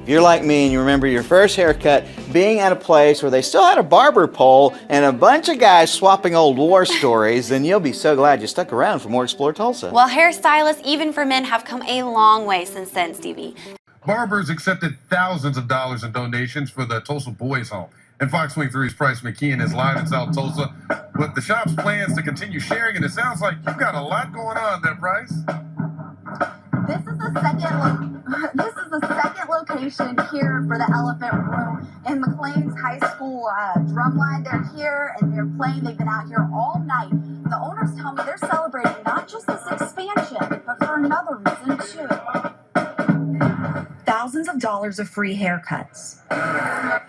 If you're like me and you remember your first haircut, being at a place where they still had a barber pole and a bunch of guys swapping old war stories, then you'll be so glad you stuck around for more Explore Tulsa. Well, hairstylists, even for men, have come a long way since then, Stevie. Barbers accepted thousands of dollars in donations for the Tulsa Boys Home. And Fox 23's Price McKeon is live in South Tulsa with the shop's plans to continue sharing, and it sounds like you've got a lot going on there, Price. This is the second location here for the Elephant Room in McLean's High School drumline. They're here and they're playing. They've been out here all night. The owners tell me they're celebrating not just this expansion, but for another reason too. Thousands of dollars of free haircuts.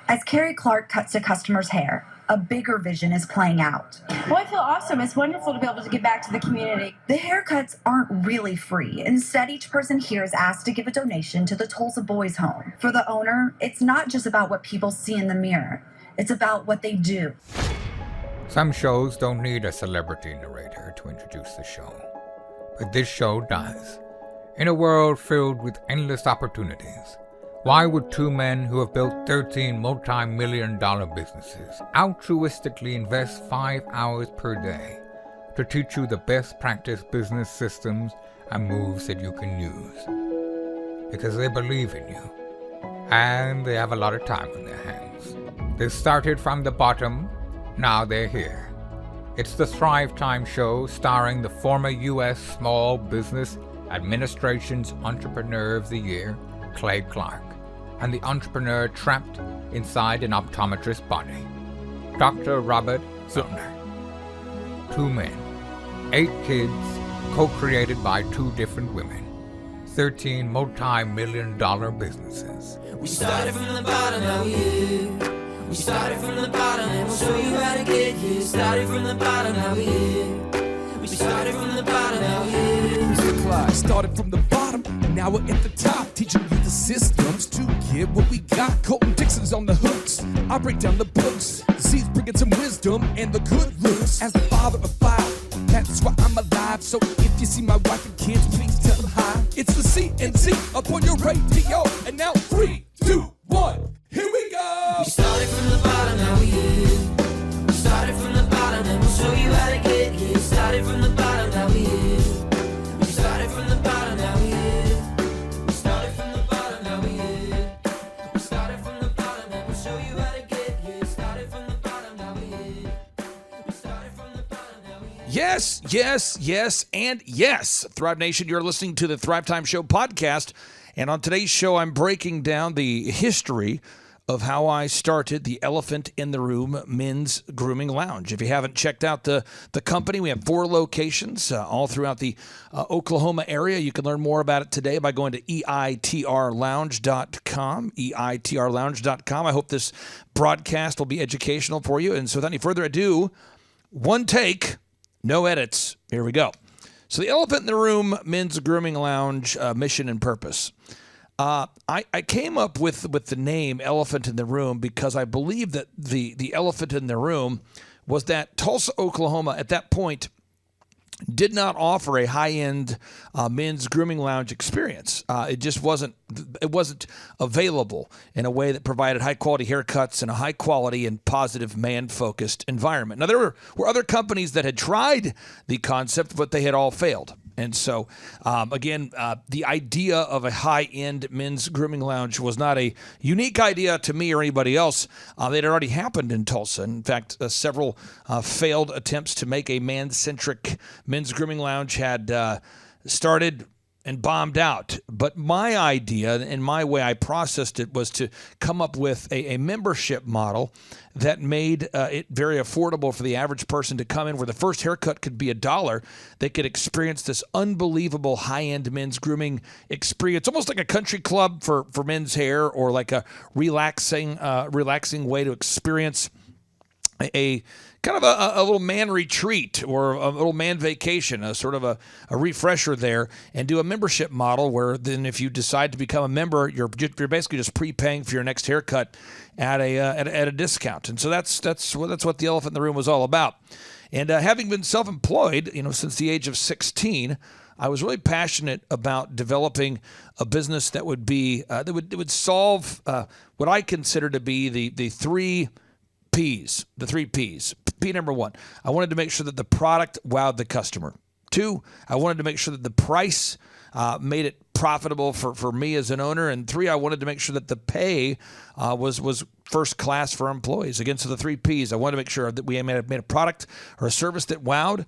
As Carrie Clark cuts to customers' hair, a bigger vision is playing out. Well, I feel awesome. It's wonderful to be able to give back to the community. The haircuts aren't really free. Instead, each person here is asked to give a donation to the Tulsa Boys Home. For the owner, it's not just about what people see in the mirror. It's about what they do. Some shows don't need a celebrity narrator to introduce the show, but this show does. In a world filled with endless opportunities, why would two men who have built 13 multi-million-dollar businesses altruistically invest 5 hours per day to teach you the best practice business systems and moves that you can use? Because they believe in you, and they have a lot of time on their hands. They started from the bottom, now they're here. It's the Thrivetime show starring the former U.S. Small Business Administration's Entrepreneur of the Year, Clay Clark, and the entrepreneur trapped inside an optometrist's body, Dr. Robert Zillner. 2 men, 8 kids, co-created by 2 different women, 13 multi-million-dollar businesses. We started from the bottom, now we're here. We started from the bottom, and we'll show you how to get here. Started from the bottom, now we're here. We started from the bottom, now we're here. Started from the bottom, and now we're at the top, teaching you the systems to get what we got. Colton Dixon's on the hooks, I break down the books. The C's bringing some wisdom and the good looks. As the father of 5, that's why I'm alive. So if you see my wife and kids, please tell them hi. It's the CNC up on your radio, and now 3, 2, 1, here we go. We started from the bottom, now we're here. We started from the bottom, and we'll show you how to get here. Started from the bottom, now we're here. Started from the bottom, now we're here. We started from the bottom, now we're here. We started from the bottom, and we'll show you how to get here. Started from the bottom, now we're here. We started from the bottom, now we're here. Yes, yes, yes, and yes. Thrive Nation, you're listening to the Thrivetime Show podcast. And on today's show, I'm breaking down the history of how I started the Elephant in the Room Men's Grooming Lounge. If you haven't checked out the company, we have 4 locations all throughout the Oklahoma area. You can learn more about it today by going to eitrlounge.com, eitrlounge.com. I hope this broadcast will be educational for you. And so without any further ado, one take, no edits. Here we go. So the Elephant in the Room Men's Grooming Lounge mission and purpose. I came up with the name Elephant in the Room because I believe that the elephant in the room was that Tulsa, Oklahoma, at that point, did not offer a high-end men's grooming lounge experience. It just wasn't available in a way that provided high-quality haircuts and a high-quality and positive man-focused environment. Now, there were other companies that had tried the concept, but they had all failed. And so, the idea of a high-end men's grooming lounge was not a unique idea to me or anybody else. It had already happened in Tulsa. In fact, several failed attempts to make a man-centric men's grooming lounge had started and bombed out. But my idea and my way I processed it was to come up with a membership model that made it very affordable for the average person to come in, where the first haircut could be $1. They could experience this unbelievable high-end men's grooming experience, almost like a country club for men's hair, or like a relaxing way to experience a kind of a little man retreat or a little man vacation, a sort of a refresher there, and do a membership model where then if you decide to become a member, you're basically just prepaying for your next haircut at a discount. And so that's what the Elephant in the Room was all about. And having been self-employed, since the age of 16, I was really passionate about developing a business that would be that would solve what I consider to be the three P's. The three P's. P number one, I wanted to make sure that the product wowed the customer. Two, I wanted to make sure that the price made it profitable for me as an owner. And three, I wanted to make sure that the pay was first class for employees. Again, so the three P's. I wanted to make sure that we made a product or a service that wowed.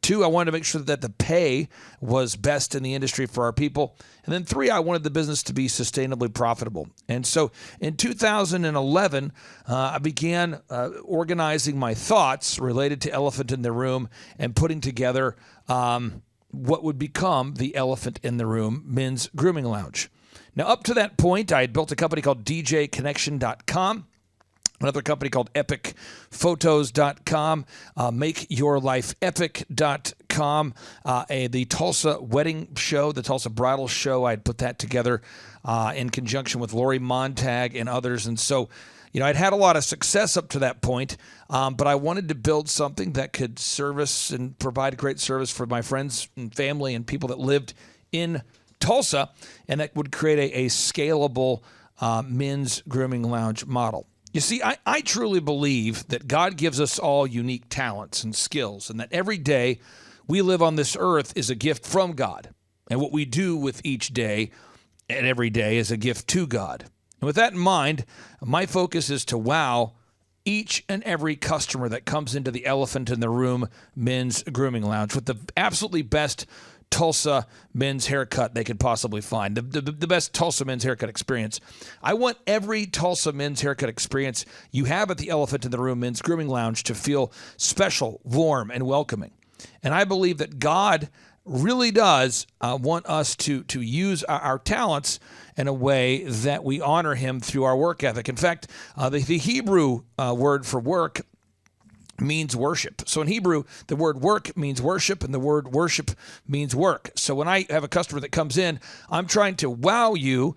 Two, I wanted to make sure that the pay was best in the industry for our people. And then three, I wanted the business to be sustainably profitable. And so in 2011, I began organizing my thoughts related to Elephant in the Room and putting together what would become the Elephant in the Room Men's Grooming Lounge. Now, up to that point, I had built a company called DJConnection.com. Another company called EpicPhotos.com, MakeYourLifeEpic.com, the Tulsa Wedding Show, the Tulsa Bridal Show. I had put that together in conjunction with Lori Montag and others. And so, I'd had a lot of success up to that point, but I wanted to build something that could service and provide great service for my friends and family and people that lived in Tulsa, and that would create a scalable men's grooming lounge model. You see, I truly believe that God gives us all unique talents and skills, and that every day we live on this earth is a gift from God. And what we do with each day and every day is a gift to God. And with that in mind, my focus is to wow each and every customer that comes into the Elephant in the Room Men's Grooming Lounge with the absolutely best Tulsa men's haircut they could possibly find, the best Tulsa men's haircut experience. I want every Tulsa men's haircut experience you have at the Elephant in the Room Men's Grooming Lounge to feel special, warm, and welcoming. And I believe that God really does want us to use our talents in a way that we honor him through our work ethic. In fact, the Hebrew word for work means worship. So in Hebrew, the word work means worship, and the word worship means work. So when I have a customer that comes in, I'm trying to wow you,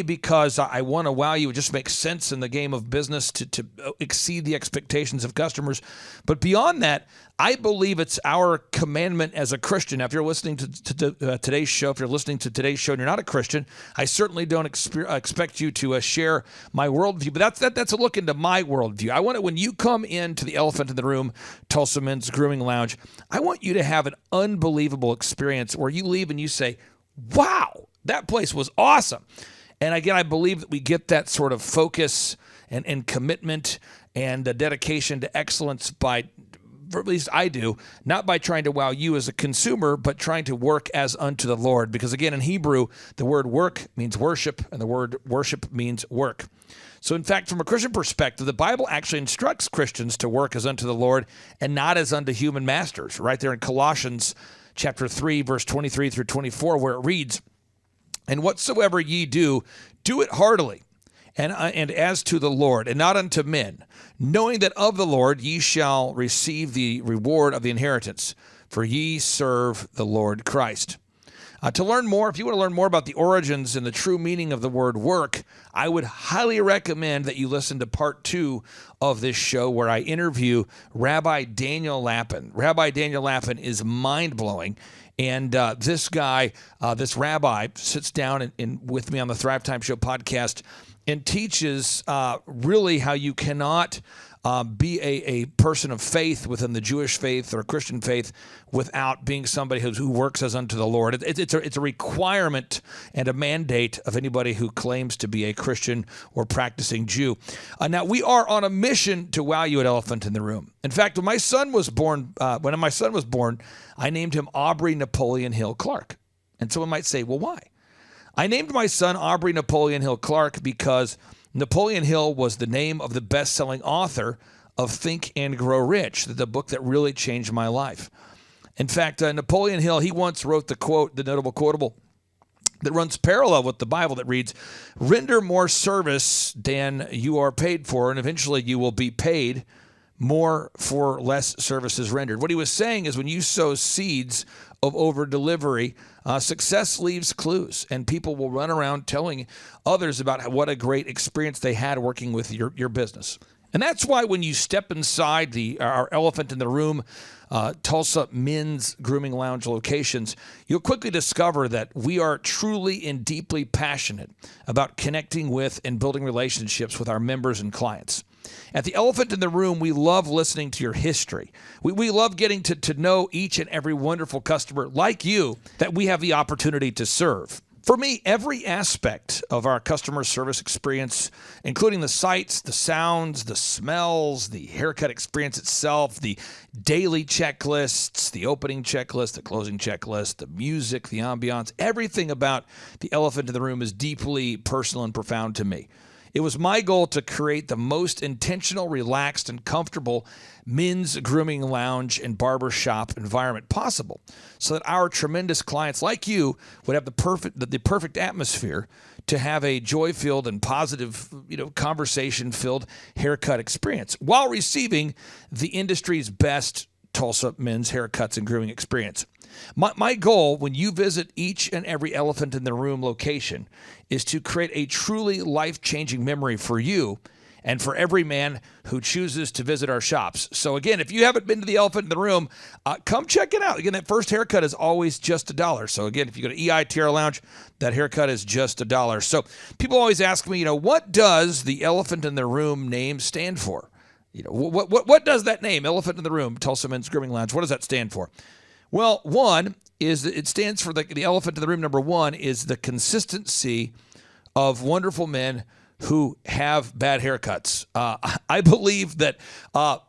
because I want to wow you. It just makes sense in the game of business to exceed the expectations of customers. But beyond that, I believe it's our commandment as a Christian. Now, if you're listening to today's show, if you're listening to today's show and you're not a Christian, I certainly don't expect you to share my worldview. But that's a look into my worldview. I want it when you come into the Elephant in the Room Tulsa Men's Grooming Lounge, I want you to have an unbelievable experience where you leave and you say, wow, that place was awesome. And again, I believe that we get that sort of focus and commitment and dedication to excellence by, or at least I do, not by trying to wow you as a consumer, but trying to work as unto the Lord. Because again, in Hebrew, the word work means worship, and the word worship means work. So in fact, from a Christian perspective, the Bible actually instructs Christians to work as unto the Lord and not as unto human masters. Right there in Colossians chapter 3, verse 23 through 24, where it reads, "And whatsoever ye do, do it heartily, and as to the Lord, and not unto men, knowing that of the Lord ye shall receive the reward of the inheritance, for ye serve the Lord Christ." To learn more, if you want to learn more about the origins and the true meaning of the word work, I would highly recommend that you listen to part 2 of this show where I interview Rabbi Daniel Lappin. Rabbi Daniel Lappin is mind-blowing. And this guy, this rabbi, sits down with me on the Thrivetime Show podcast and teaches really how you cannot be a person of faith within the Jewish faith or Christian faith without being somebody who works as unto the Lord. It's a requirement and a mandate of anybody who claims to be a Christian or practicing Jew. Now, we are on a mission to wow you at Elephant in the Room. In fact, when my son was born, I named him Aubrey Napoleon Hill Clark. And someone might say, well, why? I named my son Aubrey Napoleon Hill Clark because Napoleon Hill was the name of the best-selling author of Think and Grow Rich, the book that really changed my life. In fact, Napoleon Hill, he once wrote the quote, the notable quotable, that runs parallel with the Bible that reads, "Render more service than you are paid for, and eventually you will be paid more for less services rendered." What he was saying is when you sow seeds of over-delivery, success leaves clues, and people will run around telling others about what a great experience they had working with your business. And that's why when you step inside our Elephant in the Room Tulsa Men's Grooming Lounge locations, you'll quickly discover that we are truly and deeply passionate about connecting with and building relationships with our members and clients. At the Elephant in the Room, we love listening to your history. We love getting to know each and every wonderful customer like you that we have the opportunity to serve. For me, every aspect of our customer service experience, including the sights, the sounds, the smells, the haircut experience itself, the daily checklists, the opening checklist, the closing checklist, the music, the ambiance, everything about the Elephant in the Room is deeply personal and profound to me. It was my goal to create the most intentional, relaxed, and comfortable men's grooming lounge and barbershop environment possible so that our tremendous clients like you would have the perfect atmosphere to have a joy-filled and positive, conversation-filled haircut experience while receiving the industry's best Tulsa men's haircuts and grooming experience. My goal when you visit each and every Elephant in the Room location is to create a truly life-changing memory for you and for every man who chooses to visit our shops. So again, if you haven't been to the Elephant in the Room, come check it out. Again, that first haircut is always just $1. So again, if you go to EITR Lounge, that haircut is just $1. So people always ask me, what does the Elephant in the Room name stand for? What does that name, Elephant in the Room, Tulsa Men's Grooming Lounge, what does that stand for? Well, one is it stands for the Elephant in the Room. Number one is the consistency of wonderful men who have bad haircuts. I believe that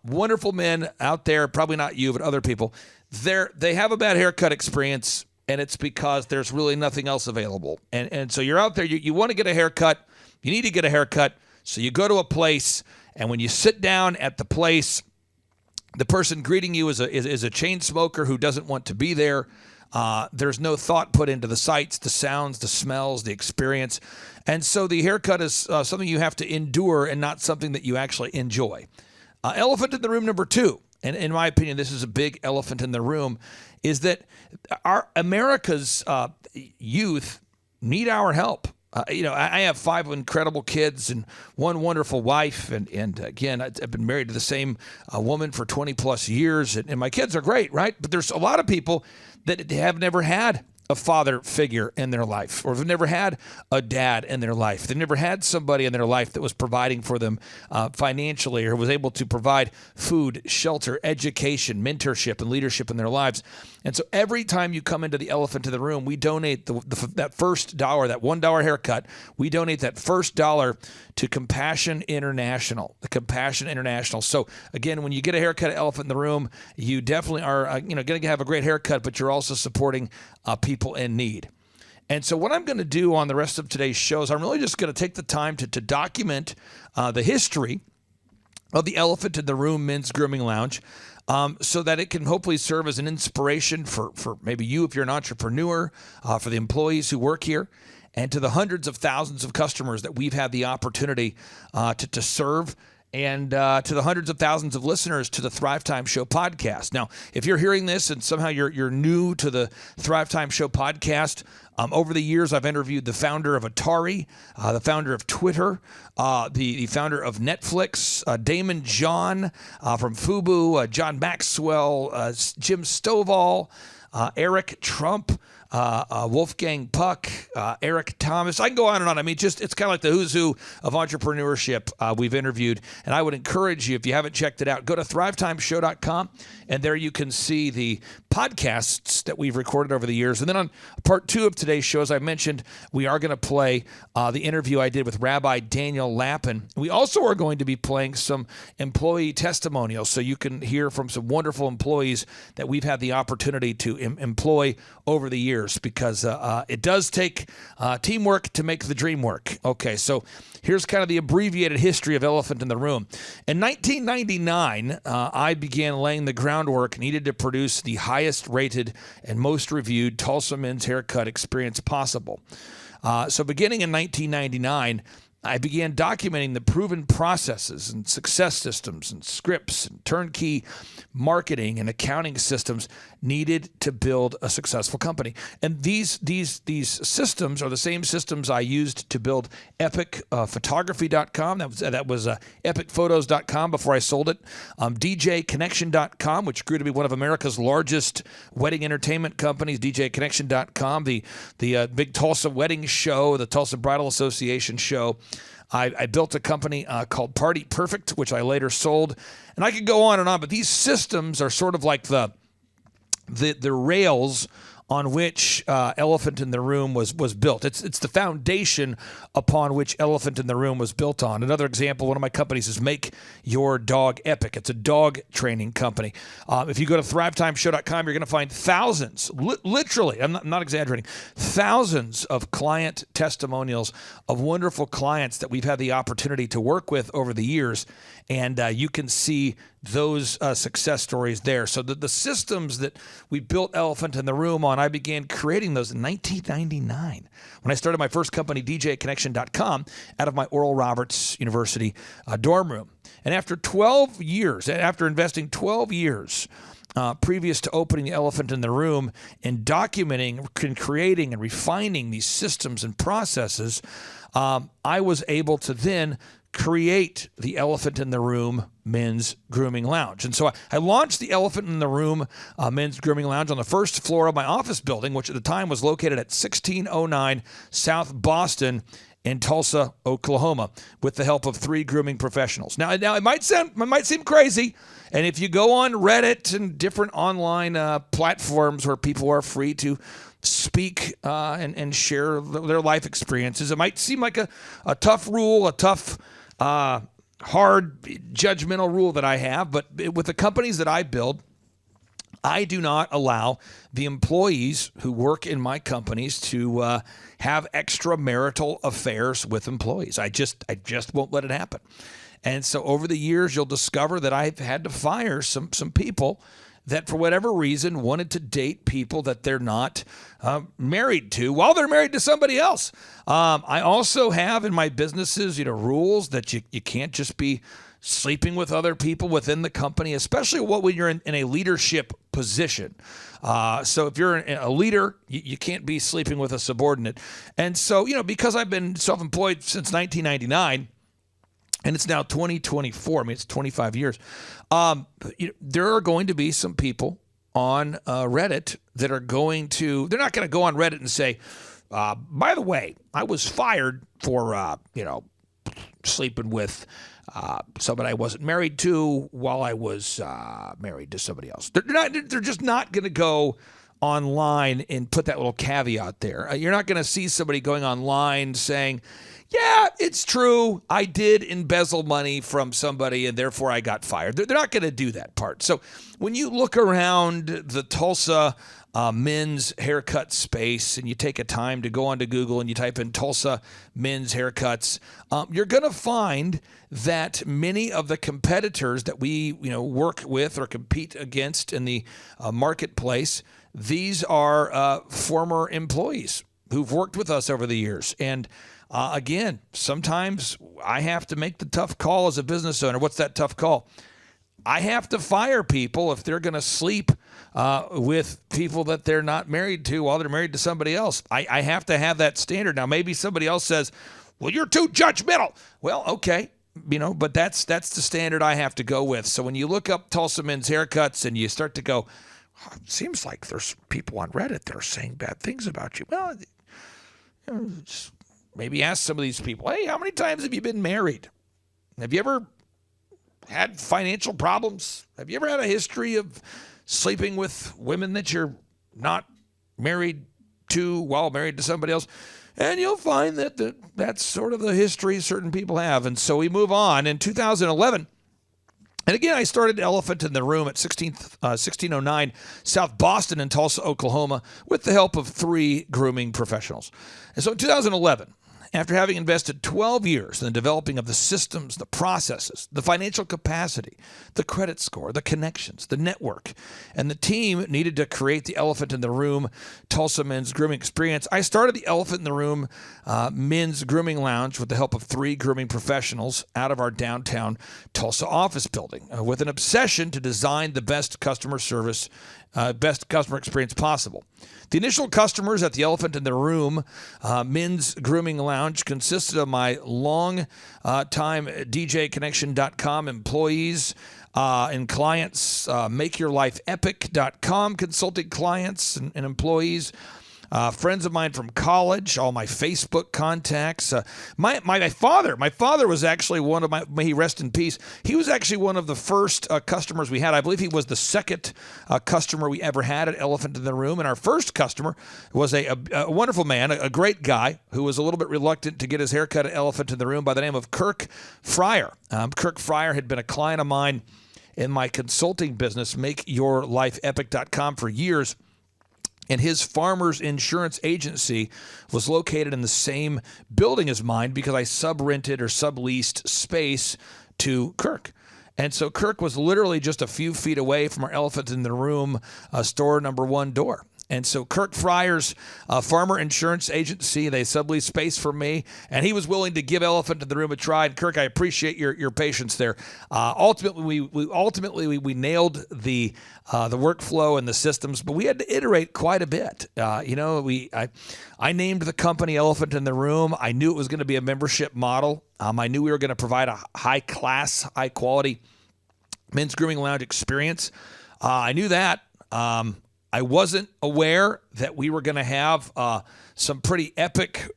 wonderful men out there, probably not you, but other people, they have a bad haircut experience, and it's because there's really nothing else available. And so you're out there, you want to get a haircut, you need to get a haircut, so you go to a place, and when you sit down at the place, the person greeting you is a chain smoker who doesn't want to be there. There's no thought put into the sights, the sounds, the smells, the experience. And so the haircut is something you have to endure and not something that you actually enjoy. Elephant in the Room number two, and in my opinion, this is a big elephant in the room, is that our America's youth need our help. I have 5 incredible kids and 1 wonderful wife. And again, I've been married to the same woman for 20 plus years. And my kids are great, right? But there's a lot of people that have never had a father figure in their life, or have never had a dad in their life. They've never had somebody in their life that was providing for them financially, or was able to provide food, shelter, education, mentorship, and leadership in their lives. And so every time you come into the Elephant in the Room, we donate that first $1, that $1 haircut. We donate that first $1 to Compassion International, the Compassion International. So again, when you get a haircut at Elephant in the Room, you definitely are going to have a great haircut, but you're also supporting people in need. And so what I'm going to do on the rest of today's show is I'm really just going to take the time to document the history of the Elephant in the Room Men's Grooming Lounge, so that it can hopefully serve as an inspiration for maybe you if you're an entrepreneur, for the employees who work here, and to the hundreds of thousands of customers that we've had the opportunity to serve, and to the hundreds of thousands of listeners to the Thrivetime Show podcast. Now, if you're hearing this and somehow you're new to the Thrivetime Show podcast, over the years I've interviewed the founder of Atari, the founder of Twitter, the founder of Netflix, Damon John from FUBU, John Maxwell, Jim Stovall, Eric Trump, Wolfgang Puck, Eric Thomas. I can go on and on. I mean, it's kind of like the who's who of entrepreneurship we've interviewed. And I would encourage you, if you haven't checked it out, go to thrivetimeshow.com, and there you can see the podcasts that we've recorded over the years. And then on part 2 of today's show, as I mentioned, we are going to play the interview I did with Rabbi Daniel Lappin. We also are going to be playing some employee testimonials, so you can hear from some wonderful employees that we've had the opportunity to employ over the years, because it does take teamwork to make the dream work. Okay, so here's kind of the abbreviated history of Elephant in the Room. In 1999, I began laying the groundwork needed to produce the highest rated and most reviewed Tulsa men's haircut experience possible. So beginning in 1999, I began documenting the proven processes and success systems and scripts and turnkey marketing and accounting systems needed to build a successful company. And these systems are the same systems I used to build epicphotography.com. That was epicphotos.com before I sold it. DJconnection.com, which grew to be one of America's largest wedding entertainment companies. DJconnection.com, the big Tulsa wedding show, the Tulsa Bridal Association show. I built a company called Party Perfect, which I later sold. And I could go on and on, but these systems are sort of like the rails on which Elephant in the Room was built. It's the foundation upon which Elephant in the Room was built on. Another example, one of my companies is Make Your Dog Epic. It's a dog training company. If you go to thrivetimeshow.com, you're going to find thousands, literally, I'm not exaggerating, thousands of client testimonials of wonderful clients that we've had the opportunity to work with over the years. And you can see those success stories there. So the systems that we built Elephant in the Room on, I began creating those in 1999 when I started my first company, DJconnection.com, out of my Oral Roberts University dorm room. And after investing 12 years previous to opening the Elephant in the Room and documenting and creating and refining these systems and processes, I was able to then create the Elephant in the Room Men's Grooming Lounge. And so I launched the Elephant in the Room Men's Grooming Lounge on the first floor of my office building, which at the time was located at 1609 South Boston in Tulsa, Oklahoma, with the help of 3 grooming professionals. Now it might seem crazy, and if you go on Reddit and different online platforms where people are free to speak and share their life experiences, it might seem like a tough rule, a tough hard, judgmental rule that I have, but with the companies that I build, I do not allow the employees who work in my companies to have extramarital affairs with employees. I just won't let it happen. And so over the years, you'll discover that I've had to fire some people that for whatever reason wanted to date people that they're not married to while they're married to somebody else. I also have in my businesses, rules that you can't just be sleeping with other people within the company, especially when you're in a leadership position. So if you're a leader, you can't be sleeping with a subordinate. And so, because I've been self-employed since 1999, and it's now 2024. I mean, it's 25 years. There are going to be some people on Reddit that are they're not going to go on Reddit and say, by the way, I was fired for, sleeping with somebody I wasn't married to while I was married to somebody else. They're just not going to go online and put that little caveat there. You're not going to see somebody going online saying, yeah, it's true, I did embezzle money from somebody and therefore I got fired. They're not going to do that part. So when you look around the Tulsa men's haircut space and you take a time to go onto Google and you type in Tulsa men's haircuts, you're going to find that many of the competitors that we work with or compete against in the marketplace, these are former employees who've worked with us over the years. And again, sometimes I have to make the tough call as a business owner. What's that tough call? I have to fire people if they're going to sleep with people that they're not married to while they're married to somebody else. I have to have that standard. Now, maybe somebody else says, well, you're too judgmental. Well, okay, but that's the standard I have to go with. So when you look up Tulsa men's haircuts and you start to go, it seems like there's people on Reddit that are saying bad things about you. Well, just maybe ask some of these people, hey, how many times have you been married? Have you ever had financial problems? Have you ever had a history of sleeping with women that you're not married to while married to somebody else? And you'll find that that's sort of the history certain people have. And so we move on. In 2011, and again, I started Elephant in the Room at 1609 South Boston in Tulsa, Oklahoma, with the help of 3 grooming professionals. And so in 2011, After having invested 12 years in the developing of the systems, the processes, the financial capacity, the credit score, the connections, the network, and the team needed to create the Elephant in the Room Tulsa Men's Grooming Experience, I started the Elephant in the Room Men's Grooming Lounge with the help of 3 grooming professionals out of our downtown Tulsa office building with an obsession to design the best customer service, best customer experience possible. The initial customers at the Elephant in the Room Men's Grooming Lounge consisted of my long time DJConnection.com employees and clients, MakeYourLifeEpic.com consulting clients and employees. Friends of mine from college, all my Facebook contacts. My father was actually one of may he rest in peace. He was actually one of the first customers we had. I believe he was the second customer we ever had at Elephant in the Room. And our first customer was a wonderful man, a great guy who was a little bit reluctant to get his haircut at Elephant in the Room by the name of Kirk Fryer. Kirk Fryer had been a client of mine in my consulting business, MakeYourLifeEpic.com, for years. And his farmer's insurance agency was located in the same building as mine because I sub-rented or subleased space to Kirk. And so Kirk was literally just a few feet away from our Elephant in the Room store number 1 door. And so Kirk Fryer's farmer insurance agency, they subleased space for me, and he was willing to give Elephant in the Room a try. And Kirk, I appreciate your patience there. Ultimately, we nailed the workflow and the systems, but we had to iterate quite a bit. I named the company Elephant in the Room. I knew it was going to be a membership model. I knew we were going to provide a high-class, high-quality men's grooming lounge experience. I knew that. I wasn't aware that we were going to have some pretty epic,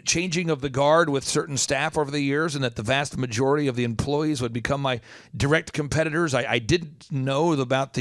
changing of the guard with certain staff over the years, and that the vast majority of the employees would become my direct competitors. I didn't know about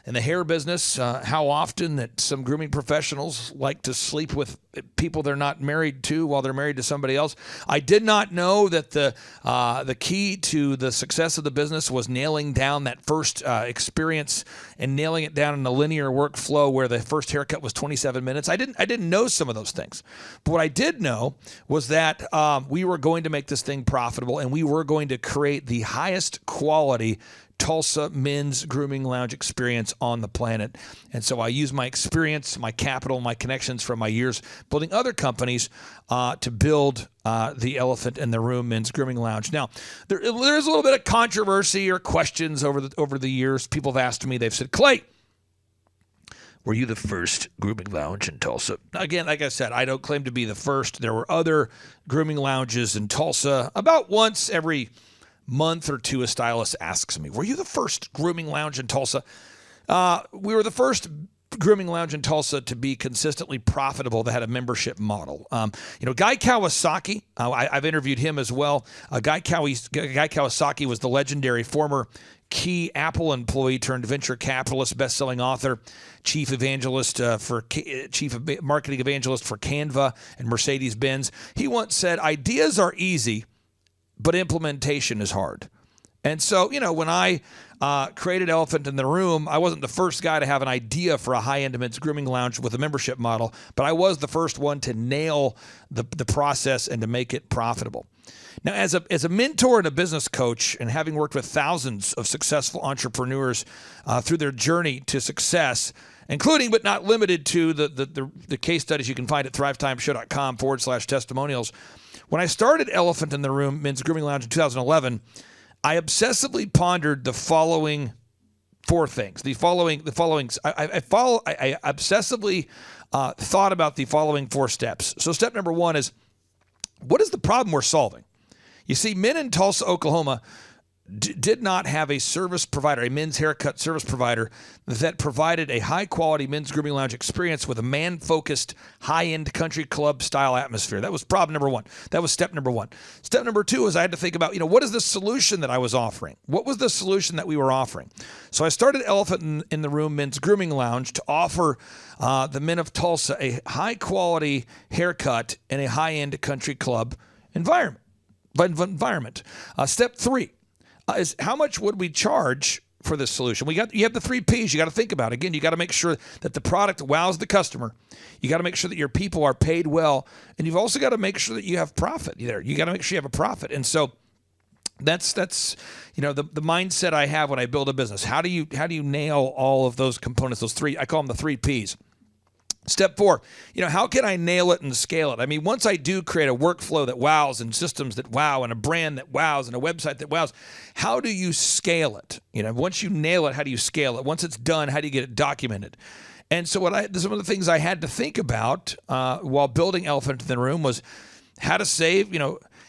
in the hair business, how often that some grooming professionals like to sleep with people they're not married to while they're married to somebody else. I did not know that the key to the success of the business was nailing down that first experience and nailing it down in a linear workflow where the first haircut was 27 minutes. I didn't know some of those things. But what I did know was that we were going to make this thing profitable, and we were going to create the highest quality Tulsa men's grooming lounge experience on the planet. And so I use my experience, my capital, my connections from my years building other companies to build the Elephant in the Room men's grooming lounge. Now, there is a little bit of controversy or questions over the years. People have asked me, they've said, Clay, were you the first grooming lounge in Tulsa? Again, like I said, I don't claim to be the first. There were other grooming lounges in Tulsa. About once every month or two, a stylist asks me, were you the first grooming lounge in Tulsa? We were the first grooming lounge in Tulsa to be consistently profitable that had a membership model. Guy Kawasaki, I've interviewed him as well. Guy Kawasaki was the legendary former key Apple employee turned venture capitalist, best-selling author, chief marketing evangelist for Canva and Mercedes-Benz. He once said, ideas are easy, but implementation is hard. And so, when I created Elephant in the Room, I wasn't the first guy to have an idea for a high-end men's grooming lounge with a membership model, but I was the first one to nail the process and to make it profitable. Now, as a mentor and a business coach, and having worked with thousands of successful entrepreneurs through their journey to success, including but not limited to the case studies you can find at thrivetimeshow.com/testimonials, when I started Elephant in the Room Men's Grooming Lounge in 2011, I obsessively pondered the following 4 things. I obsessively thought about the following 4 steps. So step number 1 is, what is the problem we're solving? You see, men in Tulsa, Oklahoma did not have a service provider, a men's haircut service provider that provided a high-quality men's grooming lounge experience with a man-focused, high-end country club-style atmosphere. That was problem number 1. That was step number 1. Step number 2 is I had to think about, what is the solution that I was offering? What was the solution that we were offering? So I started Elephant in the Room Men's Grooming Lounge to offer the men of Tulsa a high-quality haircut in a high-end country club environment. Step 3. Is how much would we charge for this solution. You have the 3 Ps you got to think about. Again, you got to make sure that the product wows the customer. You got to make sure that your people are paid well, and you've also got to make sure that you have profit there. You got to make sure you have a profit. And so that's the mindset I have when I build a business. How do you nail all of those components? Those 3, I call them the 3 Ps. Step 4, how can I nail it and scale it? I mean, once I do create a workflow that wows and systems that wow and a brand that wows and a website that wows, how do you scale it? Once you nail it, how do you scale it? Once it's done, how do you get it documented? And so some of the things I had to think about while building Elephant in the Room was how to save,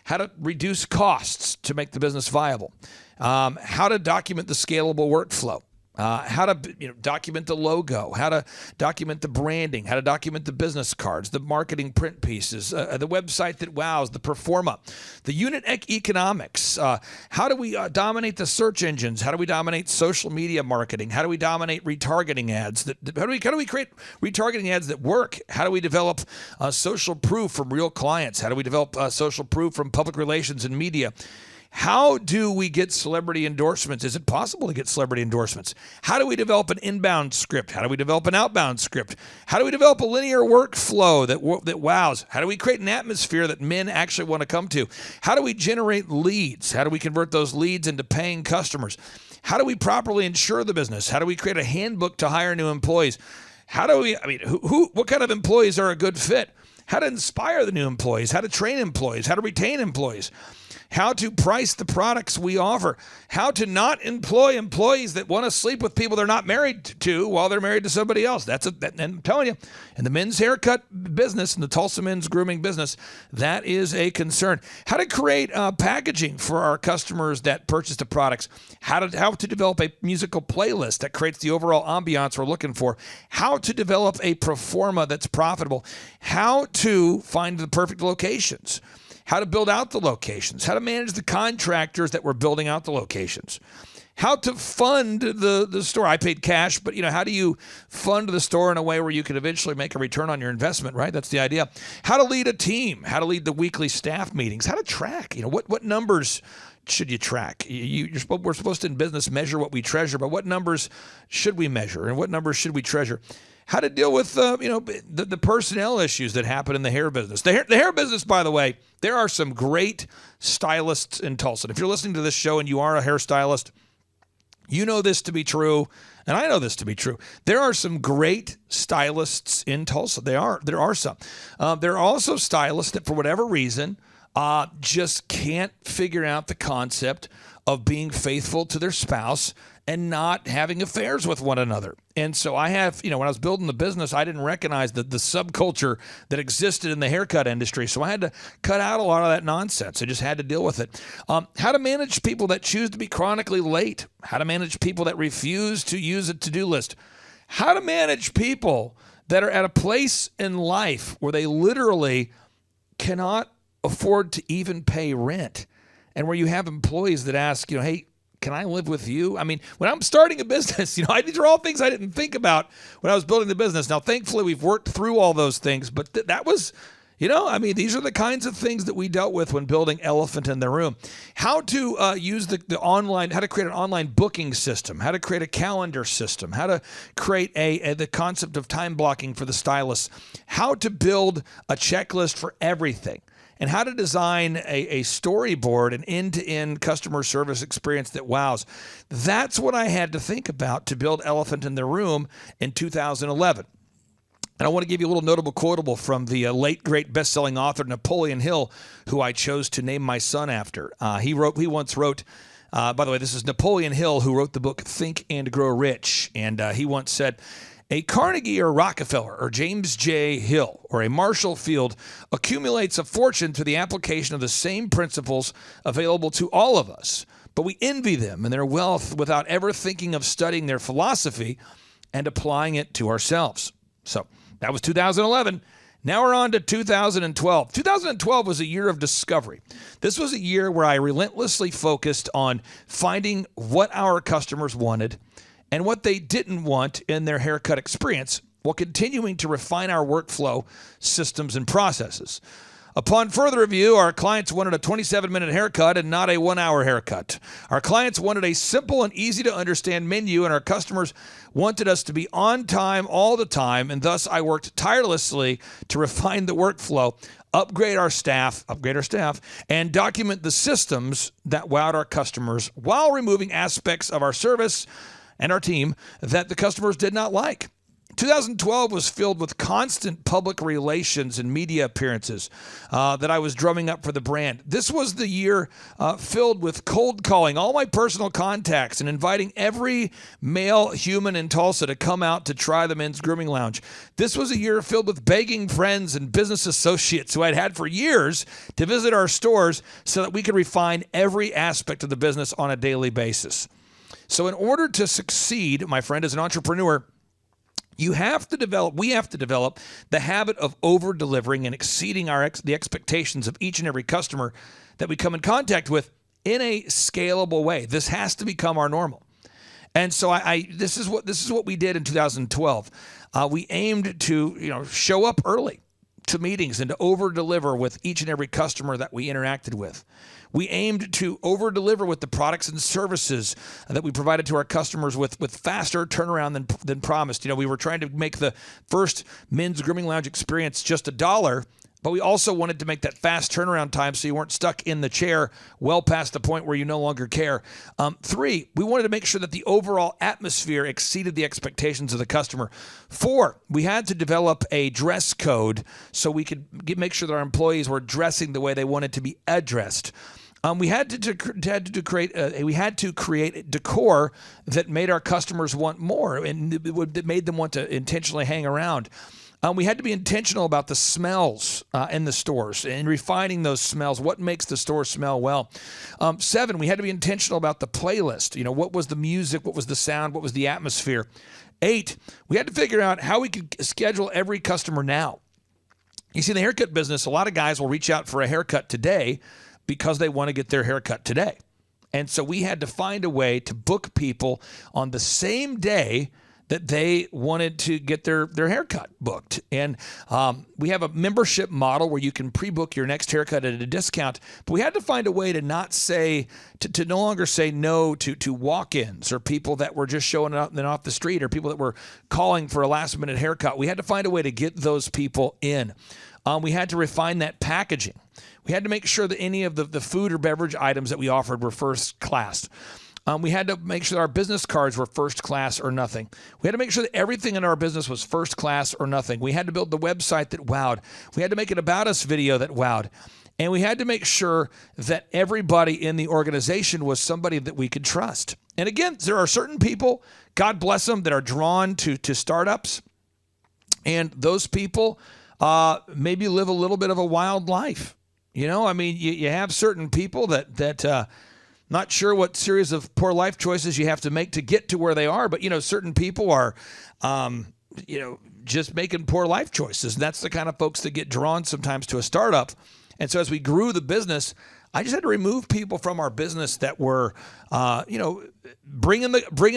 how to reduce costs to make the business viable, how to document the scalable workflow. How to document the logo, how to document the branding, how to document the business cards, the marketing print pieces, the website that wows, the performa, the unit economics. How do we dominate the search engines? How do we dominate social media marketing? How do we dominate retargeting ads? How do we create retargeting ads that work? How do we develop social proof from real clients? How do we develop social proof from public relations and media? How do we get celebrity endorsements? Is it possible to get celebrity endorsements? How do we develop an inbound script? How do we develop an outbound script? How do we develop a linear workflow that wows? How do we create an atmosphere that men actually want to come to? How do we generate leads? How do we convert those leads into paying customers? How do we properly insure the business? How do we create a handbook to hire new employees? What kind of employees are a good fit? How to inspire the new employees? How to train employees? How to retain employees? How to price the products we offer, how to not employ employees that want to sleep with people they're not married to while they're married to somebody else. And I'm telling you, in the men's haircut business, in the Tulsa men's grooming business, that is a concern. How to create packaging for our customers that purchase the products. How to develop a musical playlist that creates the overall ambiance we're looking for. How to develop a performa that's profitable. How to find the perfect locations. How to build out the locations, how to manage the contractors that were building out the locations, how to fund the store. I paid cash, but how do you fund the store in a way where you can eventually make a return on your investment, right? That's the idea. How to lead a team, how to lead the weekly staff meetings, how to track, what numbers should you track? We're supposed to in business measure what we treasure, but what numbers should we measure and what numbers should we treasure? How to deal with the personnel issues that happen in the hair business. The hair business, by the way, there are some great stylists in Tulsa. If you're listening to this show and you are a hairstylist, you know this to be true, and I know this to be true. There are some great stylists in Tulsa. There are some. There are also stylists that, for whatever reason, just can't figure out the concept of being faithful to their spouse and not having affairs with one another. And so I have, when I was building the business, I didn't recognize the subculture that existed in the haircut industry. So I had to cut out a lot of that nonsense. I just had to deal with it. How to manage people that choose to be chronically late. How to manage people that refuse to use a to-do list. How to manage people that are at a place in life where they literally cannot afford to even pay rent. And where you have employees that ask, hey, can I live with you? I mean, when I'm starting a business, these are all things I didn't think about when I was building the business. Now, thankfully, we've worked through all those things, but that was, these are the kinds of things that we dealt with when building Elephant in the Room. How to use the online, how to create an online booking system, how to create a calendar system, how to create the concept of time blocking for the stylists, how to build a checklist for everything. And how to design a storyboard, an end-to-end customer service experience that wows. That's what I had to think about to build Elephant in the Room in 2011. And I want to give you a little notable quotable from the late, great best-selling author Napoleon Hill, who I chose to name my son after. He once wrote, by the way, this is Napoleon Hill, who wrote the book Think and Grow Rich. And he once said, a Carnegie or Rockefeller or James J. Hill or a Marshall Field accumulates a fortune through the application of the same principles available to all of us, but we envy them and their wealth without ever thinking of studying their philosophy and applying it to ourselves. So that was 2011. Now we're on to 2012. 2012 was a year of discovery. This was a year where I relentlessly focused on finding what our customers wanted and what they didn't want in their haircut experience while continuing to refine our workflow systems and processes. Upon further review, our clients wanted a 27-minute haircut and not a 1-hour haircut. Our clients wanted a simple and easy-to-understand menu, and our customers wanted us to be on time all the time, and thus I worked tirelessly to refine the workflow, upgrade our staff, and document the systems that wowed our customers while removing aspects of our service and our team that the customers did not like. 2012 was filled with constant public relations and media appearances that I was drumming up for the brand. This was the year filled with cold calling all my personal contacts and inviting every male human in Tulsa to come out to try the men's grooming lounge. This was a year filled with begging friends and business associates who I'd had for years to visit our stores so that we could refine every aspect of the business on a daily basis. So in order to succeed, my friend, as an entrepreneur, we have to develop the habit of over-delivering and exceeding the expectations of each and every customer that we come in contact with in a scalable way. This has to become our normal. And so this is what we did in 2012. We aimed to show up early to meetings and to over-deliver with each and every customer that we interacted with. We aimed to over-deliver with the products and services that we provided to our customers with faster turnaround than promised. We were trying to make the first men's grooming lounge experience just $1, but we also wanted to make that fast turnaround time so you weren't stuck in the chair well past the point where you no longer care. 3, we wanted to make sure that the overall atmosphere exceeded the expectations of the customer. 4, we had to develop a dress code so we could make sure that our employees were dressing the way they wanted to be addressed. We had to create decor that made our customers want more and that made them want to intentionally hang around. We had to be intentional about the smells in the stores and refining those smells. What makes the store smell well? 7, we had to be intentional about the playlist. What was the music? What was the sound? What was the atmosphere? 8, we had to figure out how we could schedule every customer now. You see, in the haircut business, a lot of guys will reach out for a haircut today because they want to get their haircut today. And so we had to find a way to book people on the same day that they wanted to get their haircut booked. And we have a membership model where you can pre-book your next haircut at a discount. But we had to find a way to not say, to no longer say no to walk-ins or people that were just showing up and off the street or people that were calling for a last-minute haircut. We had to find a way to get those people in. We had to refine that packaging. We had to make sure that any of the food or beverage items that we offered were first class. We had to make sure that our business cards were first class or nothing. We had to make sure that everything in our business was first class or nothing. We had to build the website that wowed. We had to make an About Us video that wowed. And we had to make sure that everybody in the organization was somebody that we could trust. And again, there are certain people, God bless them, that are drawn to startups. And those people maybe live a little bit of a wild life. You have certain people that not sure what series of poor life choices you have to make to get to where they are, but certain people are just making poor life choices. And that's the kind of folks that get drawn sometimes to a startup. And so as we grew the business, I just had to remove people from our business that were, bringing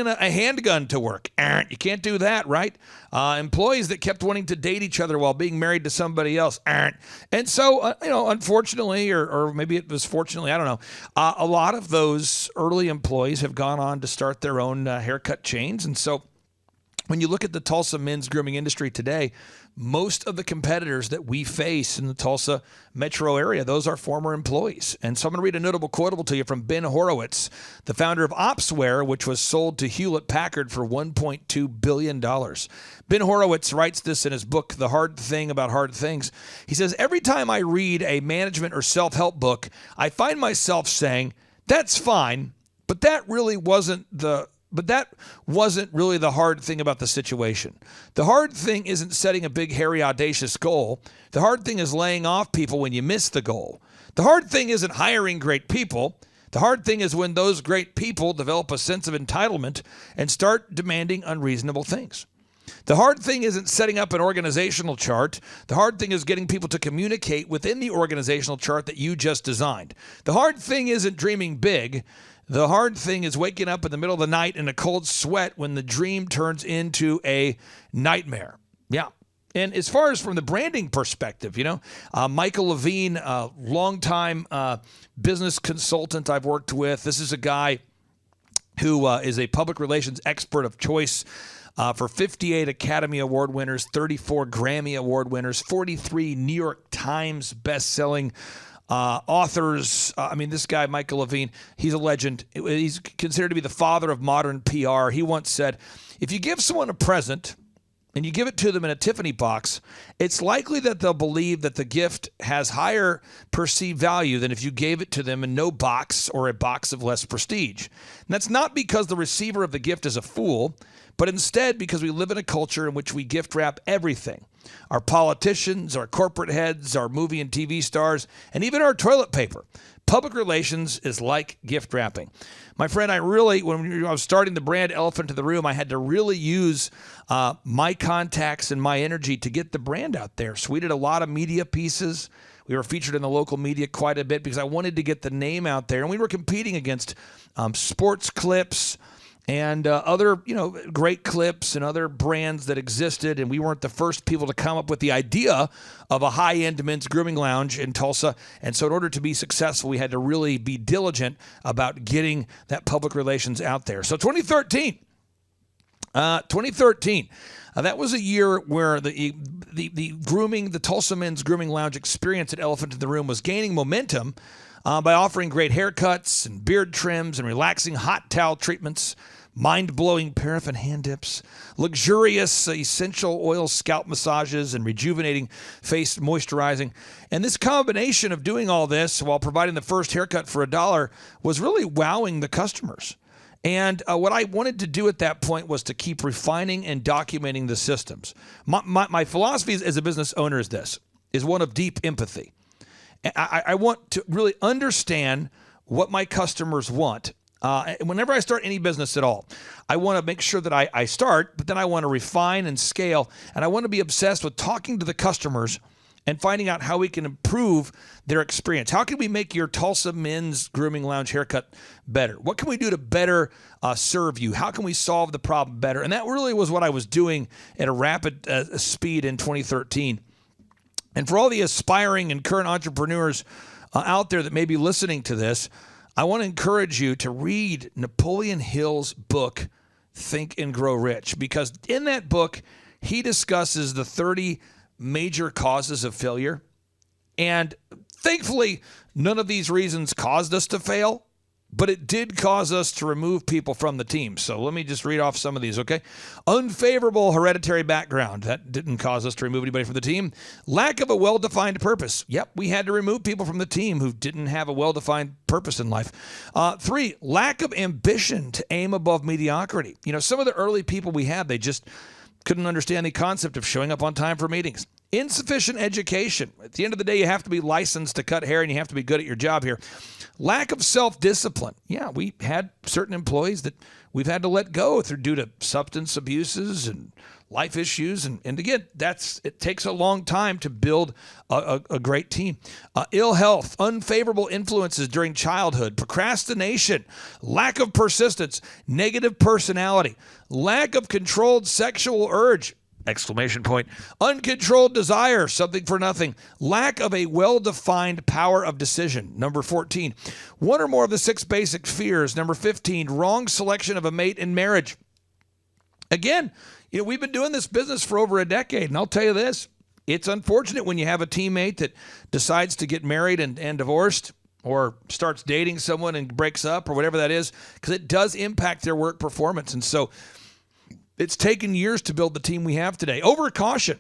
a handgun to work. You can't do that, right? Employees that kept wanting to date each other while being married to somebody else. And so, unfortunately, or maybe it was fortunately, I don't know, a lot of those early employees have gone on to start their own haircut chains. And so when you look at the Tulsa men's grooming industry today, most of the competitors that we face in the Tulsa metro area, those are former employees. And so I'm going to read a notable quotable to you from Ben Horowitz, the founder of Opsware, which was sold to Hewlett-Packard for $1.2 billion. Ben Horowitz writes this in his book, The Hard Thing About Hard Things. He says, every time I read a management or self-help book, I find myself saying, that's fine, but that wasn't really the hard thing about the situation. The hard thing isn't setting a big, hairy, audacious goal. The hard thing is laying off people when you miss the goal. The hard thing isn't hiring great people. The hard thing is when those great people develop a sense of entitlement and start demanding unreasonable things. The hard thing isn't setting up an organizational chart. The hard thing is getting people to communicate within the organizational chart that you just designed. The hard thing isn't dreaming big. The hard thing is waking up in the middle of the night in a cold sweat when the dream turns into a nightmare. Yeah. And as far as from the branding perspective, Michael Levine, longtime business consultant I've worked with. This is a guy who is a public relations expert of choice for 58 Academy Award winners, 34 Grammy Award winners, 43 New York Times best-selling authors. This guy, Michael Levine, he's a legend. He's considered to be the father of modern PR. He once said, if you give someone a present and you give it to them in a Tiffany box, it's likely that they'll believe that the gift has higher perceived value than if you gave it to them in no box or a box of less prestige. And that's not because the receiver of the gift is a fool, but instead because we live in a culture in which we gift wrap everything. Our politicians, our corporate heads, our movie and TV stars, and even our toilet paper. Public relations is like gift wrapping. My friend, when I was starting the brand Elephant in the Room, I had to really use my contacts and my energy to get the brand out there. So we did a lot of media pieces. We were featured in the local media quite a bit because I wanted to get the name out there. And we were competing against sports clips and other, great clips and other brands that existed. And we weren't the first people to come up with the idea of a high-end men's grooming lounge in Tulsa. And so in order to be successful, we had to really be diligent about getting that public relations out there. So 2013, that was a year where the grooming, the Tulsa Men's Grooming Lounge experience at Elephant in the Room was gaining momentum by offering great haircuts and beard trims and relaxing hot towel treatments, mind-blowing paraffin hand dips, luxurious essential oil scalp massages, and rejuvenating face moisturizing. And this combination of doing all this while providing the first haircut for $1 was really wowing the customers. And what I wanted to do at that point was to keep refining and documenting the systems. My philosophy as a business owner is one of deep empathy. I want to really understand what my customers want. Whenever I start any business at all, I want to make sure that I start, but then I want to refine and scale. And I want to be obsessed with talking to the customers and finding out how we can improve their experience. How can we make your Tulsa Men's Grooming Lounge haircut better? What can we do to better serve you? How can we solve the problem better? And that really was what I was doing at a rapid speed in 2013. And for all the aspiring and current entrepreneurs out there that may be listening to this, I want to encourage you to read Napoleon Hill's book, Think and Grow Rich, because in that book, he discusses the 30 major causes of failure. And thankfully, none of these reasons caused us to fail, but it did cause us to remove people from the team. So let me just read off some of these, okay? Unfavorable hereditary background. That didn't cause us to remove anybody from the team. Lack of a well-defined purpose. Yep, we had to remove people from the team who didn't have a well-defined purpose in life. 3, lack of ambition to aim above mediocrity. Some of the early people we had, they just couldn't understand the concept of showing up on time for meetings. Insufficient education. At the end of the day, you have to be licensed to cut hair and you have to be good at your job here. Lack of self-discipline. Yeah, we had certain employees that we've had to let go due to substance abuses and life issues. And again, it takes a long time to build a great team. Ill health, unfavorable influences during childhood, procrastination, lack of persistence, negative personality, lack of controlled sexual urge, ! Uncontrolled desire, something for nothing. Lack of a well-defined power of decision. Number 14. One or more of the 6 basic fears. Number 15. Wrong selection of a mate in marriage. Again, we've been doing this business for over a decade, and I'll tell you this. It's unfortunate when you have a teammate that decides to get married and divorced, or starts dating someone and breaks up, or whatever that is, because it does impact their work performance. And so it's taken years to build the team we have today. Overcaution,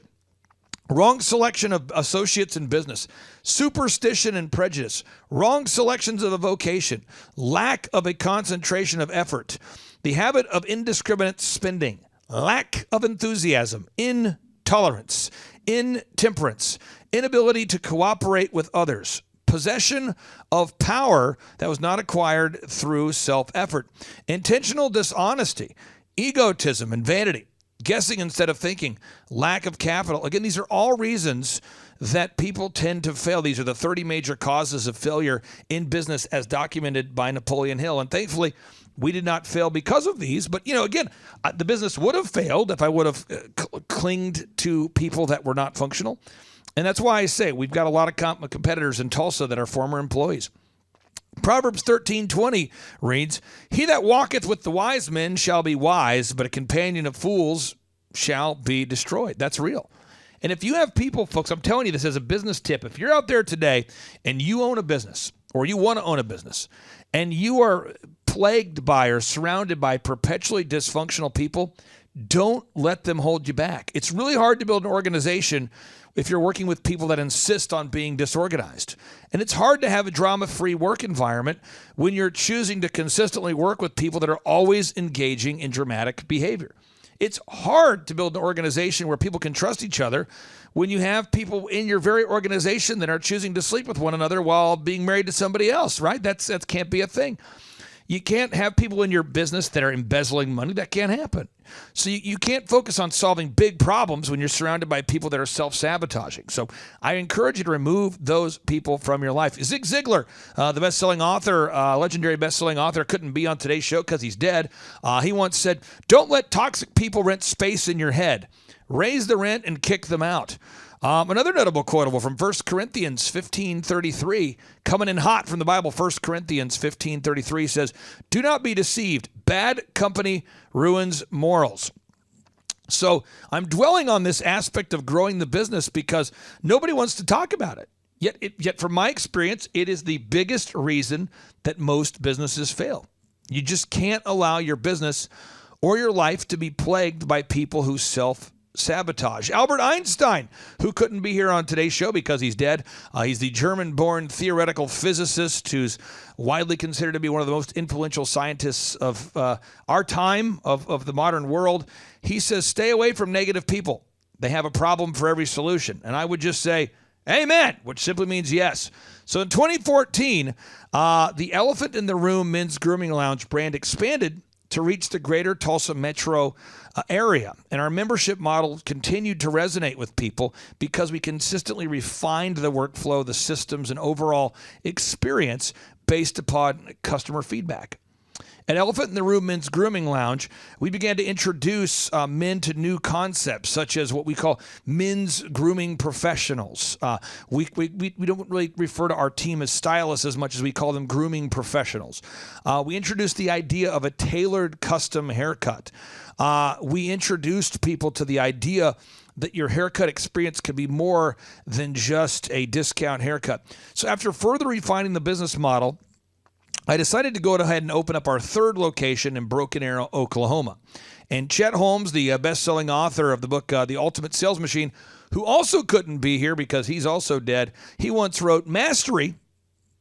wrong selection of associates in business, superstition and prejudice, wrong selections of a vocation, lack of a concentration of effort, the habit of indiscriminate spending, lack of enthusiasm, intolerance, intemperance, inability to cooperate with others, possession of power that was not acquired through self-effort, intentional dishonesty, egotism and vanity, guessing instead of thinking, lack of capital. Again, these are all reasons that people tend to fail. These are the 30 major causes of failure in business as documented by Napoleon Hill. And thankfully, we did not fail because of these. But, again, the business would have failed if I would have clinged to people that were not functional. And that's why I say we've got a lot of competitors in Tulsa that are former employees. Proverbs 13:20 reads, "He that walketh with the wise men shall be wise, but a companion of fools shall be destroyed." That's real. And if you have people, folks, I'm telling you this as a business tip. If you're out there today and you own a business or you want to own a business and you are plagued by or surrounded by perpetually dysfunctional people, don't let them hold you back. It's really hard to build an organization if you're working with people that insist on being disorganized. And it's hard to have a drama-free work environment when you're choosing to consistently work with people that are always engaging in dramatic behavior. It's hard to build an organization where people can trust each other when you have people in your very organization that are choosing to sleep with one another while being married to somebody else, right? That can't be a thing. You can't have people in your business that are embezzling money. That can't happen. So you can't focus on solving big problems when you're surrounded by people that are self-sabotaging. So I encourage you to remove those people from your life. Zig Ziglar, the best-selling author, legendary best-selling author, couldn't be on today's show because he's dead. He once said, "Don't let toxic people rent space in your head. Raise the rent and kick them out." Another notable quotable from 1 Corinthians 15:33, coming in hot from the Bible. 1 Corinthians 15:33 says, "Do not be deceived. Bad company ruins morals." So I'm dwelling on this aspect of growing the business because nobody wants to talk about it. Yet from my experience, it is the biggest reason that most businesses fail. You just can't allow your business or your life to be plagued by people who self-sabotage. Albert Einstein, who couldn't be here on today's show because he's dead. He's the German-born theoretical physicist who's widely considered to be one of the most influential scientists of our time, of the modern world. He says, stay away from negative people. They have a problem for every solution. And I would just say, amen, which simply means yes. So in 2014, the Elephant in the Room Men's Grooming Lounge brand expanded to reach the greater Tulsa metro area. And our membership model continued to resonate with people because we consistently refined the workflow, the systems, and overall experience based upon customer feedback. At Elephant in the Room Men's Grooming Lounge, we began to introduce men to new concepts, such as what we call men's grooming professionals. We don't really refer to our team as stylists as much as we call them grooming professionals. We introduced the idea of a tailored custom haircut. We introduced people to the idea that your haircut experience could be more than just a discount haircut. So after further refining the business model, I decided to go ahead and open up our third location in Broken Arrow, Oklahoma. And Chet Holmes, the best-selling author of the book, The Ultimate Sales Machine, who also couldn't be here because he's also dead, he once wrote, "Mastery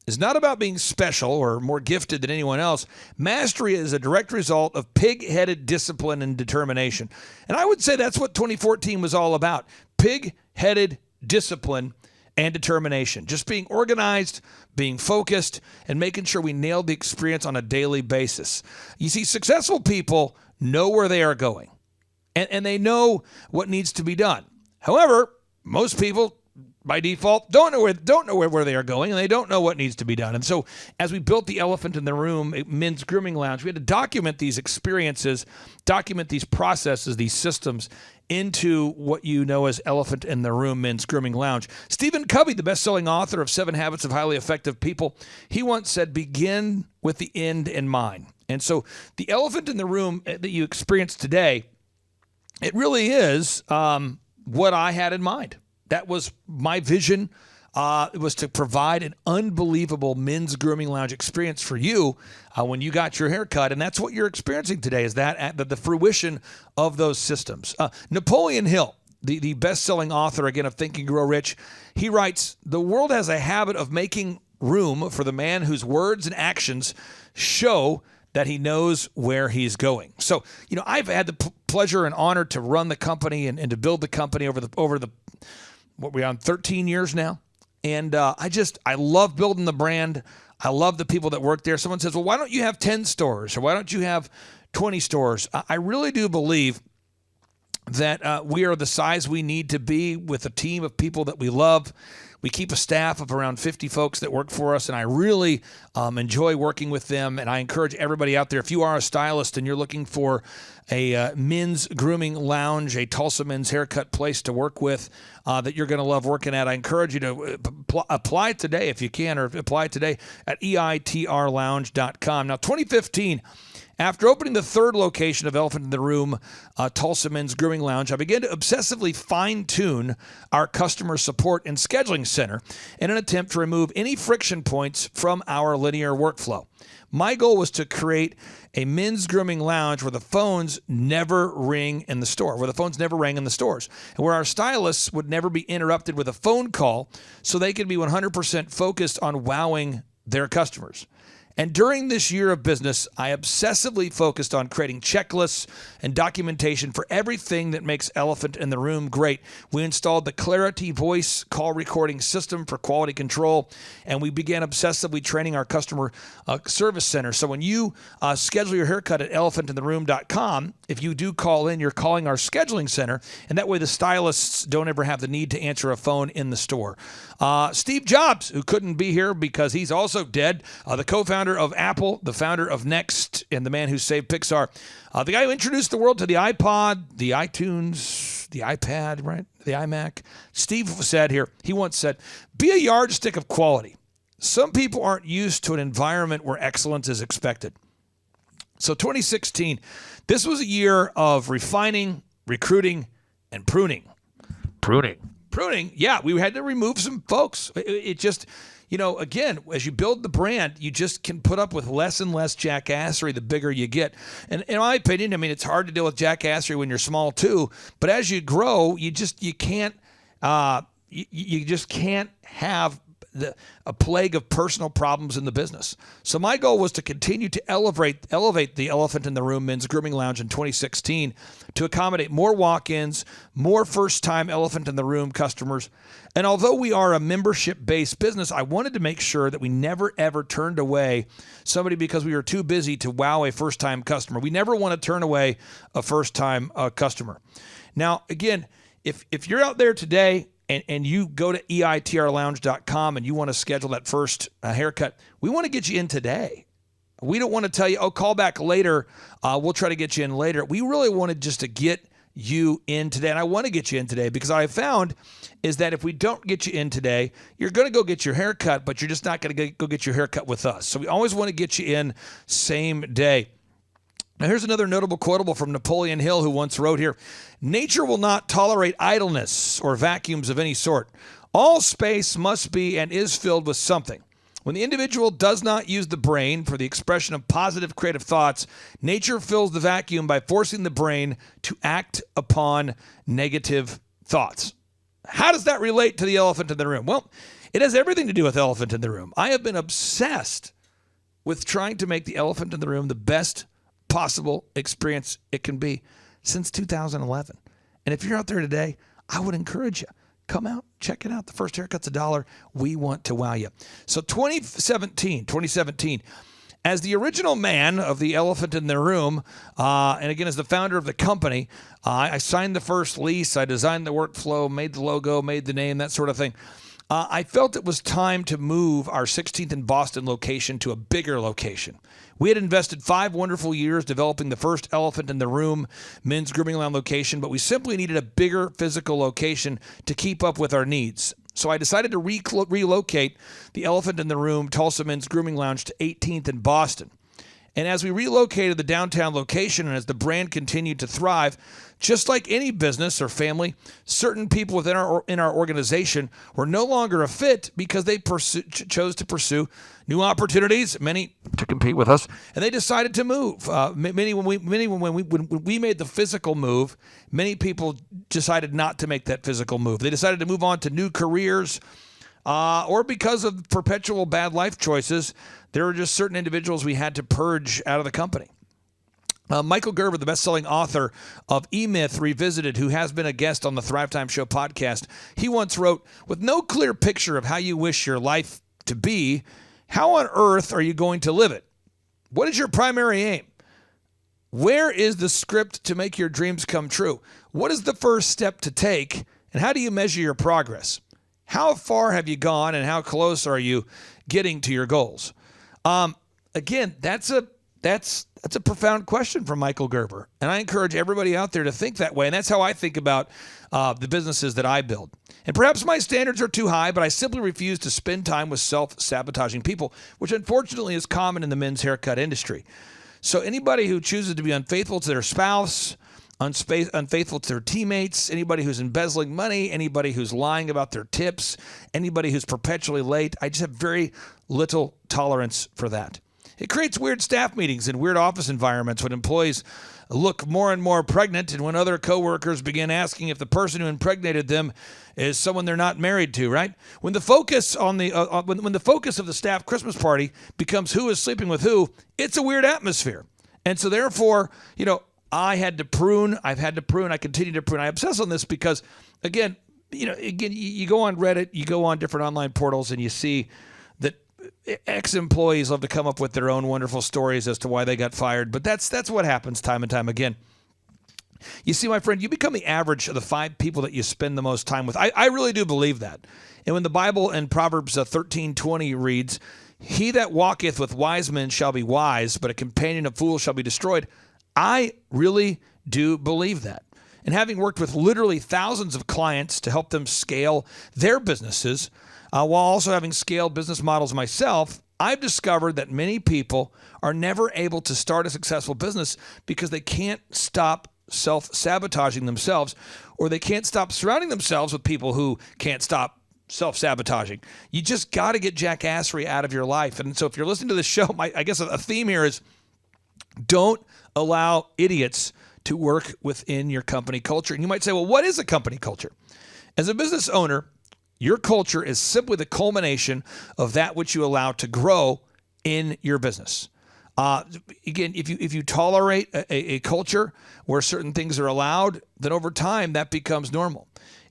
is not about being special or more gifted than anyone else. Mastery is a direct result of pig-headed discipline and determination." And I would say that's what 2014 was all about, pig-headed discipline and determination. Just being organized, being focused, and making sure we nailed the experience on a daily basis. You see, successful people know where they are going, and they know what needs to be done. However, most people, by default, don't know where they are going, and they don't know what needs to be done. And so as we built the Elephant in the Room Men's Grooming Lounge, we had to document these experiences, document these processes, these systems into what you know as Elephant in the Room Men's Grooming Lounge. Stephen Covey, the best-selling author of 7 Habits of Highly Effective People, he once said, begin with the end in mind. And so the elephant in the room that you experience today, it really is what I had in mind. That was my vision. It was to provide an unbelievable men's grooming lounge experience for you when you got your haircut. And that's what you're experiencing today, is that the fruition of those systems. Napoleon Hill, the best-selling author, again, of Think and Grow Rich, he writes, "The world has a habit of making room for the man whose words and actions show that he knows where he's going." So, I've had the pleasure and honor to run the company and to build the company over the what we're on 13 years now. And I love building the brand. I love the people that work there. Someone says, well, why don't you have 10 stores? Or why don't you have 20 stores? I really do believe that we are the size we need to be with a team of people that we love. We keep a staff of around 50 folks that work for us, and I really enjoy working with them. And I encourage everybody out there, if you are a stylist and you're looking for a men's grooming lounge, a Tulsa men's haircut place to work with that you're going to love working at, I encourage you to apply today if you can, or apply today at eitrlounge.com. Now, 2015, after opening the third location of Elephant in the Room, Tulsa Men's Grooming Lounge, I began to obsessively fine-tune our customer support and scheduling center in an attempt to remove any friction points from our linear workflow. My goal was to create a men's grooming lounge where the phones never ring in the store, where the phones never rang in the stores, and where our stylists would never be interrupted with a phone call so they could be 100% focused on wowing their customers. And during this year of business, I obsessively focused on creating checklists and documentation for everything that makes Elephant in the Room great. We installed the Clarity voice call recording system for quality control, and we began obsessively training our customer service center. So when you schedule your haircut at elephantintheroom.com, if you do call in, you're calling our scheduling center, and that way the stylists don't ever have the need to answer a phone in the store. Steve Jobs, who couldn't be here because he's also dead, the co-founder of Apple, the founder of Next, and the man who saved Pixar, the guy who introduced the world to the iPod, the iTunes, the iPad, right, the iMac. Steve said here, he once said, be a yardstick of quality. Some people aren't used to an environment where excellence is expected. So 2016, this was a year of refining, recruiting, and pruning. Pruning, yeah, we had to remove some folks. It just, you know, again, as you build the brand, you just can put up with less and less jackassery the bigger you get. And in my opinion, I mean, it's hard to deal with jackassery when you're small too. But as you grow, you just can't have a plague of personal problems in the business. So my goal was to continue to elevate the Elephant in the Room Men's Grooming Lounge in 2016 to accommodate more walk-ins, more first-time Elephant in the Room customers. And although we are a membership-based business, I wanted to make sure that we never, ever turned away somebody because we were too busy to wow a first-time customer. We never want to turn away a first-time customer. Now, again, if you're out there today and you go to eitrlounge.com and you want to schedule that first haircut, we want to get you in today. We don't want to tell you, oh, call back later. We'll try to get you in later. We really wanted just to get you in today. And I want to get you in today because what I found is that if we don't get you in today, you're going to go get your haircut, but you're just not going to go get your haircut with us. So we always want to get you in same day. Now, here's another notable quotable from Napoleon Hill, who once wrote here, nature will not tolerate idleness or vacuums of any sort. All space must be and is filled with something. When the individual does not use the brain for the expression of positive creative thoughts, nature fills the vacuum by forcing the brain to act upon negative thoughts. How does that relate to the Elephant in the Room? Well, it has everything to do with Elephant in the Room. I have been obsessed with trying to make the Elephant in the Room the best possible experience it can be since 2011. And if you're out there today, I would encourage you, come out, check it out. The first haircut's $1. We want to wow you. So 2017, as the original man of the Elephant in the Room, and again, as the founder of the company, I signed the first lease, I designed the workflow, made the logo, made the name, that sort of thing. I felt it was time to move our 16th and Boston location to a bigger location. We had invested 5 wonderful years developing the first Elephant in the Room men's grooming lounge location, but we simply needed a bigger physical location to keep up with our needs. So I decided to relocate the Elephant in the Room Tulsa Men's Grooming Lounge to 18th in Boston. And as we relocated the downtown location and as the brand continued to thrive, just like any business or family, certain people within our organization were no longer a fit because they chose to pursue new opportunities, many to compete with us, and they decided to move. When we made the physical move, many people decided not to make that physical move. They decided to move on to new careers, or because of perpetual bad life choices, there were just certain individuals we had to purge out of the company. Michael Gerber, the best-selling author of E-Myth Revisited, who has been a guest on the Thrivetime Show podcast, he once wrote, with no clear picture of how you wish your life to be, how on earth are you going to live it? What is your primary aim? Where is the script to make your dreams come true? What is the first step to take, and how do you measure your progress? How far have you gone, and how close are you getting to your goals? Again, that's a profound question from Michael Gerber, and I encourage everybody out there to think that way, and that's how I think about the businesses that I build. And perhaps my standards are too high, but I simply refuse to spend time with self-sabotaging people, which unfortunately is common in the men's haircut industry. So anybody who chooses to be unfaithful to their spouse, unfaithful to their teammates, anybody who's embezzling money, anybody who's lying about their tips, anybody who's perpetually late, I just have very little tolerance for that. It creates weird staff meetings and weird office environments when employees look more and more pregnant, and when other coworkers begin asking if the person who impregnated them is someone they're not married to, right? When the focus on the when the focus of the staff Christmas party becomes who is sleeping with who, it's a weird atmosphere. And so therefore, I've had to prune, I continue to prune. I obsess on this because again, you go on Reddit, you go on different online portals, and you see that ex-employees love to come up with their own wonderful stories as to why they got fired. But that's what happens time and time again. You see, my friend, you become the average of the 5 people that you spend the most time with. I really do believe that. And when the Bible in Proverbs 13:20 reads, "He that walketh with wise men shall be wise, but a companion of fools shall be destroyed," I really do believe that. And having worked with literally thousands of clients to help them scale their businesses, while also having scaled business models myself, I've discovered that many people are never able to start a successful business because they can't stop self-sabotaging themselves, or they can't stop surrounding themselves with people who can't stop self-sabotaging. You just got to get jackassery out of your life. And so if you're listening to this show, I guess a theme here is don't allow idiots to work within your company culture. And you might say, well, what is a company culture? As a business owner, your culture is simply the culmination of that which you allow to grow in your business. Again, if you tolerate a culture where certain things are allowed, then over time that becomes normal.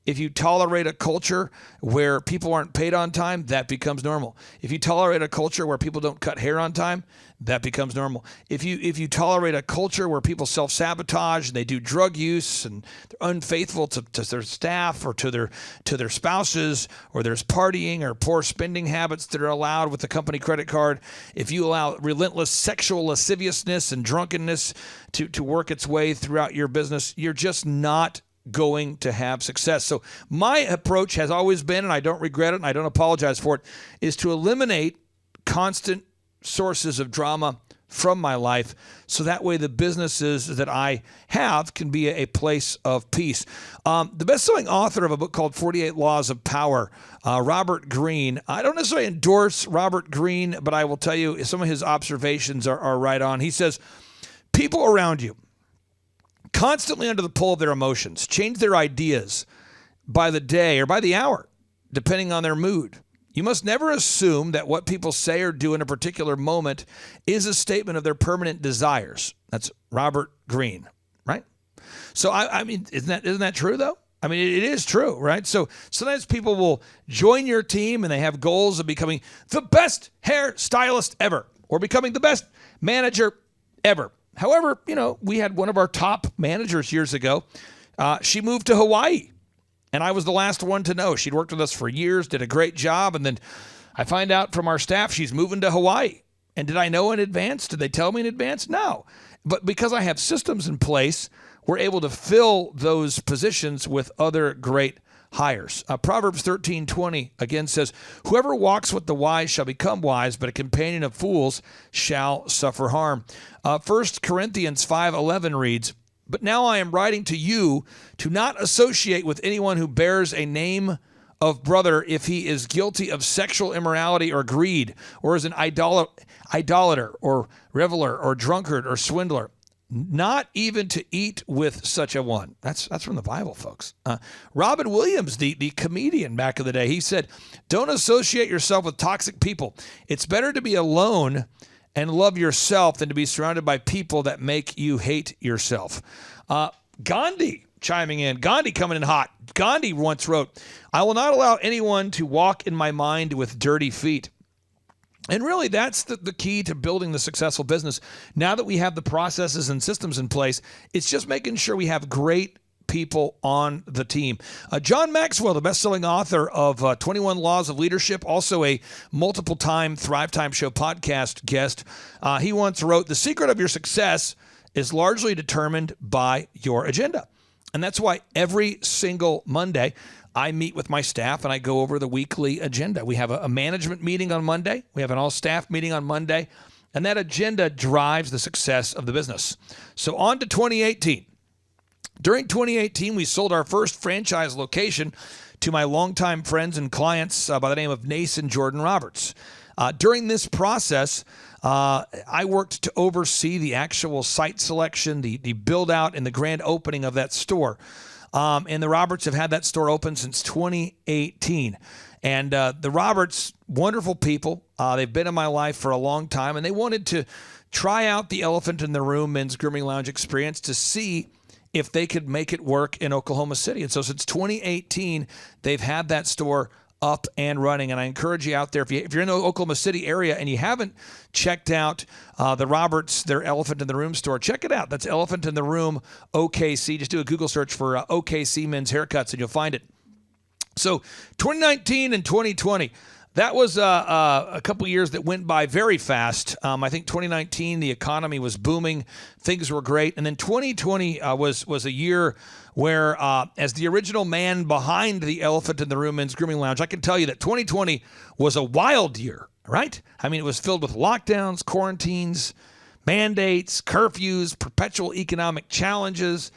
If you tolerate a culture where people aren't paid on time, that becomes normal. If you tolerate a culture where people don't cut hair on time, that becomes normal. If you tolerate a culture where people self-sabotage and they do drug use and they're unfaithful to their staff or to their spouses, or there's partying or poor spending habits that are allowed with the company credit card, if you allow relentless sexual lasciviousness and drunkenness to work its way throughout your business, you're just not going to have success. So my approach has always been, and I don't regret it and I don't apologize for it, is to eliminate constant sources of drama from my life, so that way the businesses that I have can be a place of peace. The best-selling author of a book called 48 Laws of Power, Robert Greene. I don't necessarily endorse Robert Greene, but I will tell you some of his observations are right on. He says, people around you, constantly under the pull of their emotions, change their ideas by the day or by the hour, depending on their mood. You must never assume that what people say or do in a particular moment is a statement of their permanent desires. That's Robert Greene, right? So I mean, isn't that true though? I mean, it is true, right? So sometimes people will join your team and they have goals of becoming the best hairstylist ever, or becoming the best manager ever. However, we had one of our top managers years ago. She moved to Hawaii, and I was the last one to know. She'd worked with us for years, did a great job, and then I find out from our staff she's moving to Hawaii. And did I know in advance? Did they tell me in advance? No. But because I have systems in place, we're able to fill those positions with other great hires. Proverbs 13:20 again says, "Whoever walks with the wise shall become wise, but a companion of fools shall suffer harm." 1 Corinthians 5:11 reads, "But now I am writing to you to not associate with anyone who bears a name of brother if he is guilty of sexual immorality or greed, or is an idolater or reveler or drunkard or swindler. Not even to eat with such a one." That's from the Bible, folks. Robin Williams, the comedian back in the day, he said, "Don't associate yourself with toxic people. It's better to be alone and love yourself than to be surrounded by people that make you hate yourself." Gandhi chiming in. Gandhi coming in hot. Gandhi once wrote, "I will not allow anyone to walk in my mind with dirty feet. And really, that's the key to building the successful business. Now that we have the processes and systems in place, it's just making sure we have great people on the team. John Maxwell, the best-selling author of 21 Laws of Leadership, also a multiple-time Thrivetime Show podcast guest, he once wrote, "The secret of your success is largely determined by your agenda." And that's why every single Monday, I meet with my staff and I go over the weekly agenda. We have a management meeting on Monday. We have an all-staff meeting on Monday. And that agenda drives the success of the business. So on to 2018. During 2018, we sold our first franchise location to my longtime friends and clients by the name of Nace and Jordan Roberts. During this process, I worked to oversee the actual site selection, the build out, and the grand opening of that store. And the Roberts have had that store open since 2018. And the Roberts, wonderful people. They've been in my life for a long time, and they wanted to try out the Elephant in the Room men's grooming lounge experience to see if they could make it work in Oklahoma City. And so since 2018, they've had that store up and running. And I encourage you out there, if you're in the Oklahoma City area and you haven't checked out the Roberts, their Elephant in the Room store, check it out. That's Elephant in the Room OKC. Just do a Google search for OKC Men's Haircuts and you'll find it. So 2019 and 2020, that was a couple years that went by very fast. I think 2019, the economy was booming. Things were great. And then 2020 was a year where, as the original man behind the Elephant in the Room men's grooming lounge, I can tell you that 2020 was a wild year, right? I mean, it was filled with lockdowns, quarantines, mandates, curfews, perpetual economic challenges,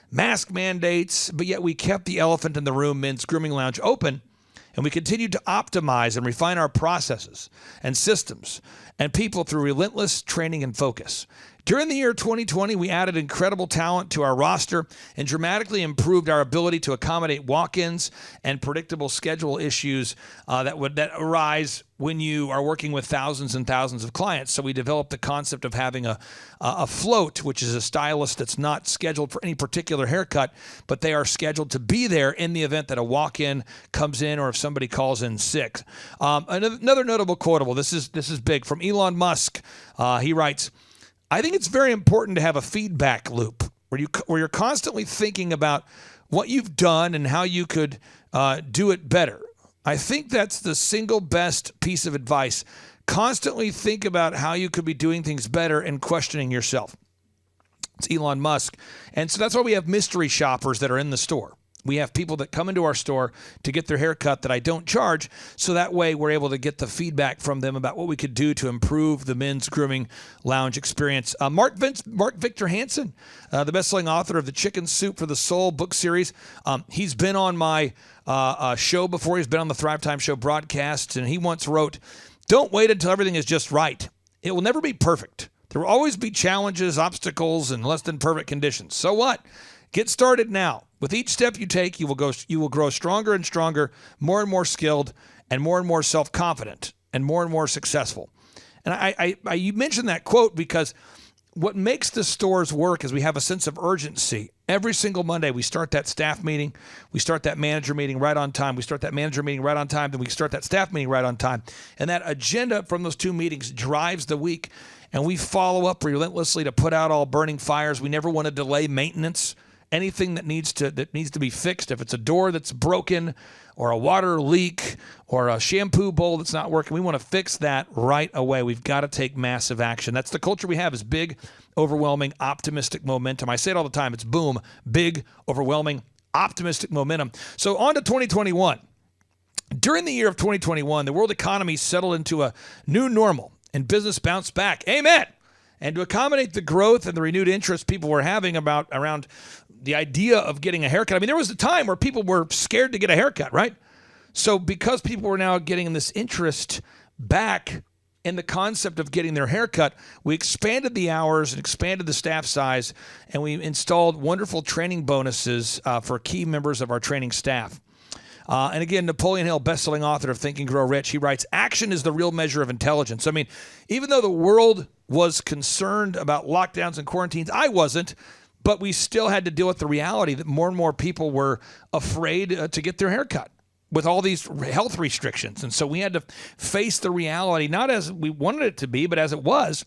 mask mandates, but yet we kept the Elephant in the Room men's grooming lounge open. And we continued to optimize and refine our processes and systems and people through relentless training and focus. During the year 2020, we added incredible talent to our roster and dramatically improved our ability to accommodate walk-ins and predictable schedule issues that arise when you are working with thousands and thousands of clients. So we developed the concept of having a float, which is a stylist that's not scheduled for any particular haircut, but they are scheduled to be there in the event that a walk-in comes in or if somebody calls in sick. Another notable quotable, this is big, from Elon Musk. He writes, "I think it's very important to have a feedback loop where you're constantly thinking about what you've done and how you could do it better. I think that's the single best piece of advice. Constantly think about how you could be doing things better and questioning yourself." It's Elon Musk. And so that's why we have mystery shoppers that are in the store. We have people that come into our store to get their hair cut that I don't charge, so that way we're able to get the feedback from them about what we could do to improve the men's grooming lounge experience. Mark Victor Hansen, the best-selling author of the Chicken Soup for the Soul book series, he's been on my show before. He's been on the Thrivetime Show broadcast, and he once wrote, "Don't wait until everything is just right. It will never be perfect. There will always be challenges, obstacles, and less than perfect conditions. So what? Get started now. With each step you take, you will grow stronger and stronger, more and more skilled, and more self-confident, and more successful." And you mentioned that quote because what makes the stores work is we have a sense of urgency. Every single Monday, we start that staff meeting. We start that manager meeting right on time. We start that manager meeting right on time. Then we start that staff meeting right on time. And that agenda from those two meetings drives the week. And we follow up relentlessly to put out all burning fires. We never want to delay maintenance. Anything that needs to be fixed, if it's a door that's broken or a water leak or a shampoo bowl that's not working, we want to fix that right away. We've got to take massive action. That's the culture we have, is big, overwhelming, optimistic momentum. I say it all the time. It's boom, big, overwhelming, optimistic momentum. So on to 2021. During the year of 2021, the world economy settled into a new normal and business bounced back. Amen. And to accommodate the growth and the renewed interest people were having around the idea of getting a haircut. I mean, there was a time where people were scared to get a haircut, right? So because people were now getting this interest back in the concept of getting their haircut, we expanded the hours and expanded the staff size, and we installed wonderful training bonuses for key members of our training staff. And again, Napoleon Hill, best-selling author of Think and Grow Rich, he writes, "Action is the real measure of intelligence." I mean, even though the world was concerned about lockdowns and quarantines, I wasn't, but we still had to deal with the reality that more and more people were afraid to get their hair cut. with all these health restrictions. And so we had to face the reality, not as we wanted it to be, but as it was.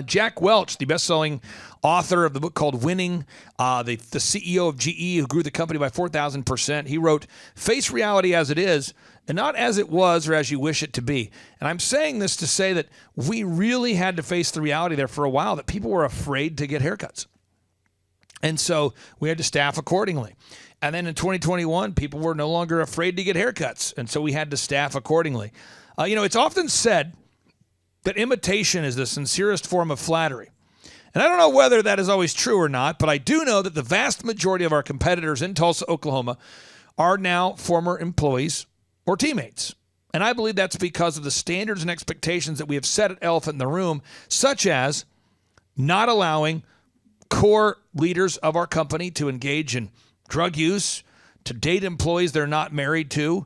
Jack Welch, the best-selling author of the book called Winning, the CEO of GE who grew the company by 4,000%, he wrote, "Face reality as it is, and not as it was or as you wish it to be." And I'm saying this to say that we really had to face the reality there for a while that people were afraid to get haircuts. And so we had to staff accordingly. And then in 2021, people were no longer afraid to get haircuts. And so we had to staff accordingly. It's often said that imitation is the sincerest form of flattery. And I don't know whether that is always true or not, but I do know that the vast majority of our competitors in Tulsa, Oklahoma, are now former employees or teammates. And I believe that's because of the standards and expectations that we have set at Elephant in the Room, such as not allowing core leaders of our company to engage in drug use, to date employees they're not married to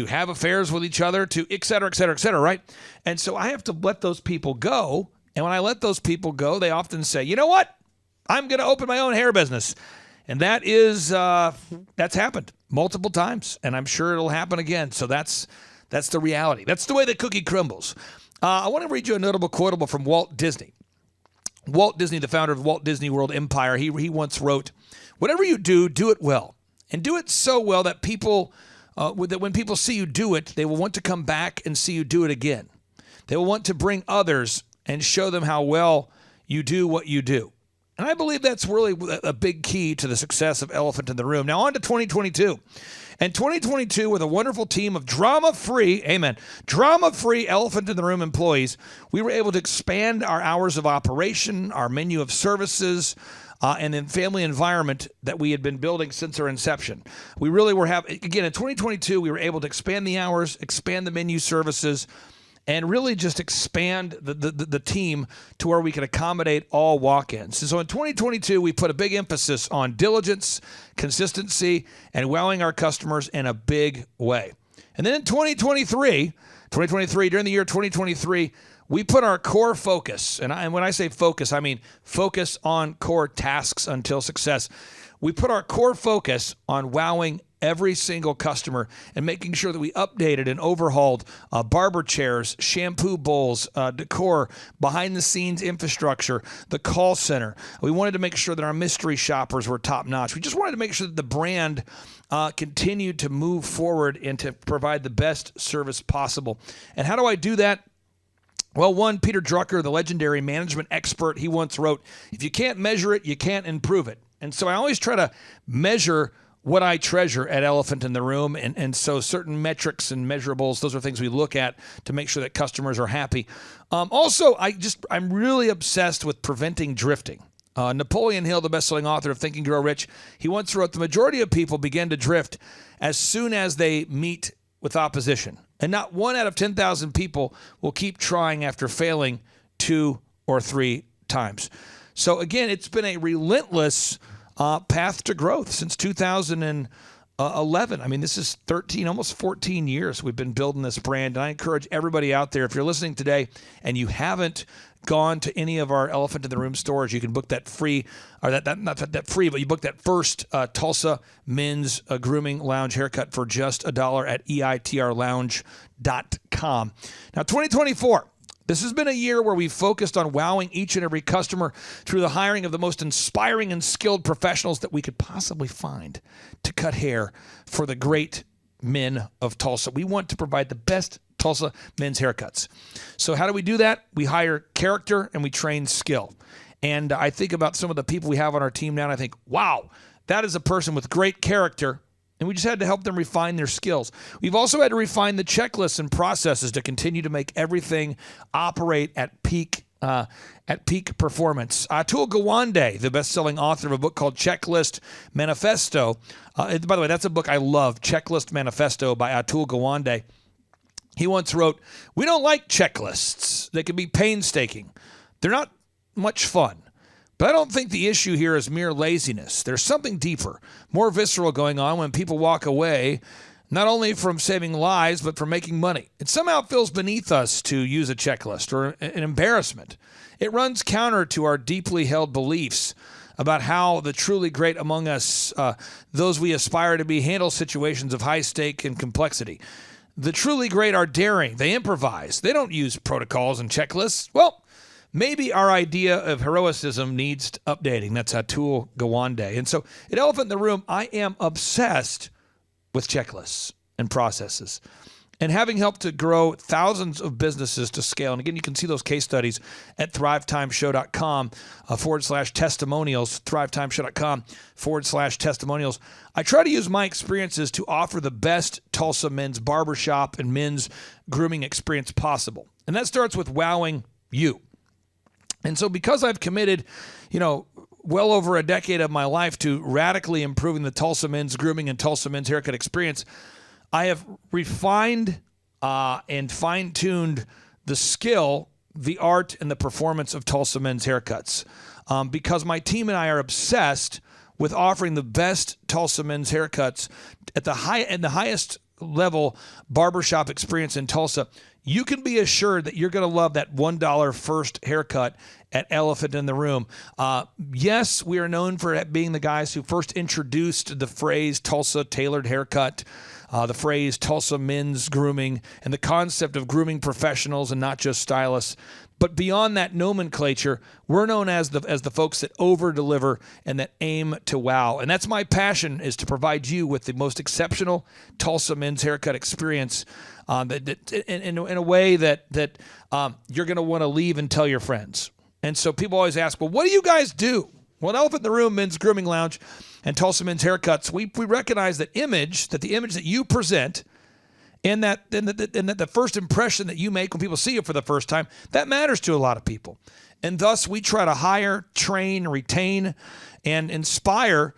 have affairs with each other, to et cetera, right? And so I have to let those people go. And when I let those people go, they often say, you know what? I'm going to open my own hair business. And that is, that's happened multiple times. And I'm sure it'll happen again. So that's the reality. That's the way the cookie crumbles. I want to read you a notable quotable from Walt Disney. Walt Disney, the founder of Walt Disney World Empire, he once wrote, "Whatever you do, do it well. And do it so well that that when people see you do it, they will want to come back and see you do it again. They will want to bring others and show them how well you do what you do." And I believe that's really a big key to the success of Elephant in the Room. Now on to 2022. And 2022, with a wonderful team of drama-free Elephant in the Room employees, we were able to expand our hours of operation, our menu of services, and in family environment that we had been building since our inception. We really were again, in 2022, we were able to expand the hours, expand the menu services, and really just expand the team to where we can accommodate all walk-ins. And so in 2022, we put a big emphasis on diligence, consistency, and wowing our customers in a big way. And then in 2023, during the year 2023, we put our core focus, and when I say focus, I mean focus on core tasks until success. We put our core focus on wowing every single customer and making sure that we updated and overhauled barber chairs, shampoo bowls, decor, behind-the-scenes infrastructure, the call center. We wanted to make sure that our mystery shoppers were top-notch. We just wanted to make sure that the brand continued to move forward and to provide the best service possible. And how do I do that? Well, one, Peter Drucker, the legendary management expert, he once wrote, "If you can't measure it, you can't improve it." And so I always try to measure what I treasure at Elephant in the Room. And so certain metrics and measurables, those are things we look at to make sure that customers are happy. Also, I'm really obsessed with preventing drifting. Napoleon Hill, the best-selling author of Think and Grow Rich, he once wrote, "The majority of people begin to drift as soon as they meet with opposition. And not 1 out of 10,000 people will keep trying after failing 2 or 3 times." So again, it's been a relentless path to growth since 2011. I mean, this is 13, almost 14 years we've been building this brand. And I encourage everybody out there, if you're listening today and you haven't gone to any of our Elephant in the Room stores, you can book that free, or not that free, but you book that first Tulsa men's grooming lounge haircut for just $1 at eitrlounge.com. Now, 2024. This has been a year where we've focused on wowing each and every customer through the hiring of the most inspiring and skilled professionals that we could possibly find to cut hair for the great men of Tulsa. We want to provide the best Tulsa men's haircuts. So how do we do that? We hire character and we train skill. And I think about some of the people we have on our team now, and I think, wow, that is a person with great character. And we just had to help them refine their skills. We've also had to refine the checklists and processes to continue to make everything operate at peak performance. Atul Gawande, the best-selling author of a book called Checklist Manifesto. By the way, that's a book I love, Checklist Manifesto by Atul Gawande. He once wrote, "We don't like checklists. They can be painstaking. They're not much fun. But I don't think the issue here is mere laziness. There's something deeper, more visceral going on when people walk away, not only from saving lives, but from making money. It somehow feels beneath us to use a checklist or an embarrassment. It runs counter to our deeply held beliefs about how the truly great among us, those we aspire to be, handle situations of high stake and complexity. The truly great are daring. They improvise. They don't use protocols and checklists. Well, maybe our idea of heroicism needs updating. That's Atul Gawande. And so at Elephant in the Room, I am obsessed with checklists and processes. And having helped to grow thousands of businesses to scale. And again, you can see those case studies at thrivetimeshow.com /testimonials, thrivetimeshow.com /testimonials. I try to use my experiences to offer the best Tulsa men's barbershop and men's grooming experience possible. And that starts with wowing you. And so because I've committed, well over a decade of my life to radically improving the Tulsa men's grooming and Tulsa men's haircut experience, I have refined and fine-tuned the skill, the art, and the performance of Tulsa men's haircuts because my team and I are obsessed with offering the best Tulsa men's haircuts at the highest level barbershop experience in Tulsa. You can be assured that you're going to love that $1 first haircut at Elephant in the Room. Yes, we are known for being the guys who first introduced the phrase Tulsa tailored haircut, the phrase Tulsa men's grooming, and the concept of grooming professionals and not just stylists. But beyond that nomenclature, we're known as the folks that over-deliver and that aim to wow. And that's my passion, is to provide you with the most exceptional Tulsa men's haircut experience in a way that you're going to want to leave and tell your friends. And so people always ask, well, what do you guys do? Well, Elephant in the Room Men's Grooming Lounge and Tulsa Men's Haircuts, we recognize that the image that you present and that the first impression that you make when people see you for the first time, that matters to a lot of people. And thus, we try to hire, train, retain, and inspire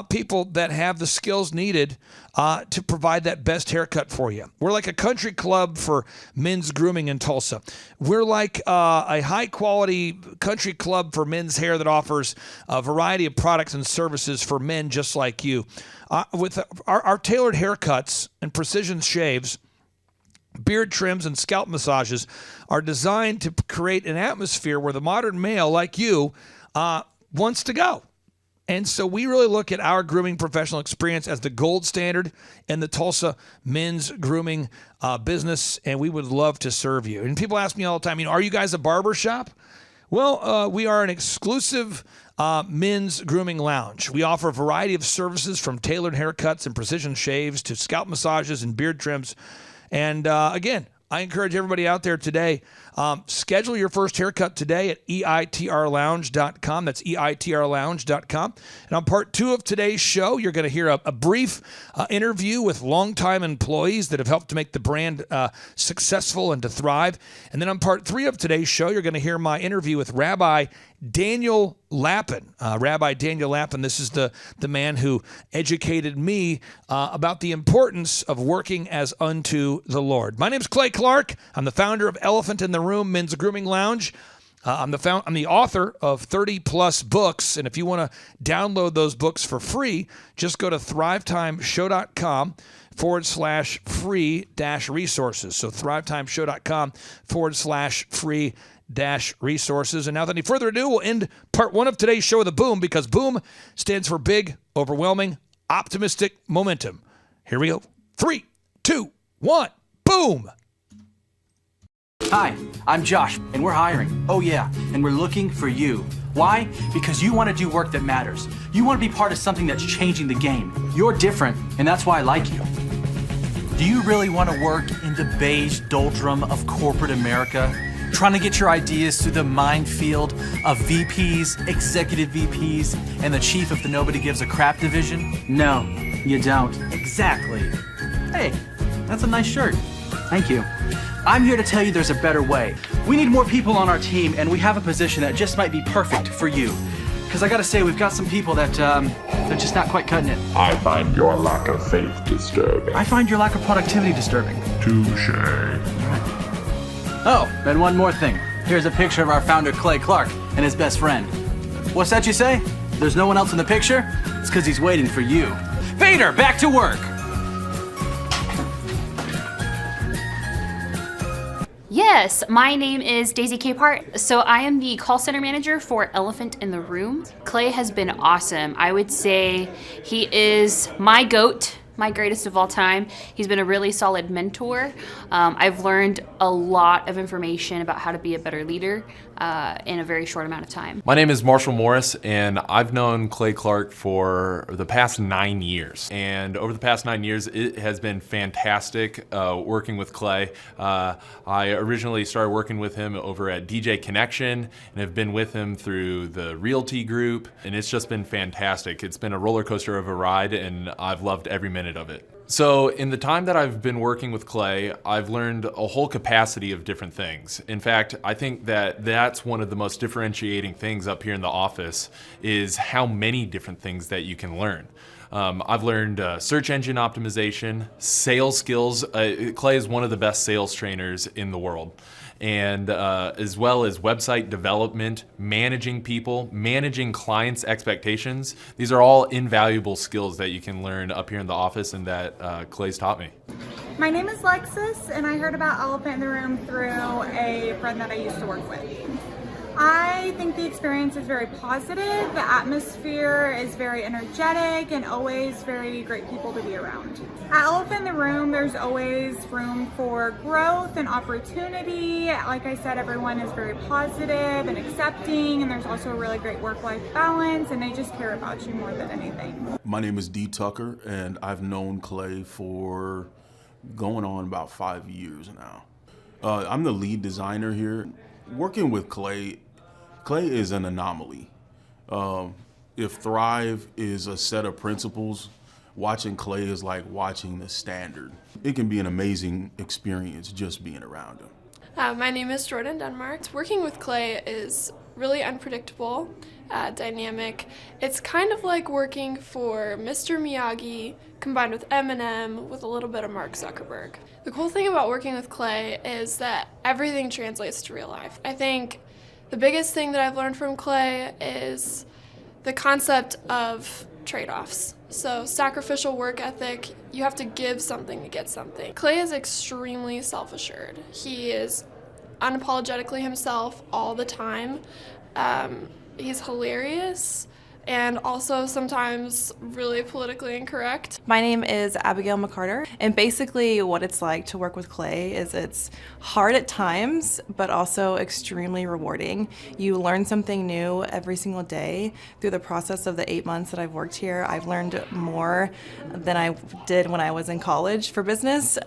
people that have the skills needed to provide that best haircut for you. We're like a country club for men's grooming in Tulsa. We're like a high-quality country club for men's hair that offers a variety of products and services for men just like you. With our tailored haircuts and precision shaves, beard trims, and scalp massages are designed to create an atmosphere where the modern male like you wants to go. And so we really look at our grooming professional experience as the gold standard in the Tulsa men's grooming business, and we would love to serve you. And people ask me all the time, are you guys a barber shop? Well, we are an exclusive men's grooming lounge. We offer a variety of services from tailored haircuts and precision shaves to scalp massages and beard trims. And again, I encourage everybody out there today, schedule your first haircut today at eitrlounge.com. That's eitrlounge.com. And on part 2 of today's show, you're going to hear a brief interview with longtime employees that have helped to make the brand successful and to thrive. And then on part 3 of today's show, you're going to hear my interview with Rabbi Daniel Lappin. Rabbi Daniel Lappin, this is the man who educated me about the importance of working as unto the Lord. My name's Clay Clark. I'm the founder of Elephant in the Room Men's Grooming Lounge. I'm the author of 30-plus books, and if you want to download those books for free, just go to thrivetimeshow.com /free-resources. So thrivetimeshow.com /free-resources. And now, without any further ado, we'll end part 1 of today's show with a boom, because boom stands for big, overwhelming, optimistic momentum. Here we go. 3, 2, 1, boom. Hi, I'm Josh, and we're hiring. Oh yeah, and we're looking for you. Why? Because you want to do work that matters. You want to be part of something that's changing the game. You're different, and that's why I like you. Do you really want to work in the beige doldrum of corporate America? Trying to get your ideas through the minefield of VPs, executive VPs, and the chief of the nobody gives a crap division? No, you don't. Exactly. Hey, that's a nice shirt. Thank you. I'm here to tell you there's a better way. We need more people on our team, and we have a position that just might be perfect for you. Because I gotta say, we've got some people that, they're just not quite cutting it. I find your lack of faith disturbing. I find your lack of productivity disturbing. Touche. Oh, and one more thing. Here's a picture of our founder, Clay Clark, and his best friend. What's that you say? There's no one else in the picture? It's because he's waiting for you. Vader, back to work! Yeah, Yes, my name is Daisy Capehart. So I am the call center manager for Elephant in the Room. Clay has been awesome. I would say he is my GOAT, my greatest of all time. He's been a really solid mentor. I've learned a lot of information about how to be a better leader in a very short amount of time. My name is Marshall Morris, and I've known Clay Clark for the past 9 years. And over the past 9 years, it has been fantastic working with Clay. I originally started working with him over at DJ Connection and have been with him through the Realty Group, and it's just been fantastic. It's been a roller coaster of a ride, and I've loved every minute of it. So in the time that I've been working with Clay, I've learned a whole capacity of different things. In fact, I think that that's one of the most differentiating things up here in the office is how many different things that you can learn. I've learned search engine optimization, sales skills. Clay is one of the best sales trainers in the world. And as well as website development, managing people, managing clients' expectations. These are all invaluable skills that you can learn up here in the office and that Clay's taught me. My name is Lexus, and I heard about Elephant in the Room through a friend that I used to work with. I think the experience is very positive. The atmosphere is very energetic and always very great people to be around. At Elephant in the Room, there's always room for growth and opportunity. Like I said, everyone is very positive and accepting, and there's also a really great work-life balance, and they just care about you more than anything. My name is Dee Tucker, and I've known Clay for going on about 5 years now. I'm the lead designer here. Working with Clay is an anomaly. If Thrive is a set of principles, watching Clay is like watching the standard. It can be an amazing experience just being around him. My name is Jordan Denmark. Working with Clay is really unpredictable, dynamic. It's kind of like working for Mr. Miyagi combined with Eminem with a little bit of Mark Zuckerberg. The cool thing about working with Clay is that everything translates to real life. I think the biggest thing that I've learned from Clay is the concept of trade-offs. So sacrificial work ethic, you have to give something to get something. Clay is extremely self-assured. He is unapologetically himself all the time. He's hilarious and also sometimes really politically incorrect. My name is Abigail McCarter, and basically what it's like to work with Clay is it's hard at times, but also extremely rewarding. You learn something new every single day. Through the process of the 8 months that I've worked here, I've learned more than I did when I was in college for business.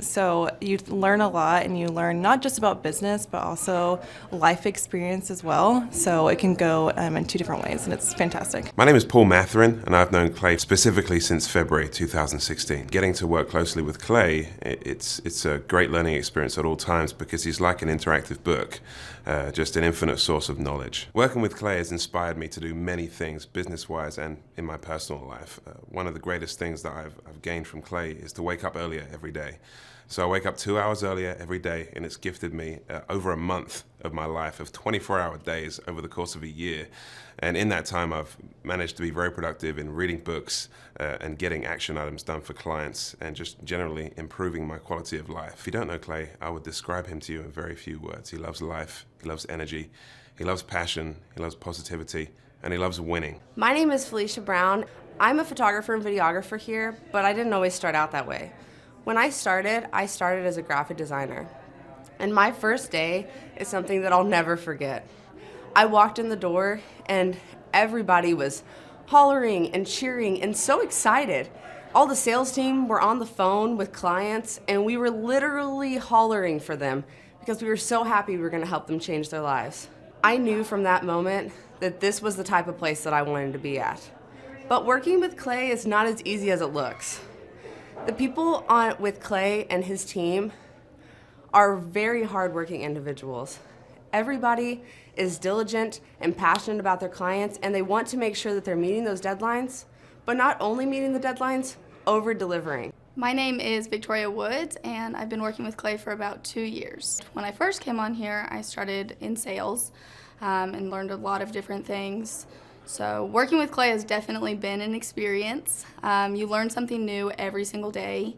So you learn a lot, and you learn not just about business, but also life experience as well. So it can go in two different ways, and it's fantastic. My name is Paul Matherin, and I've known Clay specifically since February 2016. Getting to work closely with Clay, it's a great learning experience at all times because he's like an interactive book, just an infinite source of knowledge. Working with Clay has inspired me to do many things, business-wise and in my personal life. One of the greatest things that I've gained from Clay is to wake up earlier every day. So I wake up 2 hours earlier every day, and it's gifted me over a month of my life of 24-hour days over the course of a year. And in that time, I've managed to be very productive in reading books and getting action items done for clients and just generally improving my quality of life. If you don't know Clay, I would describe him to you in very few words. He loves life, he loves energy, he loves passion, he loves positivity, and he loves winning. My name is Felicia Brown. I'm a photographer and videographer here, but I didn't always start out that way. When I started as a graphic designer. And my first day is something that I'll never forget. I walked in the door and everybody was hollering and cheering and so excited. All the sales team were on the phone with clients and we were literally hollering for them because we were so happy we were going to help them change their lives. I knew from that moment that this was the type of place that I wanted to be at. But working with Clay is not as easy as it looks. The people with Clay and his team are very hardworking individuals. Everybody is diligent and passionate about their clients, and they want to make sure that they're meeting those deadlines, but not only meeting the deadlines, over-delivering. My name is Victoria Woods, and I've been working with Clay for about 2 years. When I first came on here, I started in sales and learned a lot of different things. So working with Clay has definitely been an experience. You learn something new every single day.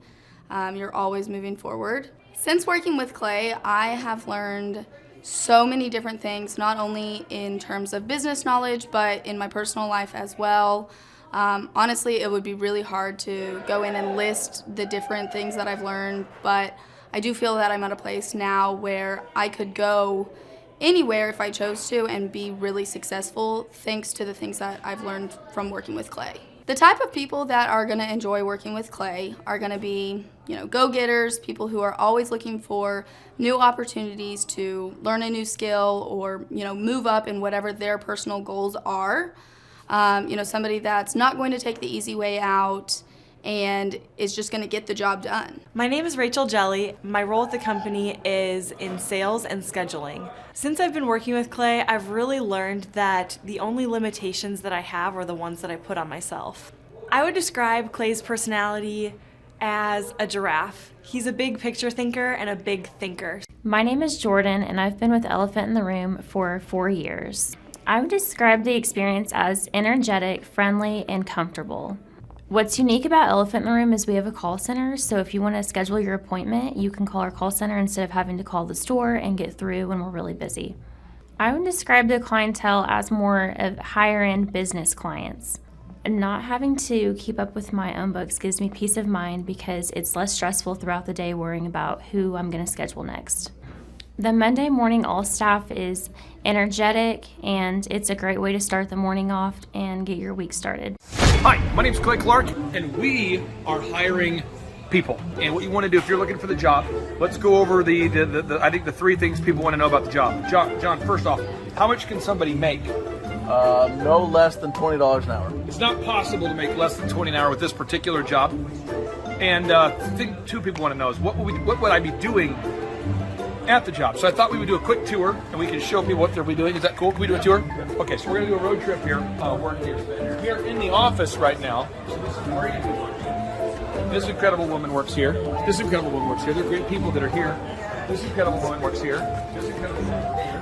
You're always moving forward. Since working with Clay, I have learned so many different things, not only in terms of business knowledge, but in my personal life as well. Honestly, it would be really hard to go in and list the different things that I've learned, but I do feel that I'm at a place now where I could go anywhere if I chose to and be really successful thanks to the things that I've learned from working with Clay. The type of people that are going to enjoy working with Clay are going to be, go-getters, people who are always looking for new opportunities to learn a new skill or, move up in whatever their personal goals are. Somebody that's not going to take the easy way out and is just going to get the job done. My name is Rachel Jelly. My role at the company is in sales and scheduling. Since I've been working with Clay, I've really learned that the only limitations that I have are the ones that I put on myself. I would describe Clay's personality as a giraffe. He's a big picture thinker and a big thinker. My name is Jordan, and I've been with Elephant in the Room for 4 years. I would describe the experience as energetic, friendly, and comfortable. What's unique about Elephant in the Room is we have a call center, so if you want to schedule your appointment, you can call our call center instead of having to call the store and get through when we're really busy. I would describe the clientele as more of higher-end business clients. Not having to keep up with my own books gives me peace of mind because it's less stressful throughout the day worrying about who I'm going to schedule next. The Monday morning all staff is energetic, and it's a great way to start the morning off and get your week started. Hi, my name's Clay Clark, and we are hiring people. And what you want to do if you're looking for the job, let's go over the 3 things people want to know about the job. John, first off, how much can somebody make? No less than $20 an hour. It's not possible to make less than $20 an hour with this particular job. And the thing 2 people want to know is what would I be doing at the job? So I thought we would do a quick tour and we can show people what they'll be doing. Is that cool? Can we do a tour? Okay, so we're going to do a road trip here. We're here in the office right now. So this is where you work. This incredible woman works here. This incredible woman works here. They're great people that are here. This incredible woman works here. This incredible woman works here.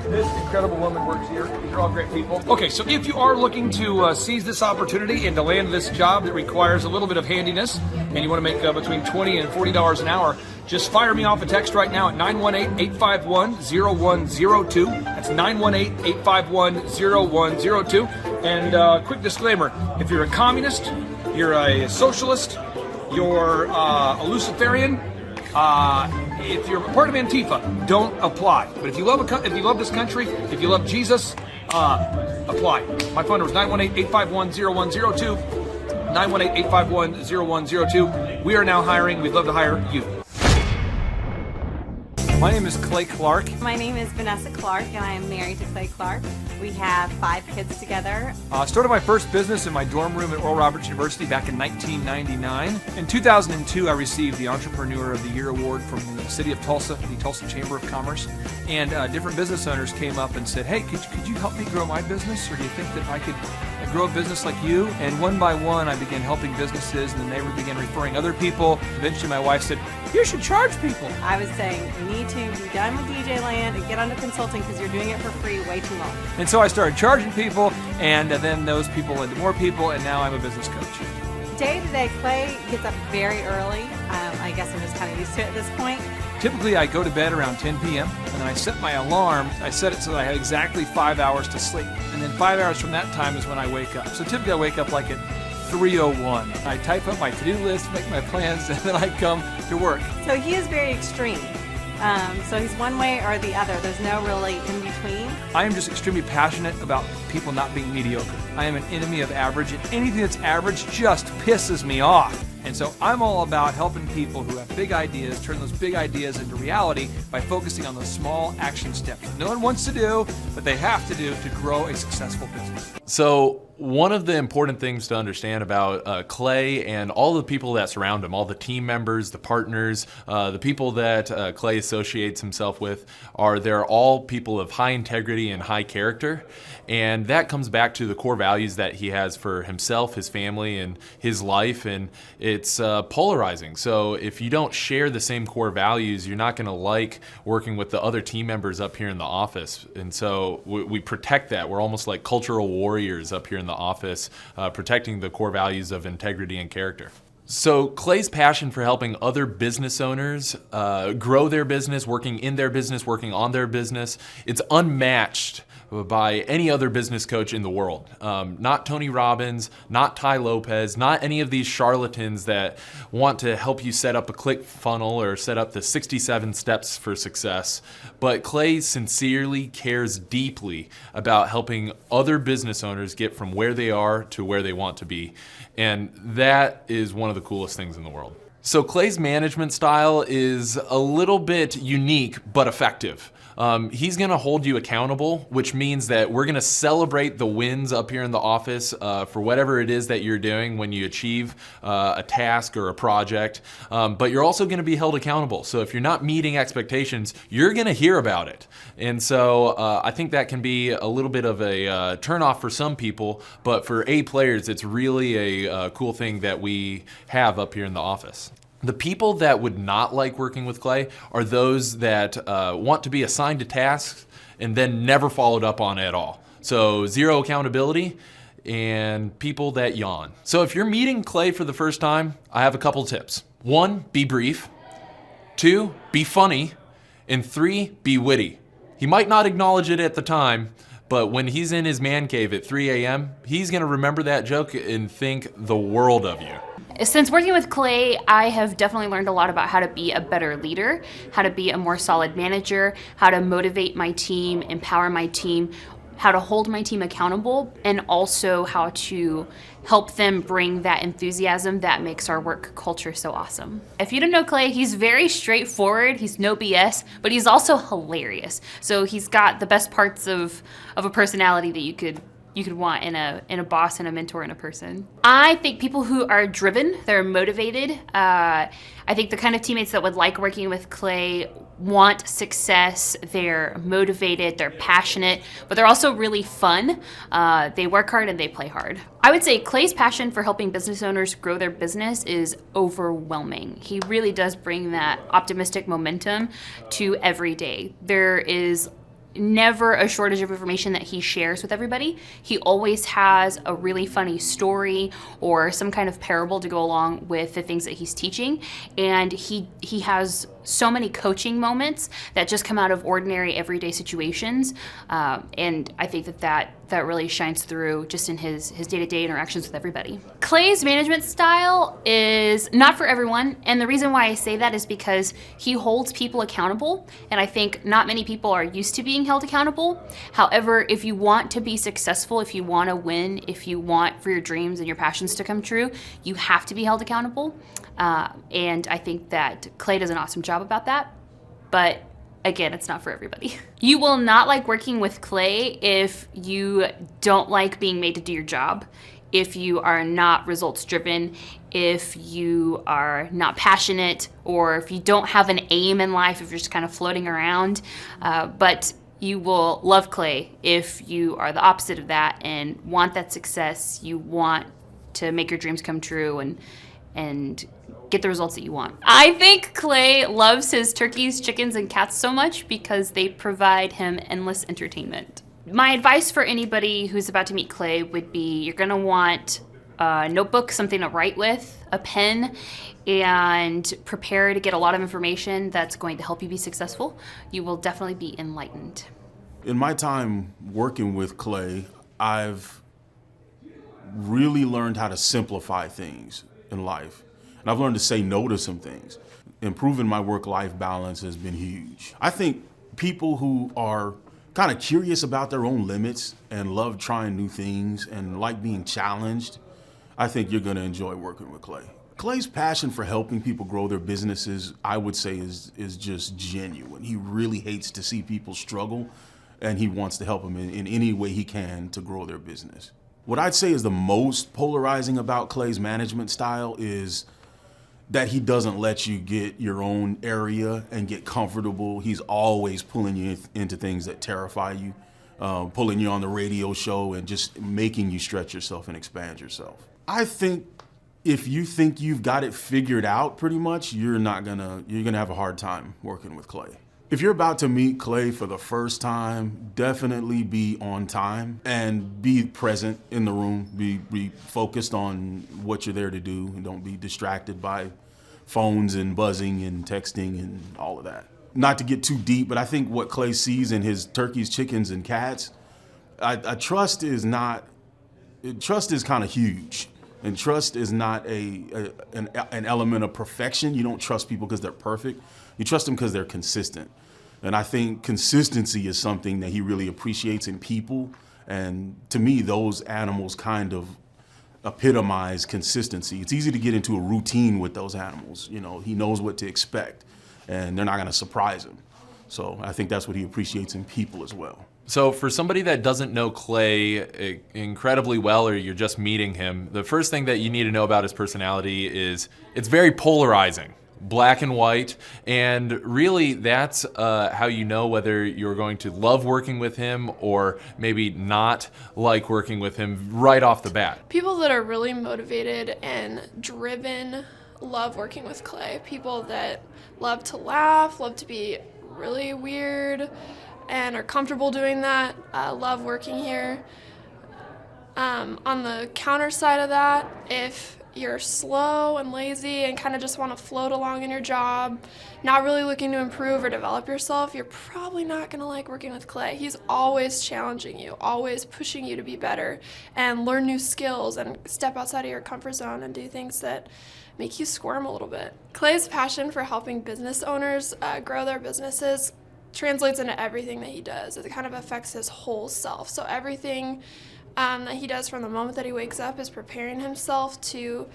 This incredible woman works here. These are all great people. Okay, so if you are looking to seize this opportunity and to land this job that requires a little bit of handiness, and you want to make between $20 and $40 an hour, just fire me off a text right now at 918-851-0102. That's 918-851-0102. And quick disclaimer, if you're a communist, you're a socialist, you're a Luciferian, if you're part of Antifa, don't apply. But if you love this country, if you love Jesus, apply. My phone number is 918-851-0102. 918-851-0102. We are now hiring. We'd love to hire you. My name is Clay Clark. My name is Vanessa Clark, and I am married to Clay Clark. We have 5 kids together. I started my first business in my dorm room at Oral Roberts University back in 1999. In 2002, I received the Entrepreneur of the Year award from the city of Tulsa, the Tulsa Chamber of Commerce. And different business owners came up and said, hey, could you help me grow my business? Or do you think that I could grow a business like you? And one by one, I began helping businesses, and then they began referring other people. Eventually, my wife said, you should charge people. I was saying, you need to be done with DJ Land and get onto consulting because you're doing it for free way too long. And so I started charging people, and then those people led to more people, and now I'm a business coach. Day to day, Clay gets up very early. I guess I'm just kind of used to it at this point. Typically, I go to bed around 10 p.m., and then I set my alarm. I set it so that I had exactly 5 hours to sleep. And then 5 hours from that time is when I wake up. So typically, I wake up like at 3:01. I type up my to-do list, make my plans, and then I come to work. So he is very extreme. So he's one way or the other. There's no really in between. I am just extremely passionate about people not being mediocre. I am an enemy of average, and anything that's average just pisses me off. And so I'm all about helping people who have big ideas turn those big ideas into reality by focusing on those small action steps that no one wants to do, but they have to do to grow a successful business. So one of the important things to understand about Clay and all the people that surround him, all the team members, the partners, the people that Clay associates himself with, they're all people of high integrity and high character. And that comes back to the core values that he has for himself, his family, and his life. And it's polarizing. So if you don't share the same core values, you're not going to like working with the other team members up here in the office. And so we protect that. We're almost like cultural warriors up here in the office, protecting the core values of integrity and character. So Clay's passion for helping other business owners grow their business, working in their business, working on their business, it's unmatched by any other business coach in the world. Not Tony Robbins, not Ty Lopez, not any of these charlatans that want to help you set up a click funnel or set up the 67 steps for success. But Clay sincerely cares deeply about helping other business owners get from where they are to where they want to be. And that is one of the coolest things in the world. So Clay's management style is a little bit unique but effective. He's going to hold you accountable, which means that we're going to celebrate the wins up here in the office for whatever it is that you're doing when you achieve a task or a project. But you're also going to be held accountable. So if you're not meeting expectations, you're going to hear about it. And so I think that can be a little bit of a turnoff for some people, but for A players, it's really a cool thing that we have up here in the office. The people that would not like working with Clay are those that want to be assigned to tasks and then never followed up on at all. So zero accountability and people that yawn. So if you're meeting Clay for the first time, I have a couple tips. 1, be brief. 2, be funny. And 3, be witty. He might not acknowledge it at the time, but when he's in his man cave at 3 a.m., he's going to remember that joke and think the world of you. Since working with Clay, I have definitely learned a lot about how to be a better leader, how to be a more solid manager, how to motivate my team, empower my team, how to hold my team accountable, and also how to help them bring that enthusiasm that makes our work culture so awesome. If you don't know Clay, he's very straightforward, he's no BS, but he's also hilarious. So he's got the best parts of a personality that you could want in a boss and a mentor and a person. I think people who are driven, they're motivated. I think the kind of teammates that would like working with Clay want success, they're motivated, they're passionate, but they're also really fun. They work hard and they play hard. I would say Clay's passion for helping business owners grow their business is overwhelming. He really does bring that optimistic momentum to every day. There is never a shortage of information that he shares with everybody. He always has a really funny story or some kind of parable to go along with the things that he's teaching. And he has so many coaching moments that just come out of ordinary everyday situations. And I think that really shines through just in his day-to-day interactions with everybody. Clay's management style is not for everyone. And the reason why I say that is because he holds people accountable. And I think not many people are used to being held accountable. However, if you want to be successful, if you want to win, if you want for your dreams and your passions to come true, you have to be held accountable. And I think that Clay does an awesome job about that. But again, it's not for everybody. You will not like working with Clay if you don't like being made to do your job, if you are not results driven, if you are not passionate, or if you don't have an aim in life, if you're just kind of floating around. But you will love Clay if you are the opposite of that and want that success. You want to make your dreams come true and get the results that you want. I think Clay loves his turkeys, chickens, and cats so much because they provide him endless entertainment. My advice for anybody who's about to meet Clay would be you're gonna want a notebook, something to write with, a pen, and prepare to get a lot of information that's going to help you be successful. You will definitely be enlightened. In my time working with Clay, I've really learned how to simplify things in life. And I've learned to say no to some things. Improving my work-life balance has been huge. I think people who are kind of curious about their own limits and love trying new things and like being challenged, I think you're gonna enjoy working with Clay. Clay's passion for helping people grow their businesses, I would say, is just genuine. He really hates to see people struggle, and he wants to help them in any way he can to grow their business. What I'd say is the most polarizing about Clay's management style is that he doesn't let you get your own area and get comfortable. He's always pulling you into things that terrify you, pulling you on the radio show and just making you stretch yourself and expand yourself. I think if you think you've got it figured out pretty much, you're gonna have a hard time working with Clay. If you're about to meet Clay for the first time, definitely be on time and be present in the room. Be focused on what you're there to do, and don't be distracted by phones and buzzing and texting and all of that. Not to get too deep, but I think what Clay sees in his turkeys, chickens, and cats, trust is kind of huge. And trust is not an element of perfection. You don't trust people because they're perfect. You trust them because they're consistent. And I think consistency is something that he really appreciates in people. And to me, those animals kind of epitomize consistency. It's easy to get into a routine with those animals. You know, he knows what to expect, and they're not going to surprise him. So I think that's what he appreciates in people as well. So for somebody that doesn't know Clay incredibly well, or you're just meeting him, the first thing that you need to know about his personality is it's very polarizing, black and white, and really that's how you know whether you're going to love working with him or maybe not like working with him right off the bat. People that are really motivated and driven love working with Clay. People that love to laugh, love to be really weird, and are comfortable doing that, love working here. On the counter side of that, if you're slow and lazy and kind of just want to float along in your job, not really looking to improve or develop yourself, you're probably not going to like working with Clay. He's always challenging you, always pushing you to be better and learn new skills and step outside of your comfort zone and do things that make you squirm a little bit. Clay's passion for helping business owners grow their businesses translates into everything that he does. It kind of affects his whole self. So everything that he does from the moment that he wakes up is preparing himself to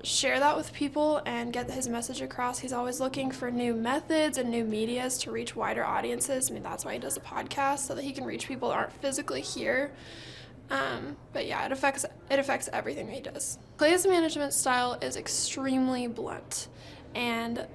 share that with people and get his message across. He's always looking for new methods and new medias to reach wider audiences. I mean, that's why he does a podcast, so that he can reach people that aren't physically here. But yeah, it affects everything that he does. Clay's management style is extremely blunt and,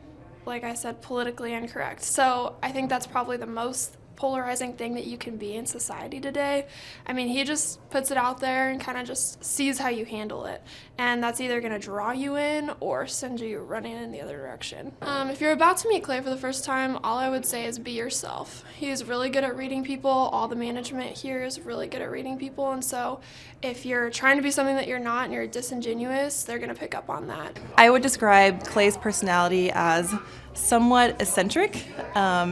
like I said, politically incorrect. So I think that's probably the most polarizing thing that you can be in society today. I mean, he just puts it out there and kind of just sees how you handle it. And that's either going to draw you in or send you running in the other direction. If you're about to meet Clay for the first time, all I would say is be yourself. He's really good at reading people. All the management here is really good at reading people. And so if you're trying to be something that you're not and you're disingenuous, they're going to pick up on that. I would describe Clay's personality as somewhat eccentric.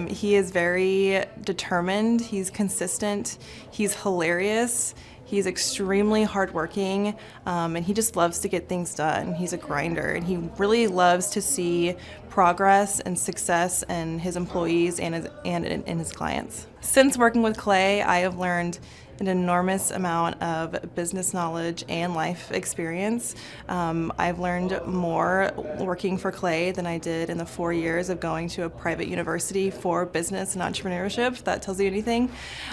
He is very determined, he's consistent, he's hilarious, he's extremely hardworking, and he just loves to get things done. He's a grinder, and he really loves to see progress and success in his employees and in his clients. Since working with Clay, I have learned an enormous amount of business knowledge and life experience. I've learned more working for Clay than I did in the 4 years of going to a private university for business and entrepreneurship, if that tells you anything.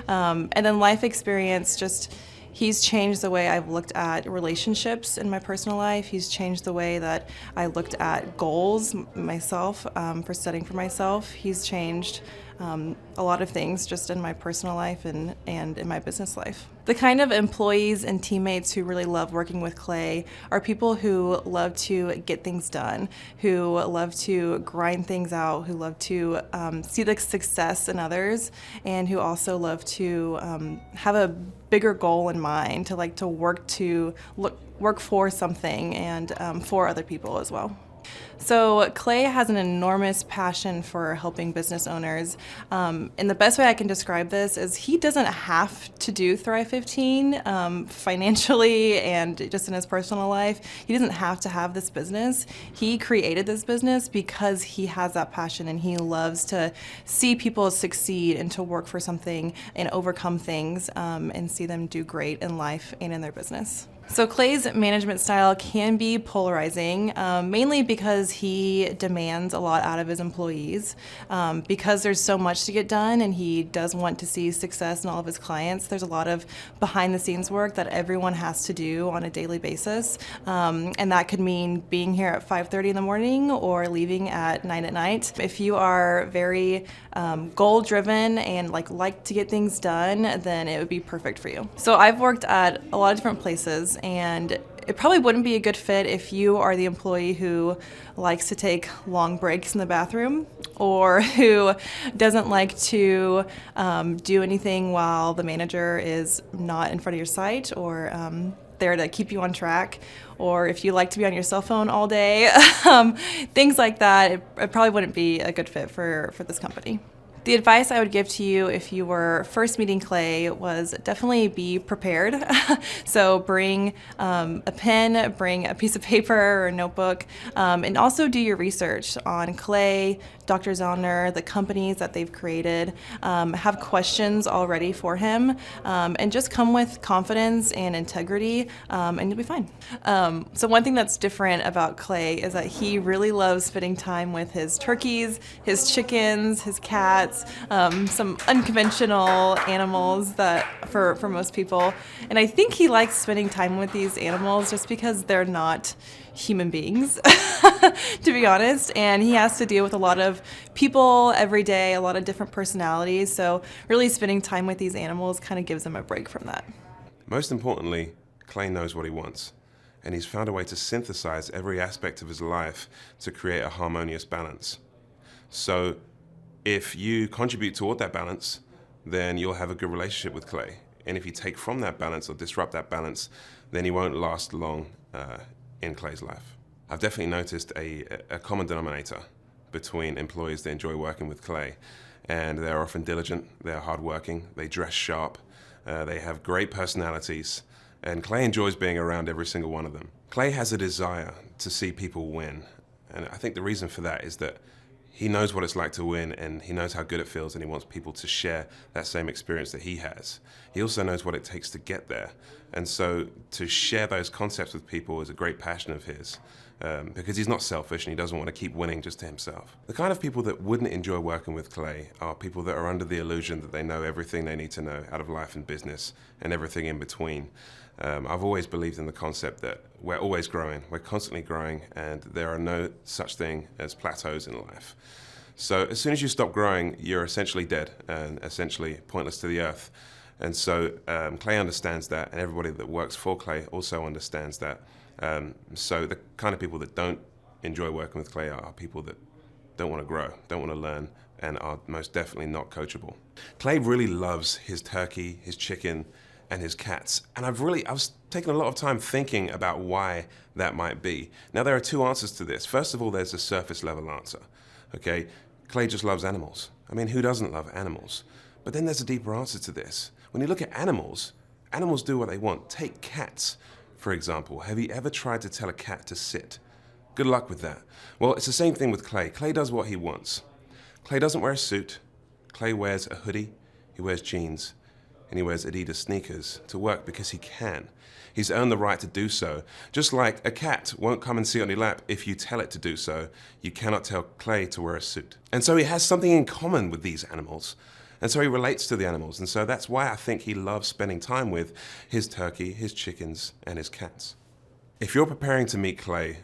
And then life experience, just he's changed the way I've looked at relationships in my personal life. He's changed the way that I looked at goals myself, for setting for myself. He's changed a lot of things just in my personal life and in my business life. The kind of employees and teammates who really love working with Clay are people who love to get things done, who love to grind things out, who love to see the success in others, and who also love to have a bigger goal in mind, to work for something and for other people as well. So Clay has an enormous passion for helping business owners, and the best way I can describe this is he doesn't have to do Thrive 15 financially and just in his personal life. He doesn't have to have this business. He created this business because he has that passion, and he loves to see people succeed and to work for something and overcome things and see them do great in life and in their business. So Clay's management style can be polarizing, mainly because he demands a lot out of his employees. Because there's so much to get done and he does want to see success in all of his clients, there's a lot of behind-the-scenes work that everyone has to do on a daily basis. And that could mean being here at 5:30 in the morning or leaving at 9 at night. If you are very goal-driven and like to get things done, then it would be perfect for you. So I've worked at a lot of different places, and It probably wouldn't be a good fit if you are the employee who likes to take long breaks in the bathroom, or who doesn't like to do anything while the manager is not in front of your site, or there to keep you on track, or if you like to be on your cell phone all day, things like that. It probably wouldn't be a good fit for this company. The advice I would give to you if you were first meeting Clay was definitely be prepared. So bring a pen, bring a piece of paper or a notebook, and also do your research on Clay, Dr. Zellner, the companies that they've created. Have questions already for him, and just come with confidence and integrity, and you'll be fine. So one thing that's different about Clay is that he really loves spending time with his turkeys, his chickens, his cats, some unconventional animals that for most people. And I think he likes spending time with these animals just because they're not human beings, to be honest. And he has to deal with a lot of people every day, a lot of different personalities. So really spending time with these animals kind of gives him a break from that. Most importantly, Clay knows what he wants, and he's found a way to synthesize every aspect of his life to create a harmonious balance. So if you contribute toward that balance, then you'll have a good relationship with Clay. And if you take from that balance or disrupt that balance, then he won't last long in Clay's life. I've definitely noticed a common denominator between employees that enjoy working with Clay. And they're often diligent, they're hardworking, they dress sharp, they have great personalities, and Clay enjoys being around every single one of them. Clay has a desire to see people win. And I think the reason for that is that he knows what it's like to win, and he knows how good it feels, and he wants people to share that same experience that he has. He also knows what it takes to get there. And so to share those concepts with people is a great passion of his, because he's not selfish and he doesn't want to keep winning just to himself. The kind of people that wouldn't enjoy working with Clay are people that are under the illusion that they know everything they need to know out of life and business and everything in between. I've always believed in the concept that we're always growing, we're constantly growing, and there are no such thing as plateaus in life. So as soon as you stop growing, you're essentially dead and essentially pointless to the earth. And so Clay understands that, and everybody that works for Clay also understands that. So the kind of people that don't enjoy working with Clay are people that don't want to grow, don't want to learn, and are most definitely not coachable. Clay really loves his turkey, his chicken, and his cats. And I was taking a lot of time thinking about why that might be. Now, there are two answers to this. First of all, there's a surface level answer. Okay, Clay just loves animals. I mean, who doesn't love animals? But then there's a deeper answer to this. When you look at animals, animals do what they want. Take cats, for example. Have you ever tried to tell a cat to sit? Good luck with that. Well, it's the same thing with Clay. Clay does what he wants. Clay doesn't wear a suit. Clay wears a hoodie, he wears jeans, and he wears Adidas sneakers to work because he can. He's earned the right to do so. Just like a cat won't come and sit on your lap if you tell it to do so, you cannot tell Clay to wear a suit. And so he has something in common with these animals. And so he relates to the animals. And so that's why I think he loves spending time with his turkey, his chickens, and his cats. If you're preparing to meet Clay,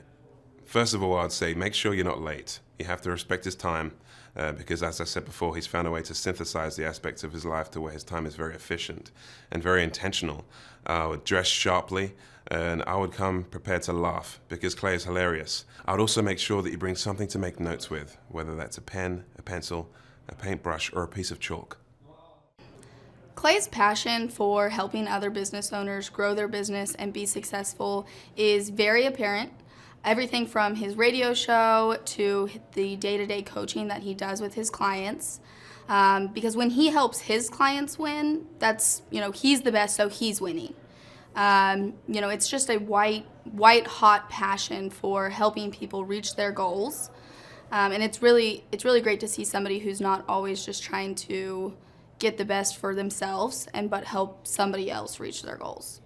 first of all, I'd say make sure you're not late. You have to respect his time. Because as I said before, he's found a way to synthesize the aspects of his life to where his time is very efficient and very intentional. I would dress sharply, and I would come prepared to laugh because Clay is hilarious. I would also make sure that you bring something to make notes with, whether that's a pen, a pencil, a paintbrush, or a piece of chalk. Clay's passion for helping other business owners grow their business and be successful is very apparent. Everything from his radio show to the day-to-day coaching that he does with his clients. Because when he helps his clients win, that's, he's the best, so he's winning. It's just a white hot passion for helping people reach their goals. And it's really great to see somebody who's not always just trying to get the best for themselves but help somebody else reach their goals.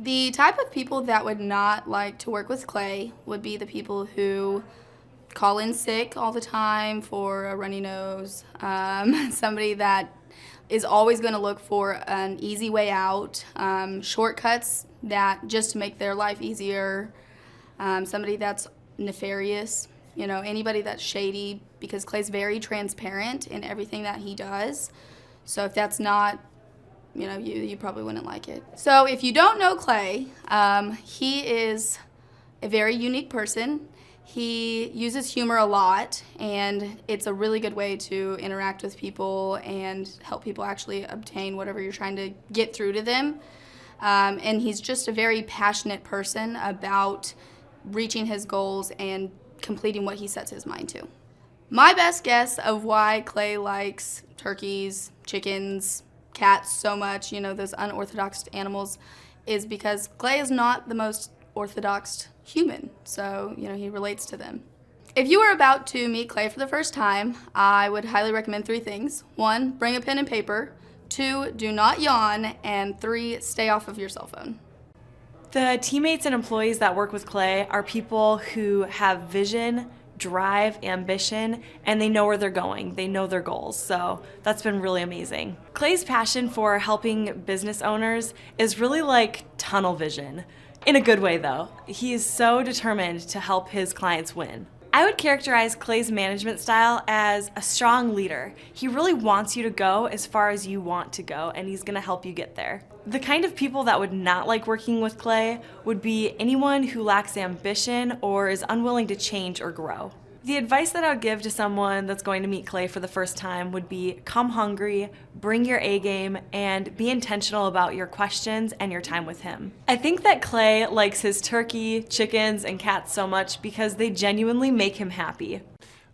The type of people that would not like to work with Clay would be the people who call in sick all the time for a runny nose, somebody that is always going to look for an easy way out, shortcuts that just to make their life easier, somebody that's nefarious, anybody that's shady, because Clay's very transparent in everything that he does. So if that's not you probably wouldn't like it. So if you don't know Clay, he is a very unique person. He uses humor a lot, and it's a really good way to interact with people and help people actually obtain whatever you're trying to get through to them. And he's just a very passionate person about reaching his goals and completing what he sets his mind to. My best guess of why Clay likes turkeys, chickens, cats so much, those unorthodox animals, is because Clay is not the most orthodox human, so he relates to them. If you are about to meet Clay for the first time, I would highly recommend 3 things. 1, bring a pen and paper. 2, do not yawn. And 3, stay off of your cell phone. The teammates and employees that work with Clay are people who have vision, drive, ambition, and they know where they're going. They know their goals, so that's been really amazing. Clay's passion for helping business owners is really like tunnel vision. In a good way, though. He is so determined to help his clients win. I would characterize Clay's management style as a strong leader. He really wants you to go as far as you want to go, and he's gonna help you get there. The kind of people that would not like working with Clay would be anyone who lacks ambition or is unwilling to change or grow. The advice that I would give to someone that's going to meet Clay for the first time would be come hungry, bring your A game, and be intentional about your questions and your time with him. I think that Clay likes his turkey, chickens, and cats so much because they genuinely make him happy.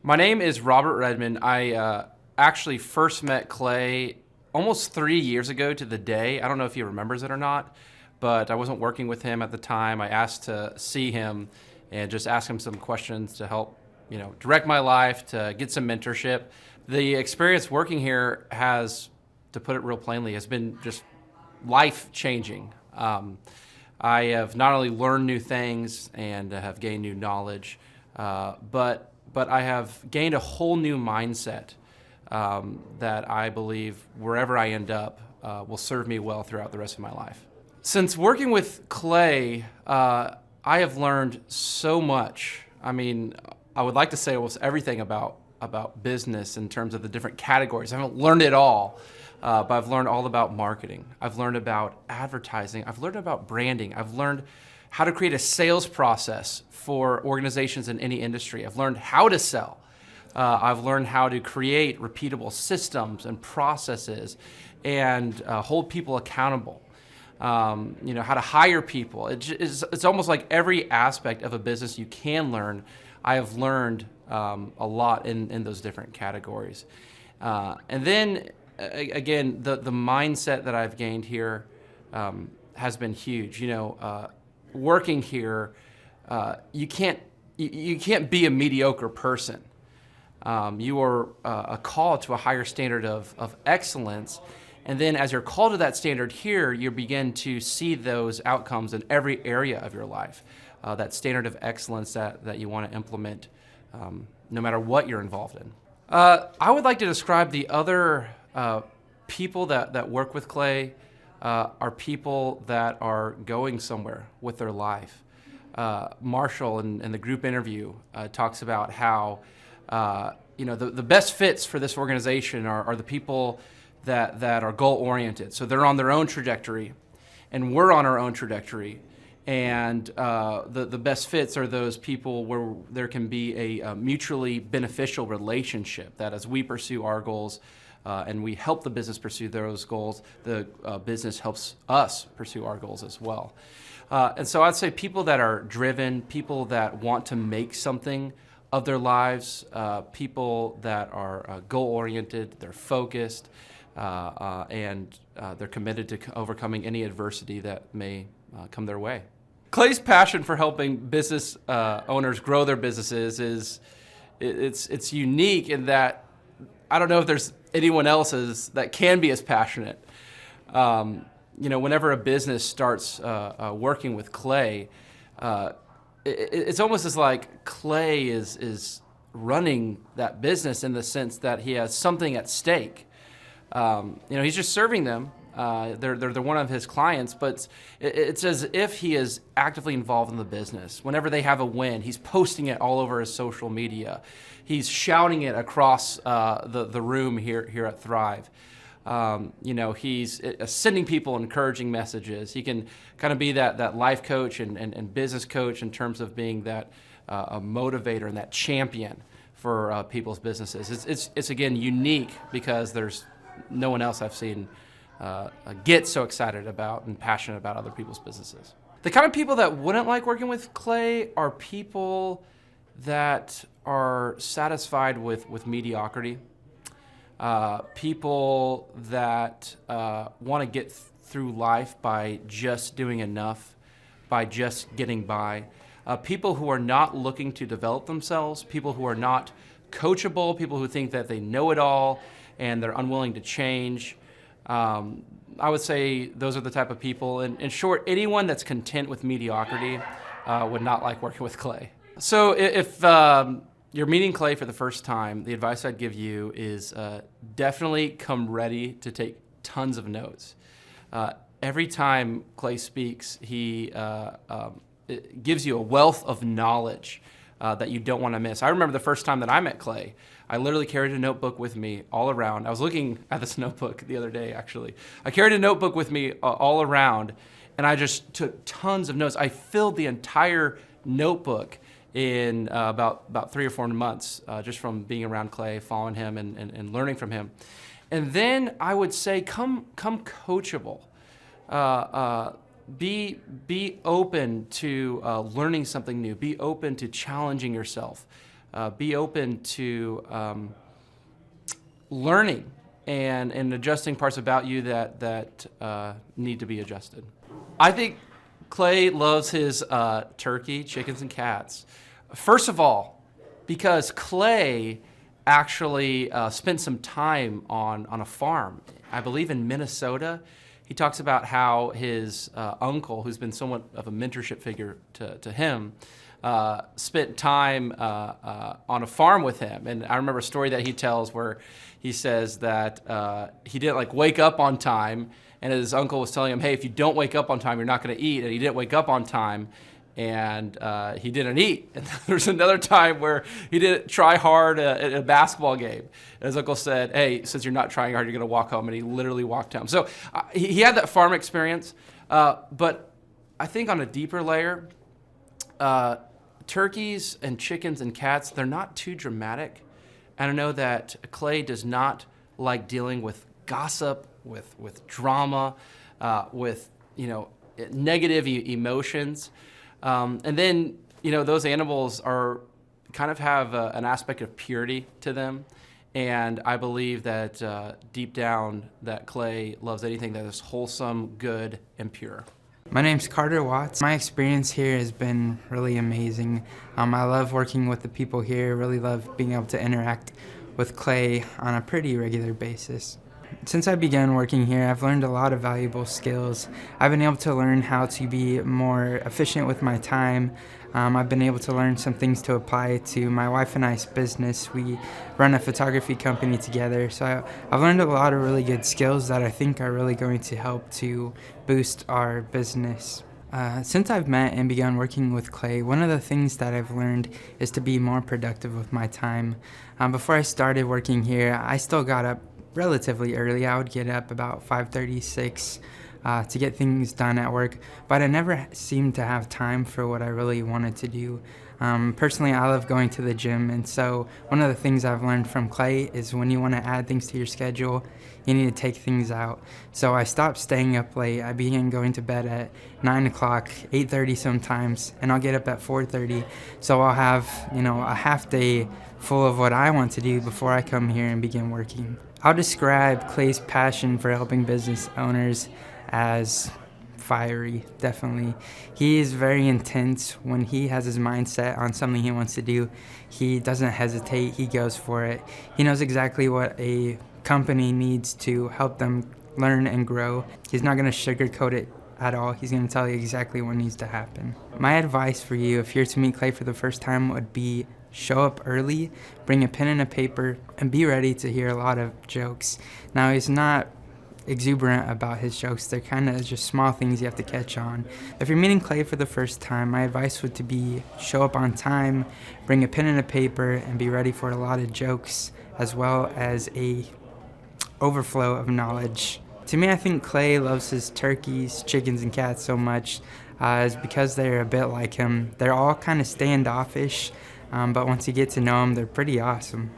My name is Robert Redmond. I actually first met Clay almost 3 years ago to the day. I don't know if he remembers it or not, but I wasn't working with him at the time. I asked to see him and just ask him some questions to help direct my life, to get some mentorship. The experience working here has, to put it real plainly, has been just life-changing. I have not only learned new things and have gained new knowledge, but I have gained a whole new mindset that I believe wherever I end up will serve me well throughout the rest of my life. Since working with Clay, I have learned so much. I mean, I would like to say almost everything about business in terms of the different categories. I haven't learned it all, but I've learned all about marketing. I've learned about advertising. I've learned about branding. I've learned how to create a sales process for organizations in any industry. I've learned how to sell. I've learned how to create repeatable systems and processes and hold people accountable. How to hire people. It's almost like every aspect of a business you can learn. I have learned a lot in those different categories. And then, again, the mindset that I've gained here has been huge. Working here, you can't be a mediocre person. You are a call to a higher standard of excellence. And then as you're called to that standard here, you begin to see those outcomes in every area of your life. That standard of excellence that you want to implement no matter what you're involved in. I would like to describe the other people that work with Clay are people that are going somewhere with their life. Marshall in the group interview talks about how the best fits for this organization are the people that are goal-oriented. So they're on their own trajectory, and we're on our own trajectory. And the best fits are those people where there can be a mutually beneficial relationship, that as we pursue our goals and we help the business pursue those goals, the business helps us pursue our goals as well. And so I'd say people that are driven, people that want to make something of their lives, people that are goal-oriented, they're focused, and they're committed to overcoming any adversity that may come their way. Clay's passion for helping business owners grow their businesses it's unique in that I don't know if there's anyone else that can be as passionate. Whenever a business starts working with Clay, it's almost as like Clay is running that business in the sense that he has something at stake. He's just serving them. They're one of his clients, but it's as if he is actively involved in the business. Whenever they have a win, he's posting it all over his social media. He's shouting it across the room here at Thrive. He's sending people encouraging messages. He can kind of be that life coach and business coach in terms of being that a motivator and that champion for people's businesses. It's again unique because there's no one else I've seen get so excited about and passionate about other people's businesses. The kind of people that wouldn't like working with Clay are people that are satisfied with mediocrity. People that want to get through life by just doing enough, by just getting by. People who are not looking to develop themselves, people who are not coachable, people who think that they know it all and they're unwilling to change. I would say those are the type of people. In short, anyone that's content with mediocrity would not like working with Clay. So if you're meeting Clay for the first time, the advice I'd give you is definitely come ready to take tons of notes. Every time Clay speaks, he it gives you a wealth of knowledge that you don't want to miss. I remember the first time that I met Clay, I literally carried a notebook with me all around. I was looking at this notebook the other day, actually. I carried a notebook with me all around, and I just took tons of notes. I filled the entire notebook in about 3 or 4 months, just from being around Clay, following him, and learning from him. And then I would say, come coachable. Be open to learning something new. Be open to challenging yourself. Be open to learning and adjusting parts about you that need to be adjusted. I think Clay loves his turkey, chickens, and cats. First of all, because Clay actually spent some time on a farm, I believe in Minnesota. He talks about how his uncle, who's been somewhat of a mentorship figure to him, spent time on a farm with him. And I remember a story that he tells where he says that he didn't wake up on time, and his uncle was telling him, hey, if you don't wake up on time, you're not going to eat. And he didn't wake up on time, and he didn't eat. And there's another time where he didn't try hard at a basketball game. And his uncle said, hey, since you're not trying hard, you're going to walk home. And he literally walked home. So he had that farm experience. But I think on a deeper layer, turkeys and chickens and cats, they're not too dramatic. And I know that Clay does not like dealing with gossip, with drama, with negative emotions. And then, those animals kind of have an aspect of purity to them. And I believe that deep down that Clay loves anything that is wholesome, good, and pure. My name's Carter Watts. My experience here has been really amazing. I love working with the people here, really love being able to interact with Clay on a pretty regular basis. Since I began working here, I've learned a lot of valuable skills. I've been able to learn how to be more efficient with my time. I've been able to learn some things to apply to my wife and I's business. We run a photography company together, so I've learned a lot of really good skills that I think are really going to help to boost our business. Since I've met and begun working with Clay, one of the things that I've learned is to be more productive with my time. Before I started working here, I still got up relatively early. I would get up about 5:30, 6 to get things done at work, but I never seemed to have time for what I really wanted to do. Personally, I love going to the gym, and so one of the things I've learned from Clay is when you want to add things to your schedule, you need to take things out. So I stopped staying up late. I began going to bed at 9 o'clock, 8:30 sometimes, and I'll get up at 4:30. So I'll have, a half day full of what I want to do before I come here and begin working. I'll describe Clay's passion for helping business owners as fiery, definitely. He is very intense. When he has his mind set on something he wants to do, he doesn't hesitate, he goes for it. He knows exactly what a company needs to help them learn and grow. He's not going to sugarcoat it at all. He's going to tell you exactly what needs to happen. My advice for you, if you're to meet Clay for the first time, would be show up early, bring a pen and a paper, and be ready to hear a lot of jokes. Now, he's not exuberant about his jokes. They're kind of just small things you have to catch on. If you're meeting Clay for the first time, my advice would to be show up on time, bring a pen and a paper, and be ready for a lot of jokes, as well as a overflow of knowledge. To me, I think Clay loves his turkeys, chickens, and cats so much is because they're a bit like him. They're all kind of standoffish, but once you get to know them, they're pretty awesome.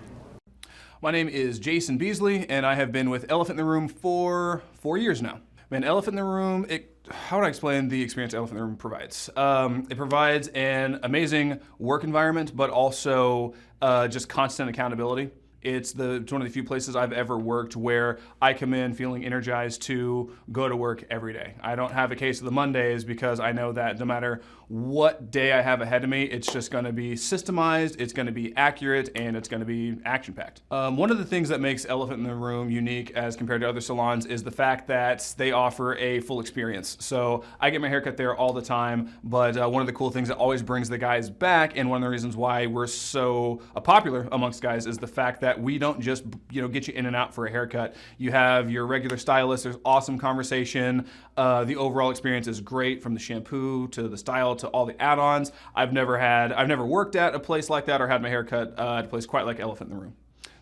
My name is Jason Beasley, and I have been with Elephant in the Room for 4 years now. Man, Elephant in the Room, how would I explain the experience Elephant in the Room provides? It provides an amazing work environment, but also just constant accountability. It's one of the few places I've ever worked where I come in feeling energized to go to work every day. I don't have a case of the Mondays because I know that no matter what day I have ahead of me, it's just going to be systemized, it's going to be accurate, and it's going to be action-packed. One of the things that makes Elephant in the Room unique as compared to other salons is the fact that they offer a full experience. So I get my haircut there all the time, but one of the cool things that always brings the guys back, and one of the reasons why we're so popular amongst guys, is the fact that we don't just get you in and out for a haircut. You have your regular stylist, there's awesome conversation, the overall experience is great from the shampoo to the style to all the add-ons. I've never worked at a place like that or had my hair cut at a place quite like Elephant in the Room.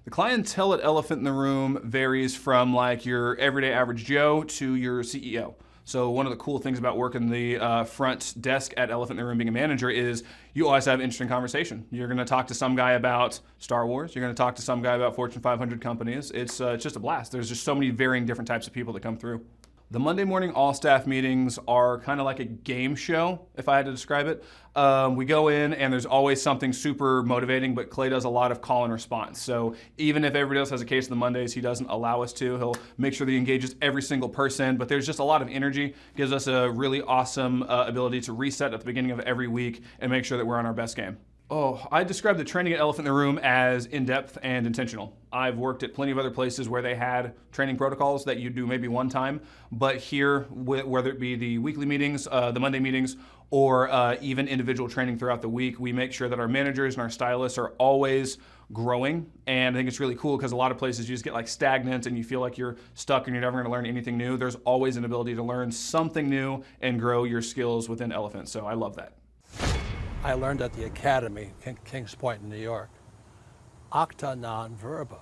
The clientele at Elephant in the Room varies from like your everyday average Joe to your CEO. So one of the cool things about working the front desk at Elephant in the Room being a manager is you always have interesting conversation. You're going to talk to some guy about Star Wars. You're going to talk to some guy about Fortune 500 companies. It's just a blast. There's just so many varying different types of people that come through. The Monday morning all-staff meetings are kind of like a game show, if I had to describe it. We go in and there's always something super motivating, but Clay does a lot of call and response. So even if everybody else has a case of the Mondays, he doesn't allow us to. He'll make sure that he engages every single person, but there's just a lot of energy, gives us a really awesome ability to reset at the beginning of every week and make sure that we're on our best game. Oh, I describe the training at Elephant in the Room as in-depth and intentional. I've worked at plenty of other places where they had training protocols that you do maybe one time, but here, whether it be the weekly meetings, the Monday meetings, or even individual training throughout the week, we make sure that our managers and our stylists are always growing. And I think it's really cool because a lot of places you just get like stagnant and you feel like you're stuck and you're never going to learn anything new. There's always an ability to learn something new and grow your skills within Elephant. So I love that. I learned at the Academy, Kings Point in New York. Acta non verba.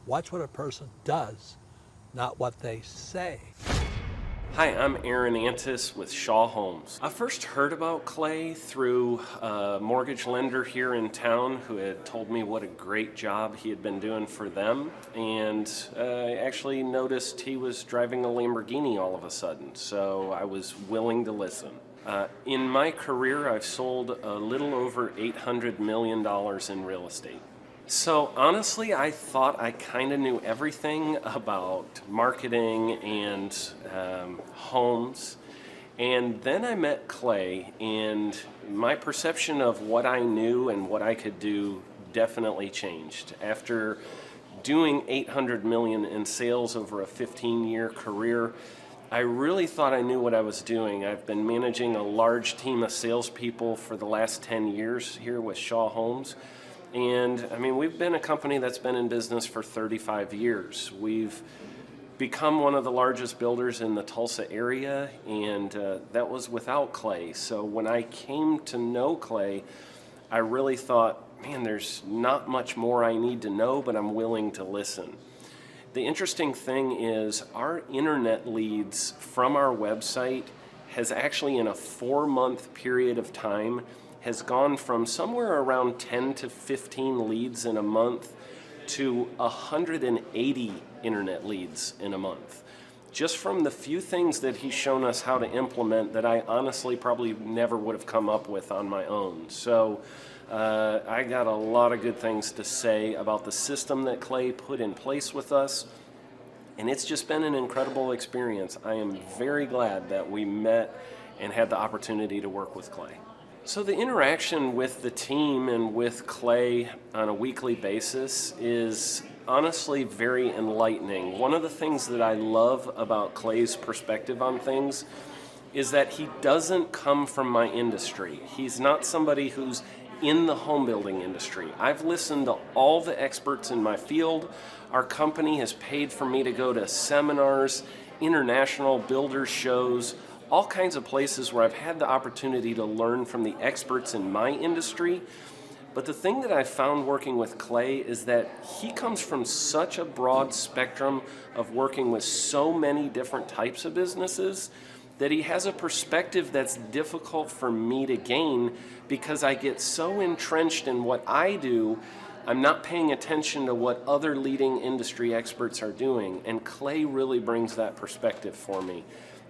Watch what a person does, not what they say. Hi, I'm Aaron Antis with Shaw Homes. I first heard about Clay through a mortgage lender here in town who had told me what a great job he had been doing for them, and I actually noticed he was driving a Lamborghini all of a sudden, so I was willing to listen. In my career, I've sold a little over $800 million in real estate. So honestly, I thought I kind of knew everything about marketing and homes. And then I met Clay, and my perception of what I knew and what I could do definitely changed. After doing $800 million in sales over a 15-year career, I really thought I knew what I was doing. I've been managing a large team of salespeople for the last 10 years here with Shaw Homes. And I mean, we've been a company that's been in business for 35 years. We've become one of the largest builders in the Tulsa area, and that was without Clay. So when I came to know Clay, I really thought, man, there's not much more I need to know, but I'm willing to listen. The interesting thing is our internet leads from our website has actually, in a 4-month period of time, has gone from somewhere around 10 to 15 leads in a month to 180 internet leads in a month. Just from the few things that he's shown us how to implement that I honestly probably never would have come up with on my own. So I got a lot of good things to say about the system that Clay put in place with us, and it's just been an incredible experience. I am very glad that we met and had the opportunity to work with Clay. So the interaction with the team and with Clay on a weekly basis is honestly very enlightening. One of the things that I love about Clay's perspective on things is that he doesn't come from my industry. He's not somebody who's in the home building industry. I've listened to all the experts in my field. Our company has paid for me to go to seminars, international builder shows, all kinds of places where I've had the opportunity to learn from the experts in my industry. But the thing that I found working with Clay is that he comes from such a broad spectrum of working with so many different types of businesses that he has a perspective that's difficult for me to gain because I get so entrenched in what I do, I'm not paying attention to what other leading industry experts are doing, and Clay really brings that perspective for me.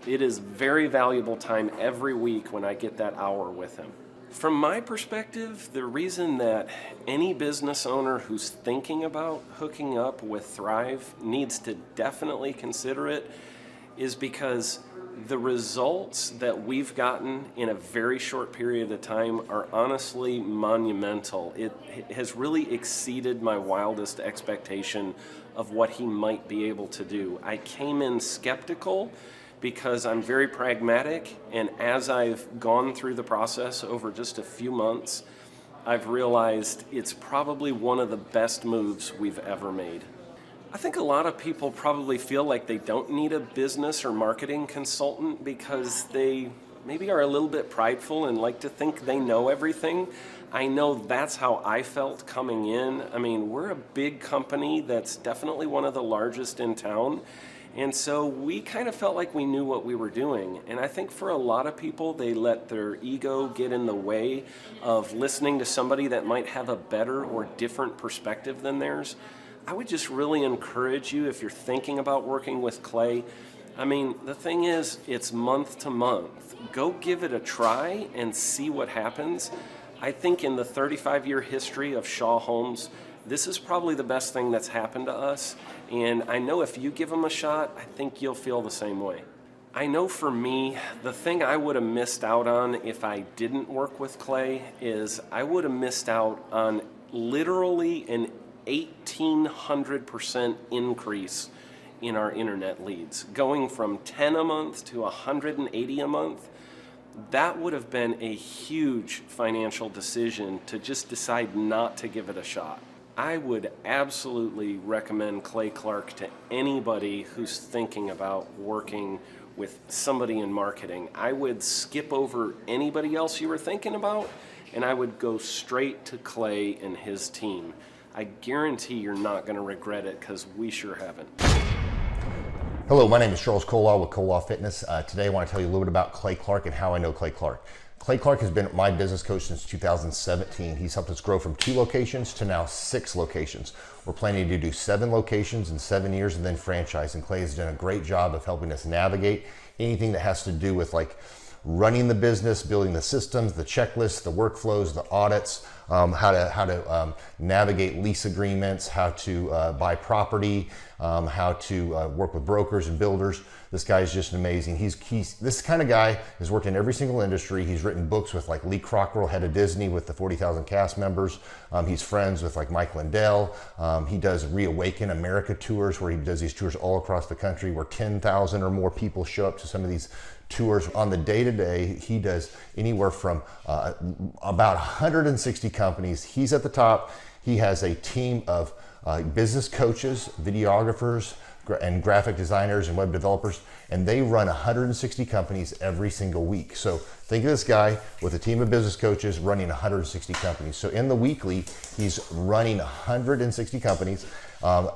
It is very valuable time every week when I get that hour with him. From my perspective, the reason that any business owner who's thinking about hooking up with Thrive needs to definitely consider it is because the results that we've gotten in a very short period of time are honestly monumental. It has really exceeded my wildest expectation of what he might be able to do. I came in skeptical because I'm very pragmatic, and as I've gone through the process over just a few months, I've realized it's probably one of the best moves we've ever made. I think a lot of people probably feel like they don't need a business or marketing consultant because they maybe are a little bit prideful and like to think they know everything. I know that's how I felt coming in. I mean, we're a big company that's definitely one of the largest in town. And so we kind of felt like we knew what we were doing. And I think for a lot of people, they let their ego get in the way of listening to somebody that might have a better or different perspective than theirs. I would just really encourage you, if you're thinking about working with Clay, I mean, the thing is, it's month to month. Go give it a try and see what happens. I think in the 35-year history of Shaw Homes, this is probably the best thing that's happened to us, and I know if you give them a shot, I think you'll feel the same way. I know for me, the thing I would have missed out on if I didn't work with Clay is I would have missed out on literally an 1,800% increase in our internet leads. Going from 10 a month to 180 a month, that would have been a huge financial decision to just decide not to give it a shot. I would absolutely recommend Clay Clark to anybody who's thinking about working with somebody in marketing. I would skip over anybody else you were thinking about, and I would go straight to Clay and his team. I guarantee you're not going to regret it because we sure haven't. Hello, my name is Charles Kolaw with Kolaw Fitness. Today I want to tell you a little bit about Clay Clark and how I know Clay Clark. Clay Clark has been my business coach since 2017. He's helped us grow from 2 locations to now 6 locations. We're planning to do 7 locations in 7 years and then franchise. And Clay has done a great job of helping us navigate anything that has to do with like running the business, building the systems, the checklists, the workflows, the audits, how to navigate lease agreements, how to buy property, how to work with brokers and builders. This guy is just amazing. He's this kind of guy has worked in every single industry. He's written books with like Lee Cockrell, head of Disney, with the 40,000 cast members. He's friends with like Mike Lindell. He does Reawaken America tours where he does these tours all across the country where 10,000 or more people show up to some of these tours. On the day-to-day, he does anywhere from about 160 companies. He's at the top. He has a team of business coaches, videographers, and graphic designers and web developers, and they run 160 companies every single week. So think of this guy with a team of business coaches running 160 companies. So in the weekly, he's running 160 companies.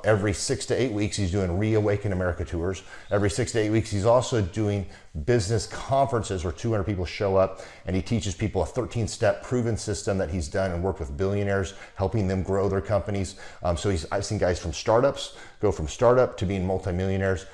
Every 6 to 8 weeks, he's doing Reawaken America tours. Every 6 to 8 weeks, he's also doing business conferences where 200 people show up, and he teaches people a 13-step proven system that he's done and worked with billionaires, helping them grow their companies. I've seen guys from startups go from startup to being multimillionaires,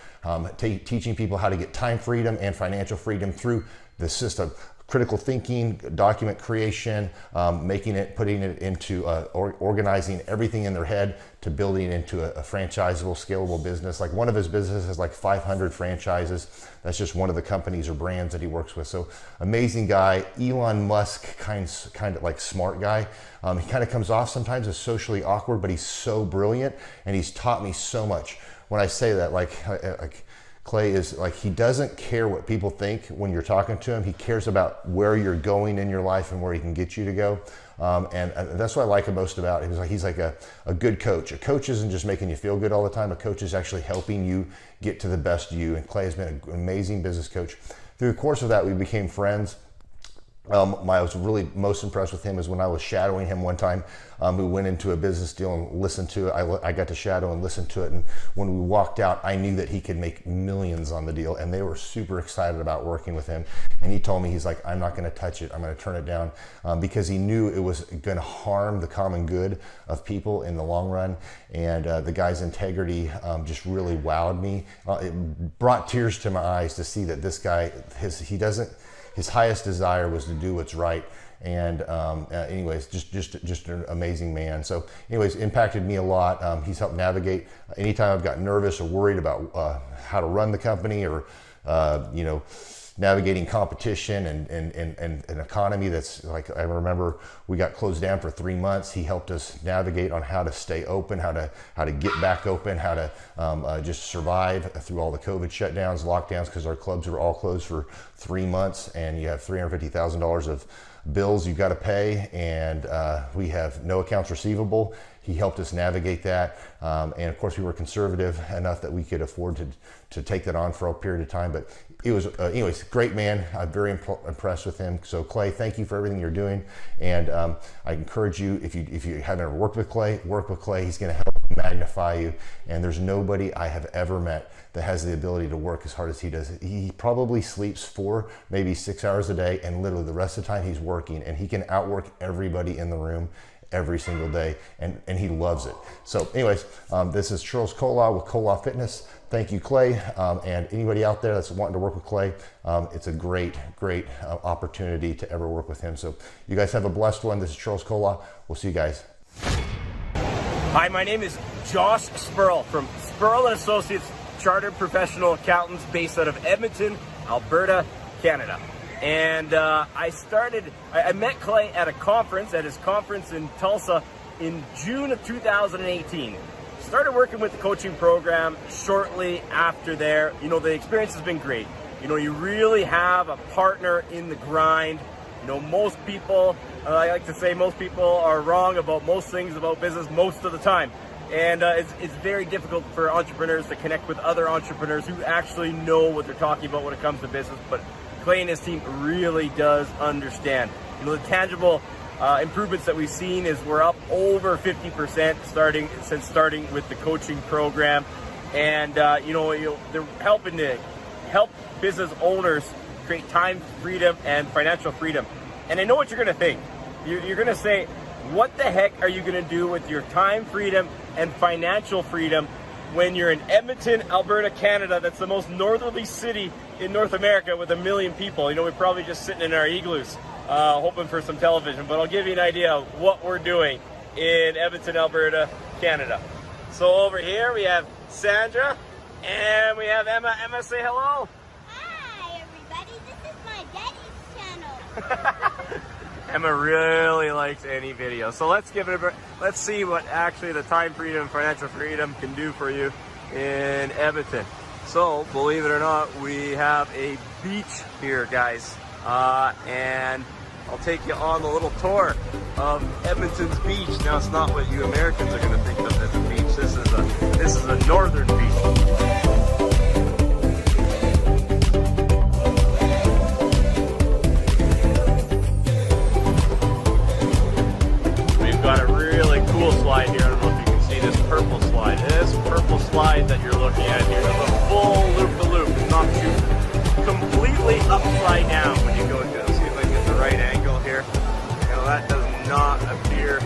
teaching people how to get time freedom and financial freedom through the system. Critical thinking, document creation, putting it into organizing everything in their head to building it into a franchisable, scalable business. Like one of his businesses has like 500 franchises. That's just one of the companies or brands that he works with. So amazing guy, Elon Musk kind of like smart guy. He kind of comes off sometimes as socially awkward, but he's so brilliant and he's taught me so much. When I say that, like Clay is like, he doesn't care what people think when you're talking to him. He cares about where you're going in your life and where he can get you to go. And that's what I like him most about him. He's like a good coach. A coach isn't just making you feel good all the time. A coach is actually helping you get to the best you. And Clay has been an amazing business coach. Through the course of that, we became friends. I was really most impressed with him is when I was shadowing him one time. We went into a business deal and listened to it. I got to shadow and listen to it, and when we walked out, I knew that he could make millions on the deal, and they were super excited about working with him. And he told me, he's like, I'm not going to touch it. I'm going to turn it down, because he knew it was going to harm the common good of people in the long run. And the guy's integrity just really wowed me. It brought tears to my eyes to see that this guy, his highest desire was to do what's right. And anyways, just an amazing man. So anyways, impacted me a lot. He's helped navigate anytime I've got nervous or worried about how to run the company, or you know, navigating competition and an economy that's like, I remember we got closed down for 3 months. He helped us navigate on how to stay open, how to get back open, how to just survive through all the COVID shutdowns, lockdowns, because our clubs were all closed for 3 months, and you have $350,000 of bills you've got to pay, and we have no accounts receivable. He helped us navigate that, and of course we were conservative enough that we could afford to take that on for a period of time. But it was, anyways, great man. I'm very impressed with him. So Clay, thank you for everything you're doing, and I encourage you, if you haven't ever worked with Clay, work with Clay. He's going to help magnify you, and there's nobody I have ever met that has the ability to work as hard as he does. He probably sleeps 4, maybe 6 hours a day, and literally the rest of the time he's working, and he can outwork everybody in the room every single day, and he loves it. So anyways, this is Charles Kola with Kola Fitness. Thank you, Clay, and anybody out there that's wanting to work with Clay, it's a great opportunity to ever work with him. So you guys have a blessed one. This is Charles Kola. We'll see you guys. Hi, my name is Josh Spurl from Spurl & Associates, Chartered Professional Accountants based out of Edmonton, Alberta, Canada. And I met Clay at his conference in Tulsa in June of 2018. Started working with the coaching program shortly after there. You know, the experience has been great. You know, you really have a partner in the grind. You know, most people, I like to say most people are wrong about most things about business most of the time. And it's very difficult for entrepreneurs to connect with other entrepreneurs who actually know what they're talking about when it comes to business. But Clay and his team really does understand. You know, the tangible improvements that we've seen is we're up over 50% since starting with the coaching program. And they're helping to help business owners create time freedom and financial freedom. And I know what you're going to think. You're going to say, what the heck are you going to do with your time freedom and financial freedom when you're in Edmonton, Alberta, Canada? That's the most northerly city in North America with 1 million people. You know, we're probably just sitting in our igloos hoping for some television, but I'll give you an idea of what we're doing in Edmonton, Alberta, Canada. So over here we have Sandra and we have Emma. Emma, say hello. Hi everybody, this is my daddy's channel. Emma really likes any video. So let's see what actually the time freedom and financial freedom can do for you in Edmonton. So believe it or not, we have a beach here, guys. And I'll take you on the little tour of Edmonton's beach. Now it's not what you Americans are going to think of as a beach. This is a northern beach. Got a really cool slide here. I don't know if you can see this purple slide. This purple slide that you're looking at here is a full loop-to-loop. It's not too completely upside down when you go to it. See if I can get the right angle here. You know, that does not appear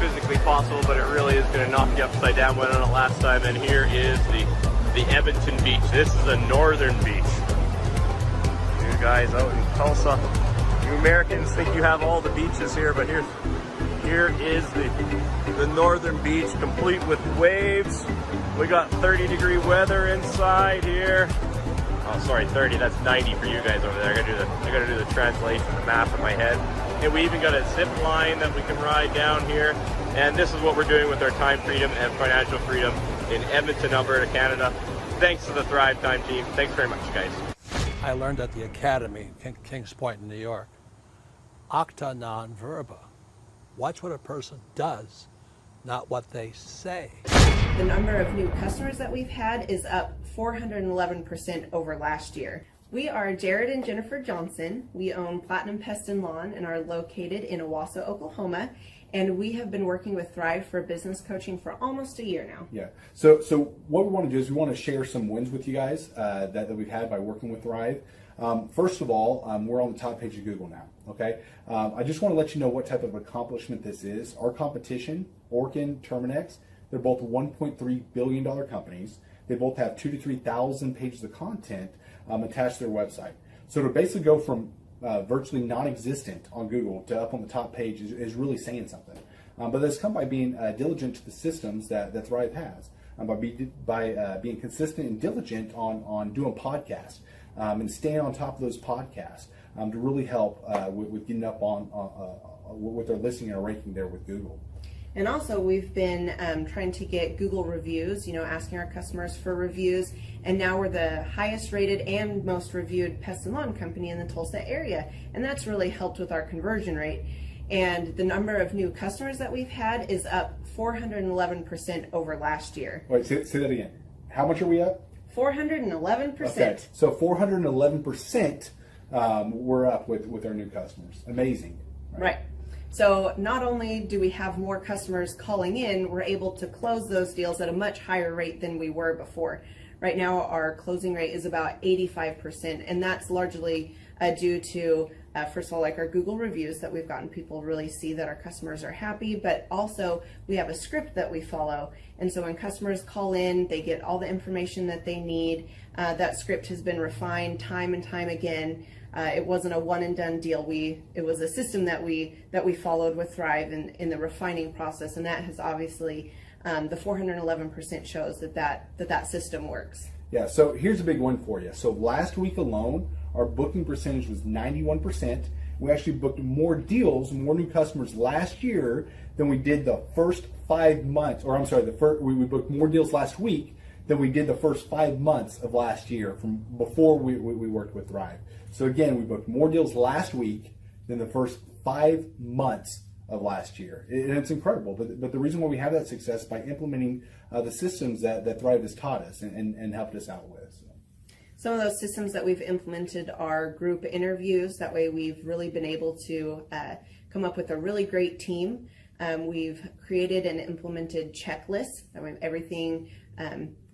physically possible, but it really is going to knock you upside down. Went on it last time, and here is the Edmonton beach. This is a northern beach. You guys out in Tulsa. You Americans think you have all the beaches here, but here is the northern beach, complete with waves. We got 30-degree weather inside here. Oh, sorry, 30. That's 90 for you guys over there. I gotta do the translation, the math in my head. And we even got a zip line that we can ride down here. And this is what we're doing with our time freedom and financial freedom in Edmonton, Alberta, Canada. Thanks to the Thrivetime team. Thanks very much, guys. I learned at the Academy, Kings Point in New York. Acta non verba. Watch what a person does, not what they say. The number of new customers that we've had is up 411% over last year. We are Jared and Jennifer Johnson. We own Platinum Pest and Lawn and are located in Owasso, Oklahoma. And we have been working with Thrive for business coaching for almost a year now. Yeah. So what we want to do is we want to share some wins with you guys that we've had by working with Thrive. First of all, we're on the top page of Google now. Okay. I just want to let you know what type of accomplishment this is. Our competition, Orkin, Terminex, they're both $1.3 billion companies. They both have 2,000 to 3,000 pages of content attached to their website. So to basically go from virtually non-existent on Google to up on the top page is really saying something. But that's come by being diligent to the systems that Thrive has, by being consistent and diligent on doing podcasts and staying on top of those podcasts to really help with getting up on with our listing and our ranking there with Google. And also we've been trying to get Google reviews, asking our customers for reviews. And now we're the highest rated and most reviewed pest and lawn company in the Tulsa area. And that's really helped with our conversion rate. And the number of new customers that we've had is up 411% over last year. Wait, say that again. How much are we up? 411%. Okay, so 411% we're up with our new customers. Amazing. Right. So not only do we have more customers calling in, we're able to close those deals at a much higher rate than we were before. Right now our closing rate is about 85%, and that's largely due to, first of all, like our Google reviews that we've gotten people really see that our customers are happy, but also we have a script that we follow. And so when customers call in, they get all the information that they need. That script has been refined time and time again. It wasn't a one and done deal. It was a system that we followed with Thrive in the refining process, and that has obviously the 411% shows that system works. Yeah. So here's a big one for you. So last week alone, our booking percentage was 91%. We actually booked more deals, more new customers last year than we did the first 5 months. Or I'm sorry, we booked more deals last week than we did the first 5 months of last year from before we worked with Thrive. So again, we booked more deals last week than the first 5 months of last year. And it's incredible. But the reason why we have that success is by implementing the systems that Thrive has taught us and helped us out with. So. Some of those systems that we've implemented are group interviews. That way we've really been able to come up with a really great team. We've created and implemented checklists. That way everything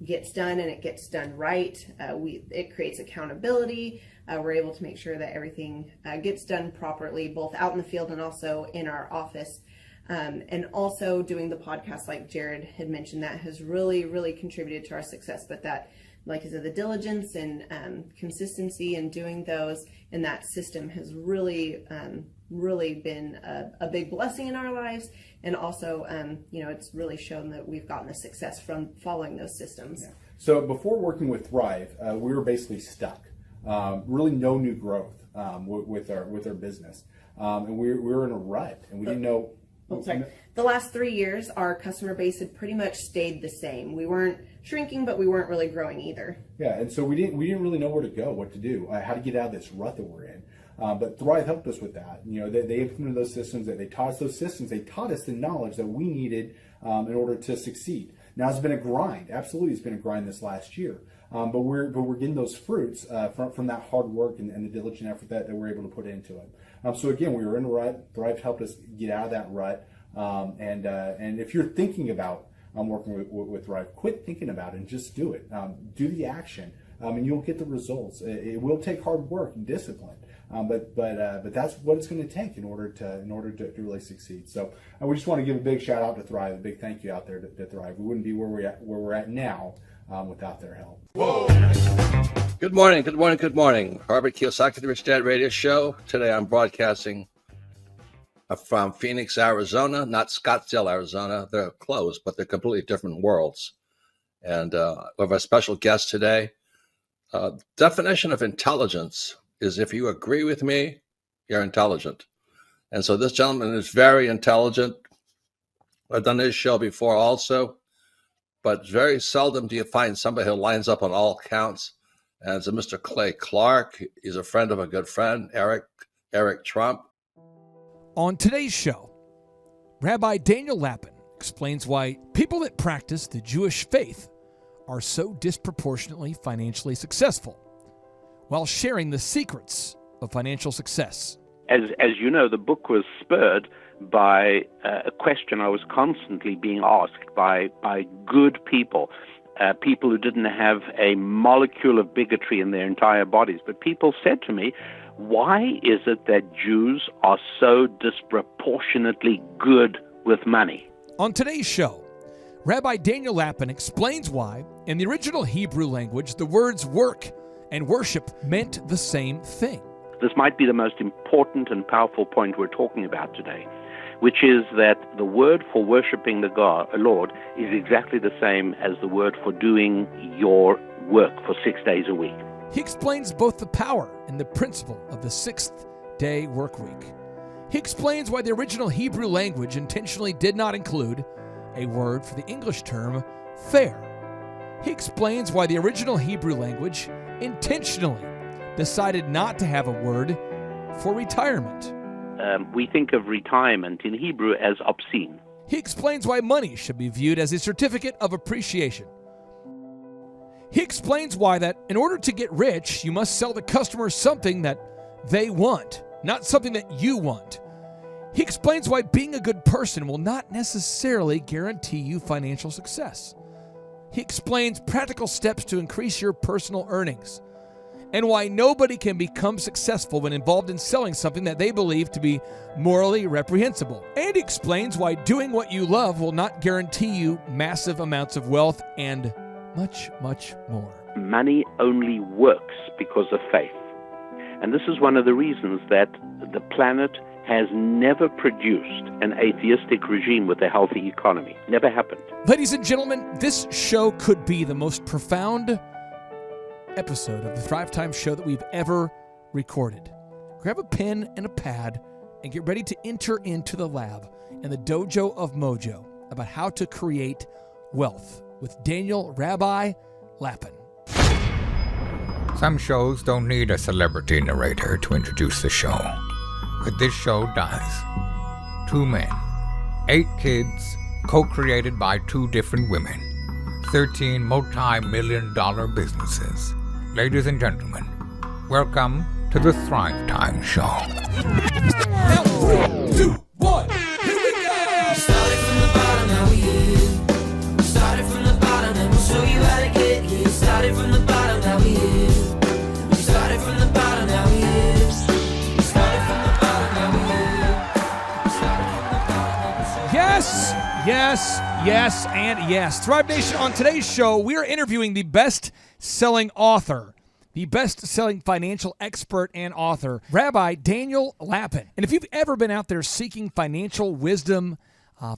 gets done and it gets done right. It creates accountability. We're able to make sure that everything gets done properly, both out in the field and also in our office. And also doing the podcast, like Jared had mentioned, that has really, really contributed to our success. But that, like I said, the diligence and consistency in doing those and that system has really, really been a big blessing in our lives. And also, it's really shown that we've gotten the success from following those systems. Yeah. So before working with Thrive, we were basically stuck. Really no new growth with our business. And we were in a rut and we didn't know. The last 3 years, our customer base had pretty much stayed the same. We weren't shrinking, but we weren't really growing either. Yeah, and so we didn't really know where to go, what to do, how to get out of this rut that we're in. But Thrive helped us with that. They implemented those systems. They taught us those systems. They taught us the knowledge that we needed in order to succeed. Now it's been a grind. Absolutely, it's been a grind this last year. But we're getting those fruits from that hard work and the diligent effort that we're able to put into it. So again, we were in a rut. Thrive helped us get out of that rut. And if you're thinking about working with Thrive, quit thinking about it and just do it. Do the action, and you'll get the results. It will take hard work and discipline, but that's what it's going to take in order to really succeed. So we just want to give a big shout out to Thrive, a big thank you out there to Thrive. We wouldn't be where we're at now without their help. Whoa. Good morning. Robert Kiyosaki, the Rich Dad Radio Show. Today I'm broadcasting from Phoenix, Arizona, not Scottsdale, Arizona. They're close, but they're completely different worlds. And we have a special guest today. Definition of intelligence is if you agree with me, you're intelligent. And so this gentleman is very intelligent. I've done his show before also, but very seldom do you find somebody who lines up on all counts. And it's a Mr. Clay Clark. He's a friend of a good friend, Eric Trump. On today's show, Rabbi Daniel Lapin explains why people that practice the Jewish faith are so disproportionately financially successful, while sharing the secrets of financial success. As you know, the book was spurred by a question I was constantly being asked by good people, people who didn't have a molecule of bigotry in their entire bodies. But people said to me, why is it that Jews are so disproportionately good with money? On today's show, Rabbi Daniel Lapin explains why, in the original Hebrew language, the words work and worship meant the same thing. This might be the most important and powerful point we're talking about today, which is that the word for worshiping the Lord is exactly the same as the word for doing your work for 6 days a week. He explains both the power and the principle of the sixth-day work week. He explains why the original Hebrew language intentionally did not include a word for the English term fair. He explains why the original Hebrew language intentionally decided not to have a word for retirement. We think of retirement in Hebrew as obscene. He explains why money should be viewed as a certificate of appreciation. He explains why that in order to get rich, you must sell the customer something that they want, not something that you want. He explains why being a good person will not necessarily guarantee you financial success. He explains practical steps to increase your personal earnings, and why nobody can become successful when involved in selling something that they believe to be morally reprehensible. And he explains why doing what you love will not guarantee you massive amounts of wealth and much, much more. Money only works because of faith. And this is one of the reasons that the planet has never produced an atheistic regime with a healthy economy. Never happened. Ladies and gentlemen, this show could be the most profound episode of the Thrivetime show that we've ever recorded. Grab a pen and a pad and get ready to enter into the lab and the dojo of mojo about how to create wealth with Daniel Rabbi Lapin. Some shows don't need a celebrity narrator to introduce the show, but this show does. 2 men, 8 kids, co-created by 2 different women, 13 multi-million-dollar businesses. Ladies and gentlemen, welcome to the Thrivetime Show. 3, 2, 1, here we go! Started from the bottom, now we here. Started from the bottom, and we'll show you how to get here. Started from the bottom, now we here. We started from the bottom, now we here. Started from the bottom, now we here. Started from the bottom, now we here. Yes, yes, yes, and yes. Thrive Nation, on today's show, we are interviewing the best-selling author, the best-selling financial expert and author, Rabbi Daniel Lapin. And if you've ever been out there seeking financial wisdom,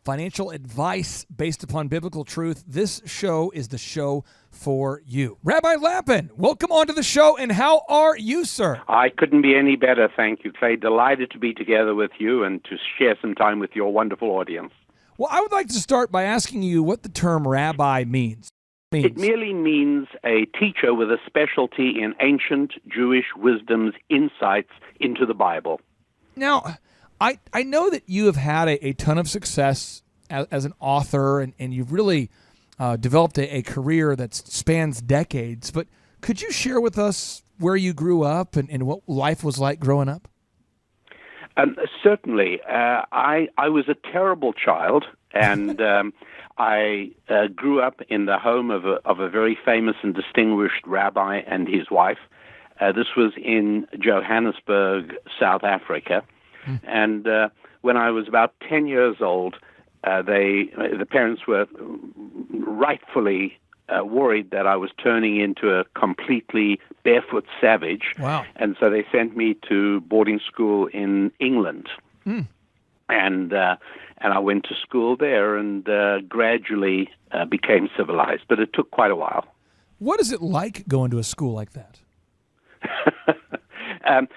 financial advice based upon biblical truth, this show is the show for you. Rabbi Lapin, welcome onto the show, and how are you, sir? I couldn't be any better, thank you, Clay. Delighted to be together with you and to share some time with your wonderful audience. Well, I would like to start by asking you what the term rabbi means. It merely means a teacher with a specialty in ancient Jewish wisdom's insights into the Bible. Now, I know that you have had a ton of success as an author, and you've really developed a career that spans decades, but could you share with us where you grew up and what life was like growing up? Certainly. I was a terrible child, and I grew up in the home of a very famous and distinguished rabbi and his wife. This was in Johannesburg, South Africa. And when I was about 10 years old, the parents were rightfully worried that I was turning into a completely barefoot savage. Wow. And so they sent me to boarding school in England. And I went to school there and gradually became civilized, but it took quite a while. What is it like going to a school like that?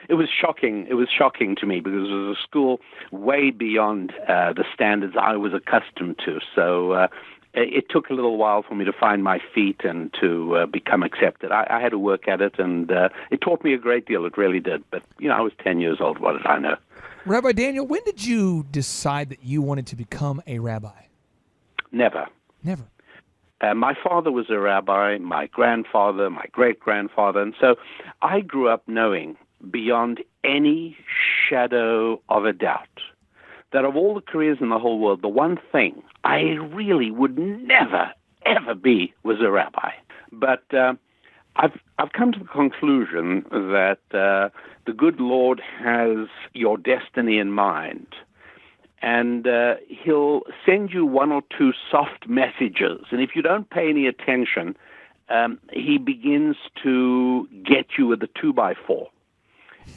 It was shocking. It was shocking to me because it was a school way beyond the standards I was accustomed to. So it took a little while for me to find my feet and to become accepted. I had to work at it, and it taught me a great deal. It really did. But, I was 10 years old. What did I know? Rabbi Daniel, when did you decide that you wanted to become a rabbi? Never. Never? My father was a rabbi, my grandfather, my great-grandfather, and so I grew up knowing beyond any shadow of a doubt that of all the careers in the whole world, the one thing I really would never, ever be was a rabbi. But I've come to the conclusion that the good Lord has your destiny in mind, and he'll send you one or two soft messages, and if you don't pay any attention, he begins to get you with a 2x4.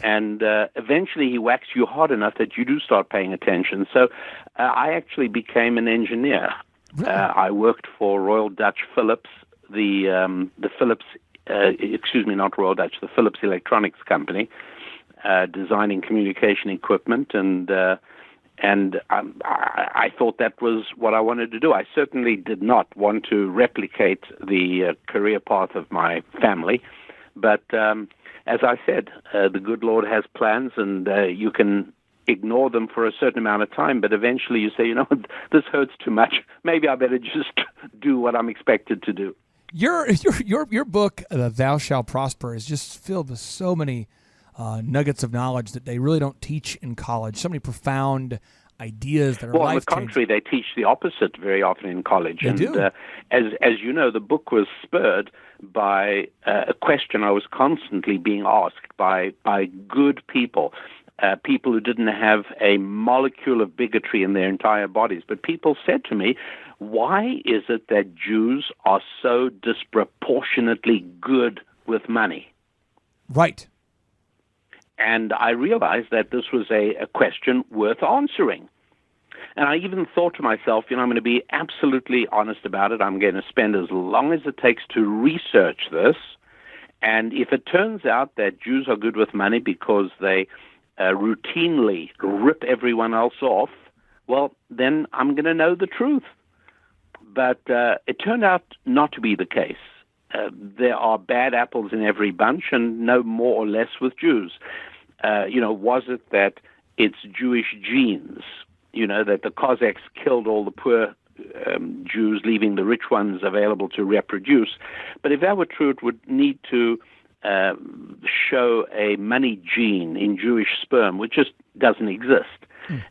And eventually he whacks you hard enough that you do start paying attention. So I actually became an engineer. I worked for Royal Dutch Philips, the Philips, not Royal Dutch, the Philips Electronics Company, designing communication equipment, and I thought that was what I wanted to do. I certainly did not want to replicate the career path of my family, but as I said, the good Lord has plans, and you can ignore them for a certain amount of time, but eventually you say, you know, this hurts too much. Maybe I better just do what I'm expected to do. Your book, Thou Shalt Prosper, is just filled with so many nuggets of knowledge that they really don't teach in college. So many profound ideas that are Well, on the life-changing. contrary, they teach the opposite very often in college. They do. As you know, the book was spurred by a question I was constantly being asked by good people, people who didn't have a molecule of bigotry in their entire bodies. But people said to me, why is it that Jews are so disproportionately good with money? Right. And I realized that this was a question worth answering. And I even thought to myself, you know, I'm going to be absolutely honest about it. I'm going to spend as long as it takes to research this. And if it turns out that Jews are good with money because they routinely rip everyone else off, well, then I'm going to know the truth. But it turned out not to be the case. There are bad apples in every bunch, and no more or less with Jews. Was it that it's Jewish genes, that the Cossacks killed all the poor Jews, leaving the rich ones available to reproduce? But if that were true, it would need to show a money gene in Jewish sperm, which just doesn't exist.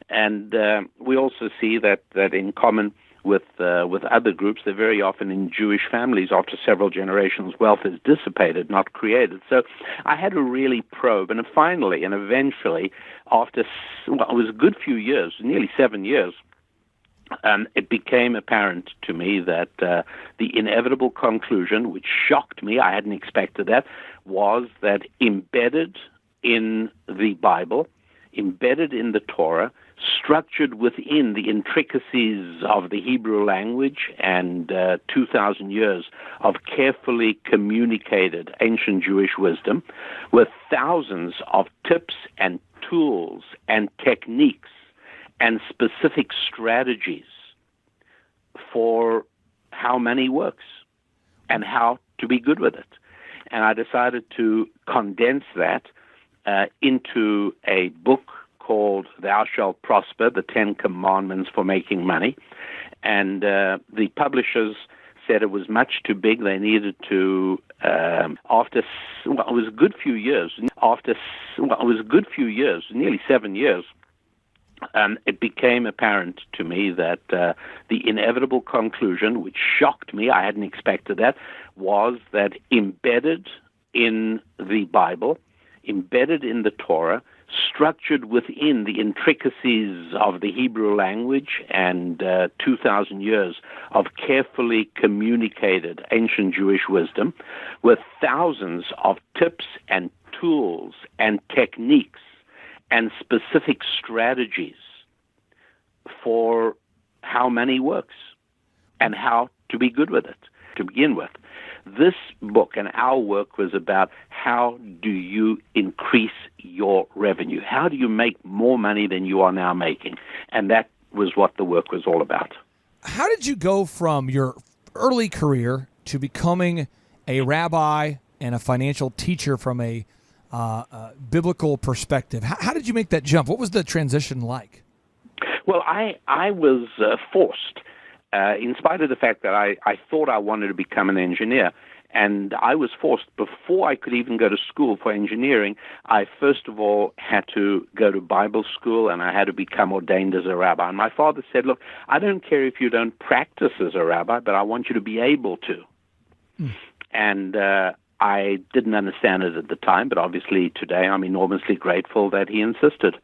And we also see that in common with other groups, they're very often in Jewish families. After several generations, wealth is dissipated, not created. So I had to really probe, and finally, and eventually, after it was a good few years, nearly 7 years, it became apparent to me that the inevitable conclusion, which shocked me, I hadn't expected that, was that embedded in the Bible, embedded in the Torah, structured within the intricacies of the Hebrew language and 2,000 years of carefully communicated ancient Jewish wisdom, with thousands of tips and tools and techniques and specific strategies for how money works and how to be good with it. And I decided to condense that into a book called Thou Shalt Prosper, the 10 Commandments for Making Money. And the publishers said it was much too big. They needed to, it was a good few years, nearly 7 years, it became apparent to me that the inevitable conclusion, which shocked me, I hadn't expected that, was that embedded in the Bible, embedded in the Torah, structured within the intricacies of the Hebrew language and 2,000 years of carefully communicated ancient Jewish wisdom, with thousands of tips and tools and techniques and specific strategies for how money works and how to be good with it. To begin with, this book and our work was about how do you increase your revenue? How do you make more money than you are now making? And that was what the work was all about. How did you go from your early career to becoming a rabbi and a financial teacher from a biblical perspective? How did you make that jump? What was the transition like? Well, I was forced. in spite of the fact that I thought I wanted to become an engineer. And I was forced, before I could even go to school for engineering, I first of all had to go to Bible school, and I had to become ordained as a rabbi. And my father said, look, I don't care if you don't practice as a rabbi, but I want you to be able to. And I didn't understand it at the time, but obviously today I'm enormously grateful that he insisted.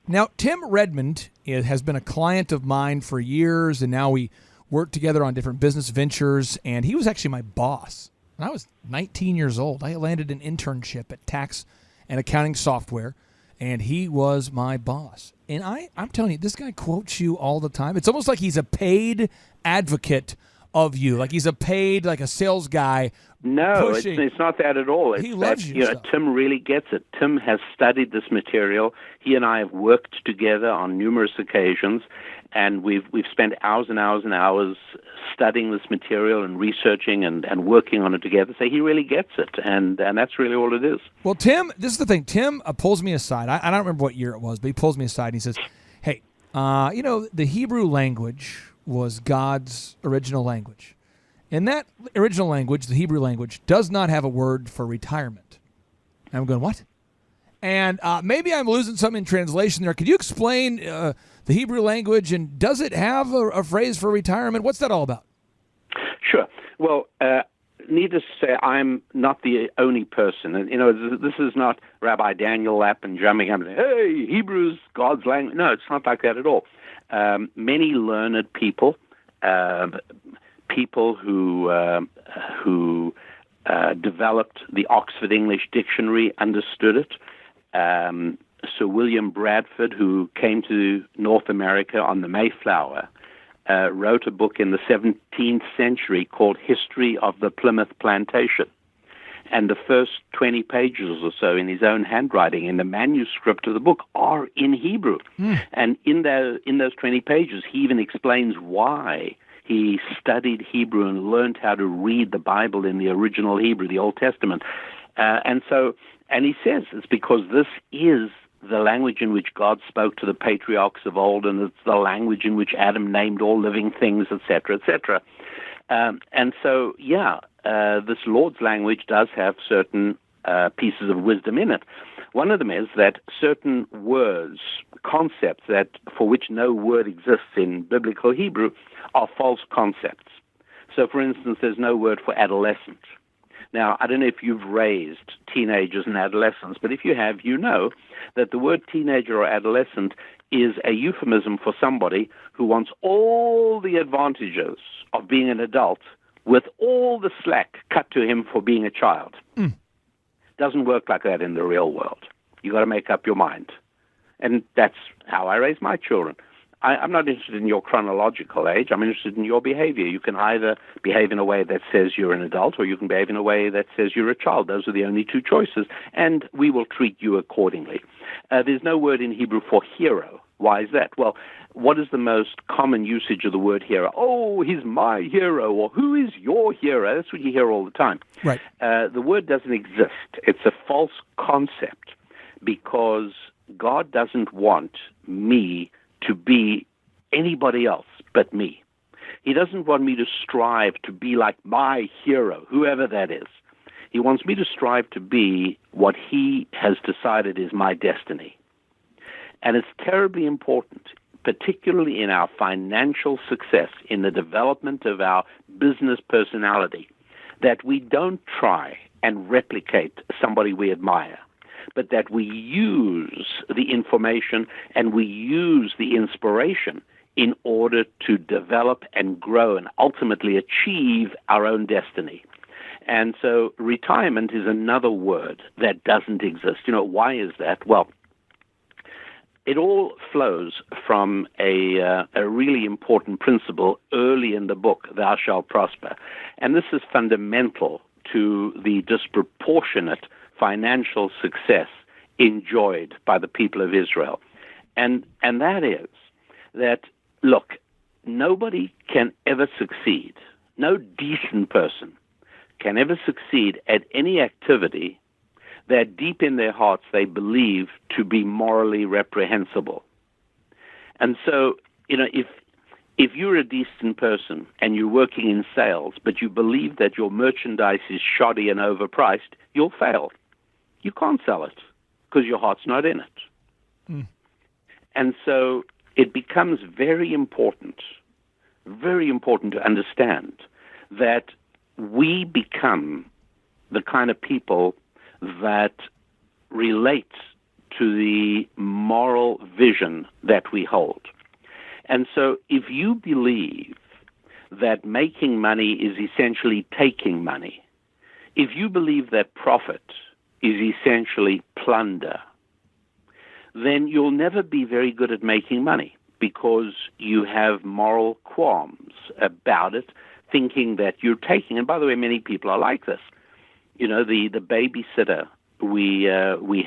Now, Tim Redmond has been a client of mine for years, and now we work together on different business ventures, and he was actually my boss. When I was 19 years old, I landed an internship at tax and accounting software, and he was my boss. And I'm telling you, this guy quotes you all the time. It's almost like he's a paid advocate of you, like he's a paid, like a sales guy. No, it's not that at all. It's He loves that, you. Tim really gets it. Tim has studied this material. He and I have worked together on numerous occasions, and we've spent hours and hours and hours studying this material and researching and working on it together. So he really gets it, and that's really all it is. Well, Tim, this is the thing. Tim pulls me aside. I don't remember what year it was, but he pulls me aside and he says, hey, the Hebrew language was God's original language. And that original language, the Hebrew language, does not have a word for retirement. And I'm going, what? And maybe I'm losing something in translation there. Could you explain the Hebrew language, and does it have a phrase for retirement? What's that all about? Sure. Well, needless to say, I'm not the only person. And, this is not Rabbi Daniel Lappin jumping up and saying, hey, Hebrew's God's language. No, it's not like that at all. Many learned people, people who developed the Oxford English Dictionary, understood it. Sir William Bradford, who came to North America on the Mayflower, wrote a book in the 17th century called History of the Plymouth Plantation. And the first 20 pages or so in his own handwriting, in the manuscript of the book, are in Hebrew. And in those 20 pages, he even explains why he studied Hebrew and learned how to read the Bible in the original Hebrew, the Old Testament. And he says it's because this is the language in which God spoke to the patriarchs of old, and it's the language in which Adam named all living things, etc., etc. This Lord's language does have certain pieces of wisdom in it. One of them is that certain words, concepts that for which no word exists in biblical Hebrew, are false concepts. So, for instance, there's no word for adolescent. Now, I don't know if you've raised teenagers and adolescents, but if you have, you know that the word teenager or adolescent is a euphemism for somebody who wants all the advantages of being an adult with all the slack cut to him for being a child. Doesn't work like that in the real world. You got to make up your mind. And that's how I raise my children. I'm not interested in your chronological age. I'm interested in your behavior. You can either behave in a way that says you're an adult, or you can behave in a way that says you're a child. Those are the only two choices, and we will treat you accordingly. There's no word in Hebrew for hero. Why is that? Well, what is the most common usage of the word hero? Oh, he's my hero, or who is your hero? That's what you hear all the time. Right. The word doesn't exist. It's a false concept, because God doesn't want me to be anybody else but me. He doesn't want me to strive to be like my hero, whoever that is. He wants me to strive to be what he has decided is my destiny. And it's terribly important, particularly in our financial success, in the development of our business personality, that we don't try and replicate somebody we admire, but that we use the information and we use the inspiration in order to develop and grow and ultimately achieve our own destiny. And so retirement is another word that doesn't exist. Why is that? Well, it all flows from a really important principle early in the book, Thou Shalt Prosper. And this is fundamental to the disproportionate financial success enjoyed by the people of Israel. And that is that, look, nobody can ever succeed, no decent person can ever succeed at any activity that deep in their hearts they believe to be morally reprehensible. And so, if if you're a decent person and you're working in sales, but you believe that your merchandise is shoddy and overpriced, you'll fail. You can't sell it because your heart's not in it. And so it becomes very important to understand that we become the kind of people that relate to the moral vision that we hold. And so if you believe that making money is essentially taking money, if you believe that profit is essentially plunder, then you'll never be very good at making money because you have moral qualms about it, thinking that you're taking. And by the way, many people are like this. You know, the babysitter we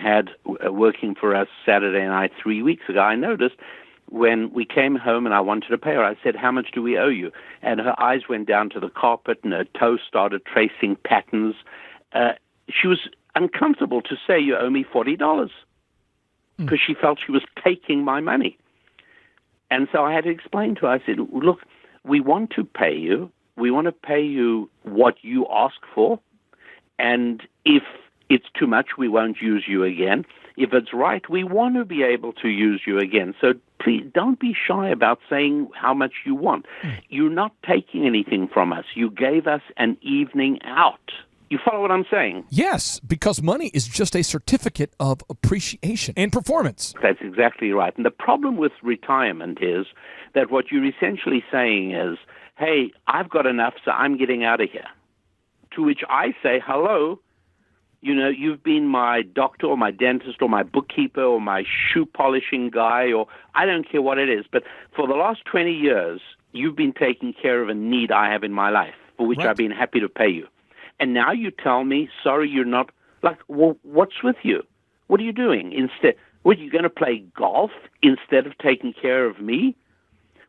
had working for us Saturday night 3 weeks ago, I noticed when we came home and I wanted to pay her, I said, "How much do we owe you?" And her eyes went down to the carpet and her toes started tracing patterns. She was uncomfortable to say, "You owe me $40," because she felt she was taking my money. And so I had to explain to her, I said, "Look, we want to pay you. We want to pay you what you ask for. And if it's too much, we won't use you again. If it's right, we want to be able to use you again. So please don't be shy about saying how much you want. You're not taking anything from us. You gave us an evening out." You follow what I'm saying? Yes, because money is just a certificate of appreciation and performance. That's exactly right. And the problem with retirement is that what you're essentially saying is, "Hey, I've got enough, so I'm getting out of here." To which I say, "Hello, you know, you've been my doctor or my dentist or my bookkeeper or my shoe polishing guy, or I don't care what it is, but for the last 20 years, you've been taking care of a need I have in my life, for which I've been happy to pay you. And now you tell me, sorry, you're not," like, well, what's with you? What are you doing? Instead, what, you going to play golf instead of taking care of me?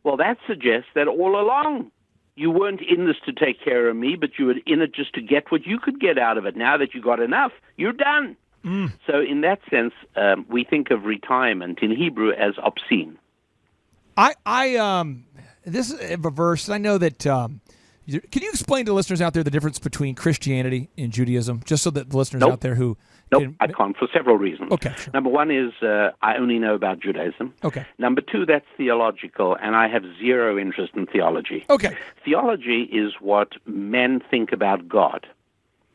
Well, that suggests that all along you weren't in this to take care of me, but you were in it just to get what you could get out of it. Now that you got enough, you're done. So in that sense, we think of retirement in Hebrew as obscene. This is a verse, and I know that. Can you explain to listeners out there the difference between Christianity and Judaism, just so that the listeners out there who... Nope, I can't, for several reasons. Okay, sure. Number one is I only know about Judaism. Okay. Number two, that's theological, and I have zero interest in theology. Okay. Theology is what men think about God.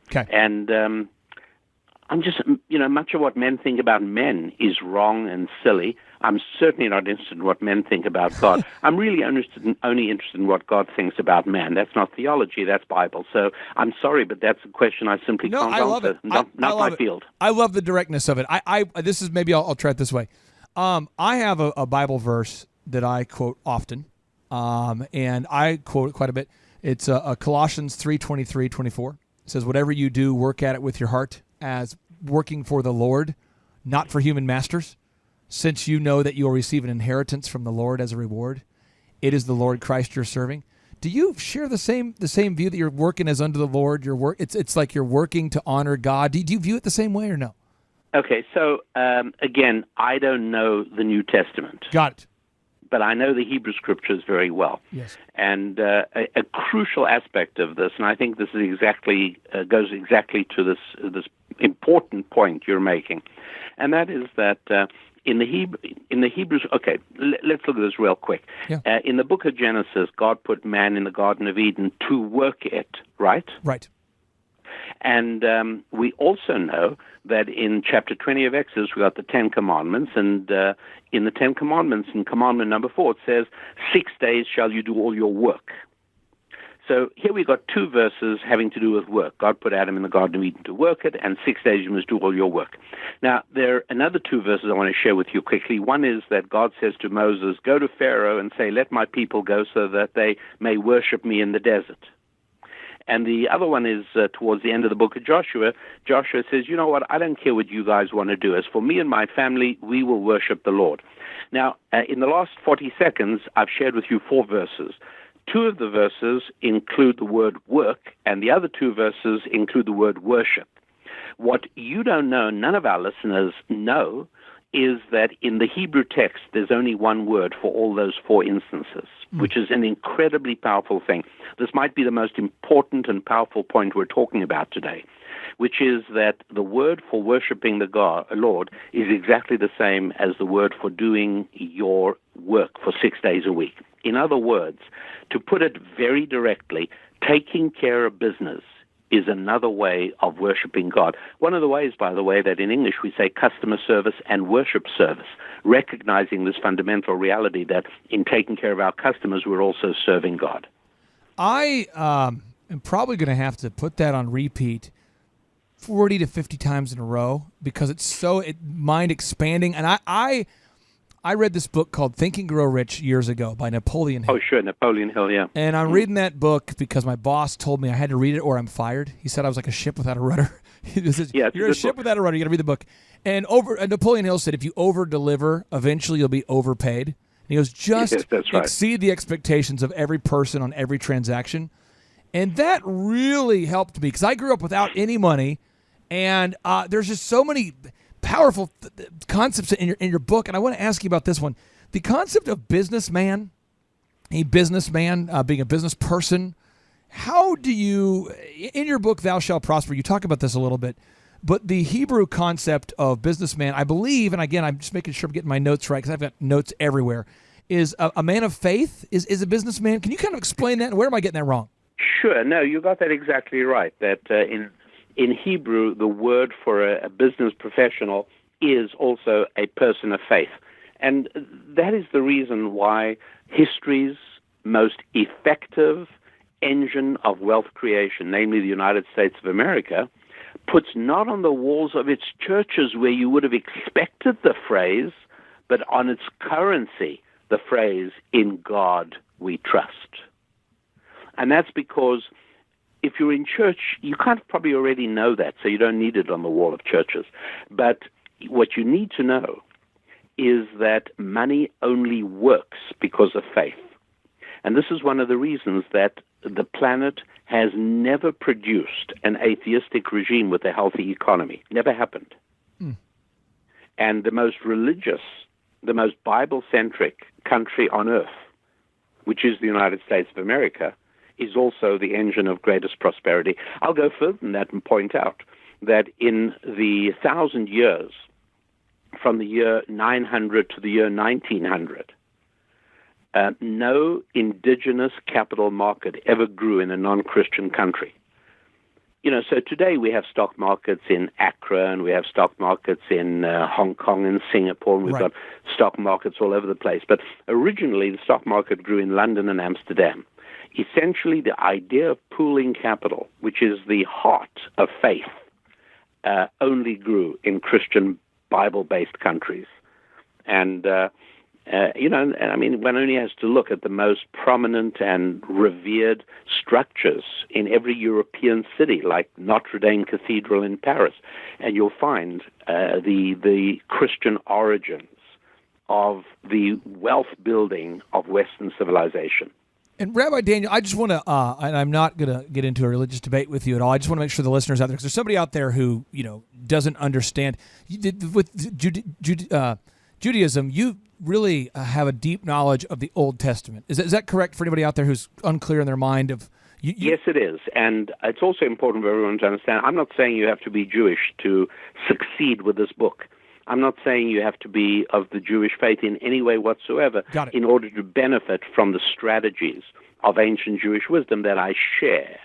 Okay. And I'm just, much of what men think about men is wrong and silly. I'm certainly not interested in what men think about God. I'm really only interested in what God thinks about man. That's not theology, that's Bible. So I'm sorry, but that's a question I simply can't answer. Love it. Not my field. I love the directness of it. This is, maybe I'll try it this way. I have a Bible verse that I quote often, and I quote it quite a bit. It's Colossians 3:23-24. It says, "Whatever you do, work at it with your heart, as working for the Lord, not for human masters, since you know that you will receive an inheritance from the Lord as a reward. It is the Lord Christ you're serving." Do you share the same view that you're working as unto the Lord? It's like you're working to honor God. Do you view it the same way or no? Okay, so again, I don't know the New Testament. Got it. But I know the Hebrew Scriptures very well. Yes. And a crucial aspect of this, and I think this is goes exactly to this important point you're making, and that is that in the Hebrews. Okay, let's look at this real quick. Yeah. In the book of Genesis, God put man in the Garden of Eden to work it. Right. Right. And we also know that in chapter 20 of Exodus, we got the Ten Commandments, and in the Ten Commandments, in commandment number 4, it says, 6 days shall you do all your work. So here we got two verses having to do with work. God put Adam in the Garden of Eden to work it, and 6 days you must do all your work. Now, there are another two verses I want to share with you quickly. One is that God says to Moses, "Go to Pharaoh and say, 'Let my people go so that they may worship me in the desert.'" And the other one is towards the end of the book of Joshua. Joshua says, "You know what, I don't care what you guys want to do. As for me and my family, we will worship the Lord." Now, in the last 40 seconds, I've shared with you 4 verses. 2 of the verses include the word work, and the other 2 verses include the word worship. What you don't know, none of our listeners know, is that in the Hebrew text, there's only one word for all those four instances, which is an incredibly powerful thing. This might be the most important and powerful point we're talking about today, which is that the word for worshiping the Lord is exactly the same as the word for doing your work for 6 days a week. In other words, to put it very directly, taking care of business is another way of worshiping God. One of the ways, by the way, that in English we say customer service and worship service, recognizing this fundamental reality that in taking care of our customers, we're also serving God. I am probably going to have to put that on repeat 40 to 50 times in a row because it's so mind expanding. And I read this book called Think and Grow Rich years ago by Napoleon Hill. Oh, sure, Napoleon Hill, yeah. And I'm reading that book because my boss told me I had to read it or I'm fired. He said I was like a ship without a rudder. He says, you're a ship without a rudder. You got to read the book. And Napoleon Hill said if you over-deliver, eventually you'll be overpaid. And he goes, just exceed the expectations of every person on every transaction. And that really helped me because I grew up without any money. And there's just so many powerful concepts in your book, and I want to ask you about this one. The concept of businessman, being a business person, how do you, in your book, Thou Shalt Prosper, you talk about this a little bit, but the Hebrew concept of businessman, I believe, and again, I'm just making sure I'm getting my notes right because I've got notes everywhere, is a man of faith, is a businessman. Can you kind of explain that, and where am I getting that wrong? Sure. No, you got that exactly right, that in Hebrew, the word for a business professional is also a person of faith. And that is the reason why history's most effective engine of wealth creation, namely the United States of America, puts not on the walls of its churches where you would have expected the phrase, but on its currency, the phrase, "In God we trust." And that's because if you're in church, you kind of probably already know that, so you don't need it on the wall of churches. But what you need to know is that money only works because of faith. And this is one of the reasons that the planet has never produced an atheistic regime with a healthy economy. Never happened. And the most religious, the most Bible-centric country on earth, which is the United States of America, is also the engine of greatest prosperity. I'll go further than that and point out that in the 1,000 years, from the year 900 to the year 1900, no indigenous capital market ever grew in a non-Christian country. You know, so today we have stock markets in Accra, and we have stock markets in Hong Kong and Singapore, and we've got stock markets all over the place. But originally, the stock market grew in London and Amsterdam. Essentially, the idea of pooling capital, which is the heart of faith, only grew in Christian Bible-based countries. And, I mean, one only has to look at the most prominent and revered structures in every European city, like Notre Dame Cathedral in Paris, and you'll find the Christian origins of the wealth building of Western civilization. And Rabbi Daniel, I just want to, and I'm not going to get into a religious debate with you at all. I just want to make sure the listeners out there, because there's somebody out there who, doesn't understand. With Judaism, you really have a deep knowledge of the Old Testament. Is that correct for anybody out there who's unclear in their mind of? Yes, it is. And it's also important for everyone to understand, I'm not saying you have to be Jewish to succeed with this book. I'm not saying you have to be of the Jewish faith in any way whatsoever in order to benefit from the strategies of ancient Jewish wisdom that I share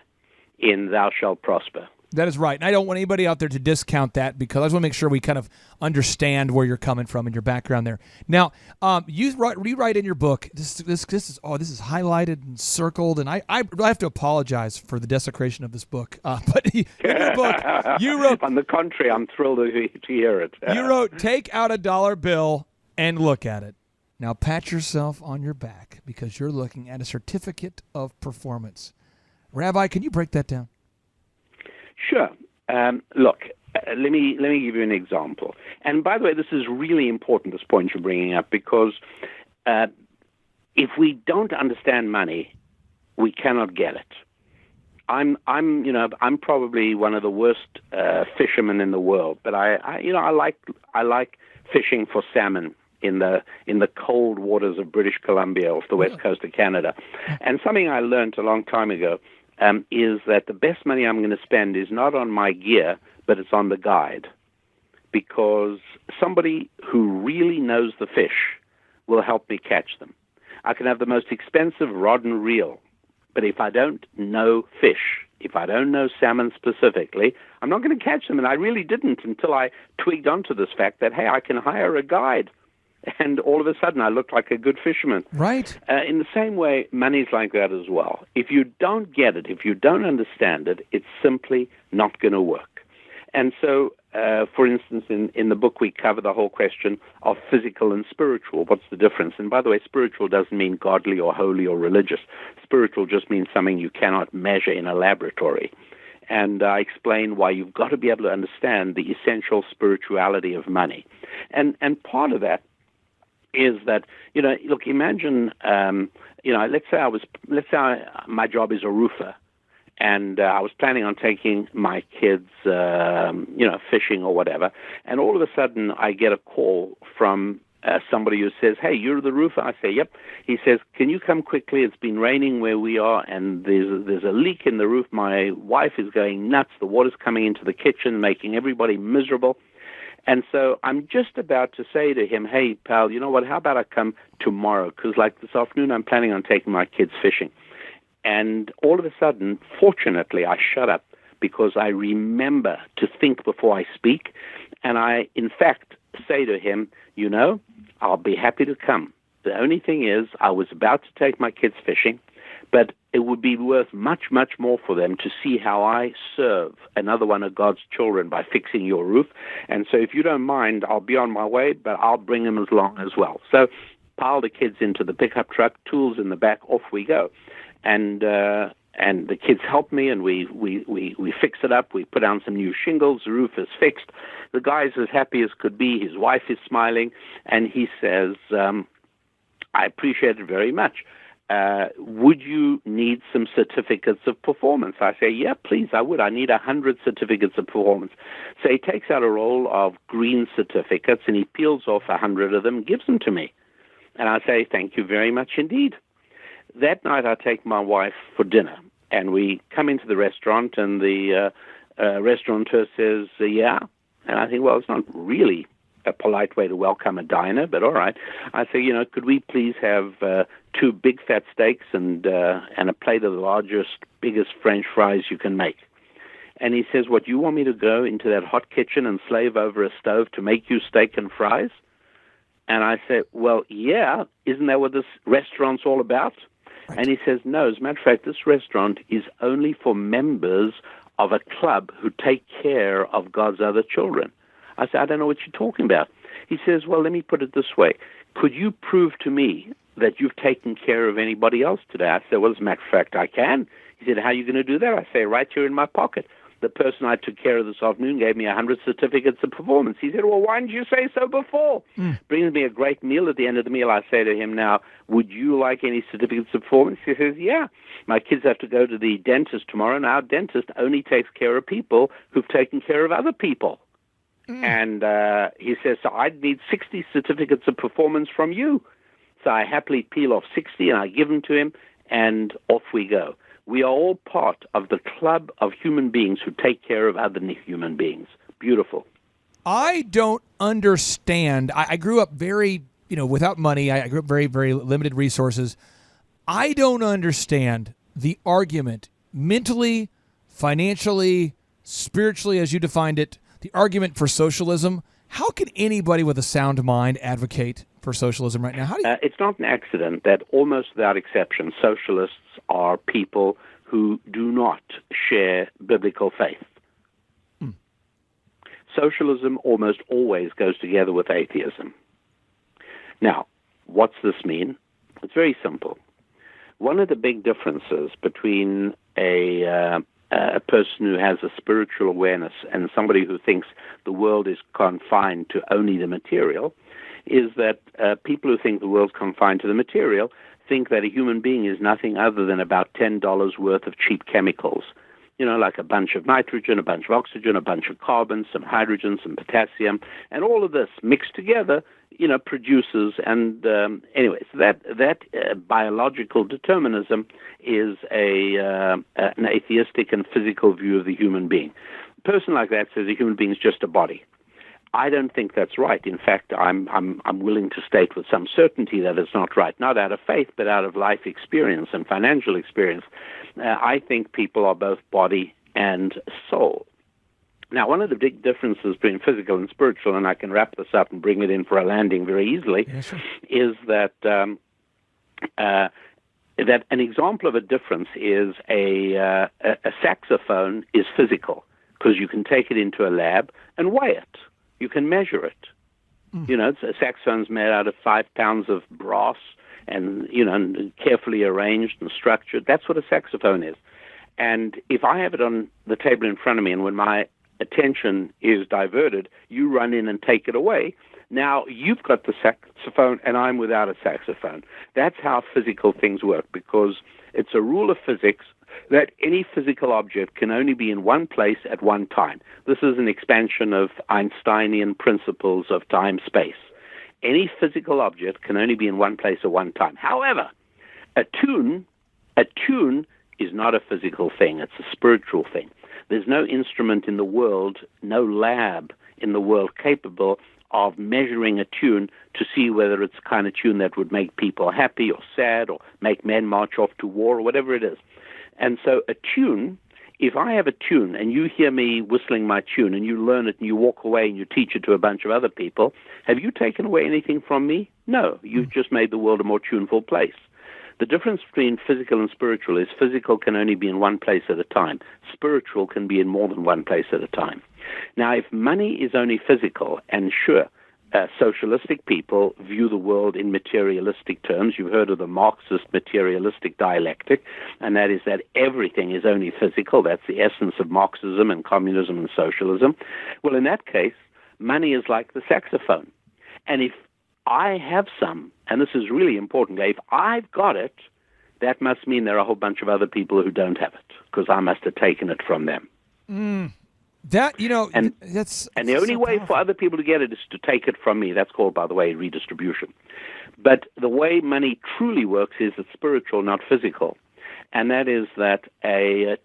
in Thou Shalt Prosper. That is right. And I don't want anybody out there to discount that because I just want to make sure we kind of understand where you're coming from and your background there. Now, you write in your book, this is highlighted and circled, and I have to apologize for the desecration of this book. But in your book, you wrote... On the contrary, I'm thrilled to hear it. You wrote, take out a dollar bill and look at it. Now pat yourself on your back because you're looking at a certificate of performance. Rabbi, can you break that down? Sure. Look, let me give you an example. And by the way, this is really important, this point you're bringing up, because if we don't understand money, we cannot get it. I'm probably one of the worst fishermen in the world, but I like fishing for salmon in the cold waters of British Columbia off the west coast of Canada. And something I learned a long time ago is that the best money I'm going to spend is not on my gear, but it's on the guide. Because somebody who really knows the fish will help me catch them. I can have the most expensive rod and reel, but if I don't know fish, if I don't know salmon specifically, I'm not going to catch them. And I really didn't until I twigged onto this fact that, hey, I can hire a guide. And all of a sudden, I looked like a good fisherman. Right. In the same way, money's like that as well. If you don't get it, if you don't understand it, it's simply not going to work. And so, for instance, in the book, we cover the whole question of physical and spiritual. What's the difference? And by the way, spiritual doesn't mean godly or holy or religious. Spiritual just means something you cannot measure in a laboratory. And I explain why you've got to be able to understand the essential spirituality of money. And part of that is that, look, imagine, let's say my job is a roofer. And I was planning on taking my kids, fishing or whatever. And all of a sudden, I get a call from somebody who says, "Hey, you're the roofer?" I say, "Yep." He says, "Can you come quickly? It's been raining where we are, and there's a leak in the roof. My wife is going nuts. The water's coming into the kitchen, making everybody miserable." And so I'm just about to say to him, "Hey, pal, you know what? How about I come tomorrow? Because like this afternoon, I'm planning on taking my kids fishing." And all of a sudden, fortunately, I shut up because I remember to think before I speak. And I, in fact, say to him, I'll be happy to come. The only thing is, I was about to take my kids fishing, but it would be worth much, much more for them to see how I serve another one of God's children by fixing your roof. And so if you don't mind, I'll be on my way, but I'll bring them along as well. So pile the kids into the pickup truck, tools in the back, off we go. And the kids help me, and we fix it up. We put down some new shingles. The roof is fixed. The guy's as happy as could be. His wife is smiling, and he says, "I appreciate it very much. Would you need some certificates of performance?" I say, "Yeah, please, I would. I need 100 certificates of performance." So he takes out a roll of green certificates, and he peels off 100 of them, gives them to me. And I say, "Thank you very much indeed." That night, I take my wife for dinner, and we come into the restaurant, and the restaurateur says, "Yeah." And I think, well, it's not really a polite way to welcome a diner, but all right. I say, could we please have 2 big fat steaks and a plate of the largest, biggest French fries you can make? And he says, "What, you want me to go into that hot kitchen and slave over a stove to make you steak and fries?" And I say, "Well, yeah, isn't that what this restaurant's all about?" Right. And he says, "No, as a matter of fact, this restaurant is only for members of a club who take care of God's other children." I said, "I don't know what you're talking about." He says, "Well, let me put it this way. Could you prove to me that you've taken care of anybody else today?" I said, "Well, as a matter of fact, I can." He said, "How are you going to do that?" I say, "Right here in my pocket. The person I took care of this afternoon gave me 100 certificates of performance." He said, "Well, why didn't you say so before?" Brings me a great meal. At the end of the meal, I say to him, "Now, would you like any certificates of performance?" He says, "Yeah. My kids have to go to the dentist tomorrow, and our dentist only takes care of people who've taken care of other people." And he says, "So I'd need 60 certificates of performance from you." So I happily peel off 60, and I give them to him, and off we go. We are all part of the club of human beings who take care of other human beings. Beautiful. I don't understand. I grew up very, without money. I grew up very, very limited resources. I don't understand the argument mentally, financially, spiritually, as you defined it, the argument for socialism. How can anybody with a sound mind advocate for socialism right now? It's not an accident that almost without exception, socialists are people who do not share biblical faith. Socialism almost always goes together with atheism. Now, what's this mean? It's very simple. One of the big differences between a person who has a spiritual awareness and somebody who thinks the world is confined to only the material is that people who think the world's confined to the material think that a human being is nothing other than about $10 worth of cheap chemicals. like a bunch of nitrogen, a bunch of oxygen, a bunch of carbon, some hydrogen, some potassium, and all of this mixed together, produces. And anyways, that biological determinism is an atheistic and physical view of the human being. A person like that says a human being is just a body. I don't think that's right. In fact, I'm willing to state with some certainty that it's not right, not out of faith, but out of life experience and financial experience. I think people are both body and soul. Now, one of the big differences between physical and spiritual, and I can wrap this up and bring it in for a landing very easily, is that that an example of a difference is a saxophone is physical because you can take it into a lab and weigh it. You can measure it. A saxophone's made out of 5 pounds of brass and, and carefully arranged and structured. That's what a saxophone is. And if I have it on the table in front of me and when my attention is diverted, you run in and take it away. Now you've got the saxophone and I'm without a saxophone. That's how physical things work, because it's a rule of physics that any physical object can only be in one place at one time. This is an expansion of Einsteinian principles of time-space. Any physical object can only be in one place at one time. However, a tune is not a physical thing. It's a spiritual thing. There's no instrument in the world, no lab in the world capable of measuring a tune to see whether it's the kind of tune that would make people happy or sad or make men march off to war or whatever it is. And so a tune, if I have a tune and you hear me whistling my tune and you learn it and you walk away and you teach it to a bunch of other people, have you taken away anything from me? No, you've just made the world a more tuneful place. The difference between physical and spiritual is physical can only be in one place at a time. Spiritual can be in more than one place at a time. Now, if money is only physical, and sure, socialistic people view the world in materialistic terms. You've heard of the Marxist materialistic dialectic, and that is that everything is only physical. That's the essence of Marxism and communism and socialism. Well, in that case, money is like the saxophone. And if I have some, and this is really important, if I've got it, that must mean there are a whole bunch of other people who don't have it, because I must have taken it from them. That's and the only way for other people to get it is to take it from me. That's called, by the way, redistribution. But the way money truly works is it's spiritual, not physical. And that is that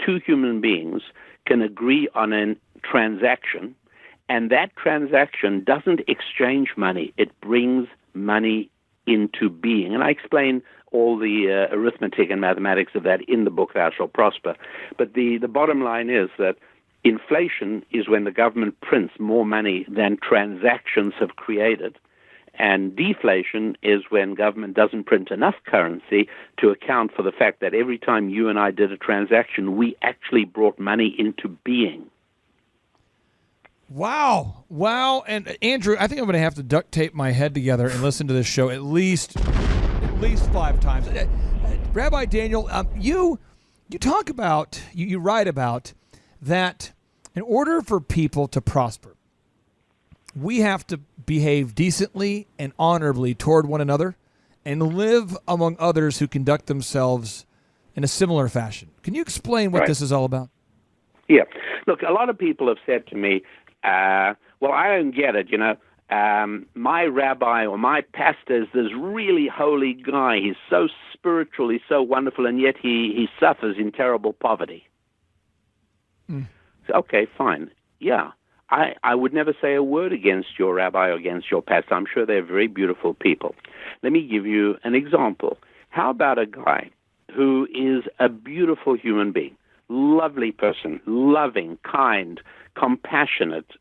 two human beings can agree on a transaction, and that transaction doesn't exchange money. It brings money into being. And I explain all the arithmetic and mathematics of that in the book, Thou Shalt Prosper. But the bottom line is that inflation is when the government prints more money than transactions have created. And deflation is when government doesn't print enough currency to account for the fact that every time you and I did a transaction, we actually brought money into being. Wow. And Andrew, I think I'm going to have to duct tape my head together and listen to this show at least 5 times. Rabbi Daniel, you talk about, you write about that in order for people to prosper, we have to behave decently and honorably toward one another and live among others who conduct themselves in a similar fashion. Can you explain what this is all about? Yeah. Look, a lot of people have said to me, well, I don't get it, my rabbi or my pastor is this really holy guy. He's so spiritual, he's so wonderful, and yet he suffers in terrible poverty. So, okay, fine. Yeah, I would never say a word against your rabbi or against your pastor. I'm sure they're very beautiful people. Let me give you an example. How about a guy who is a beautiful human being, lovely person, loving, kind, compassionate,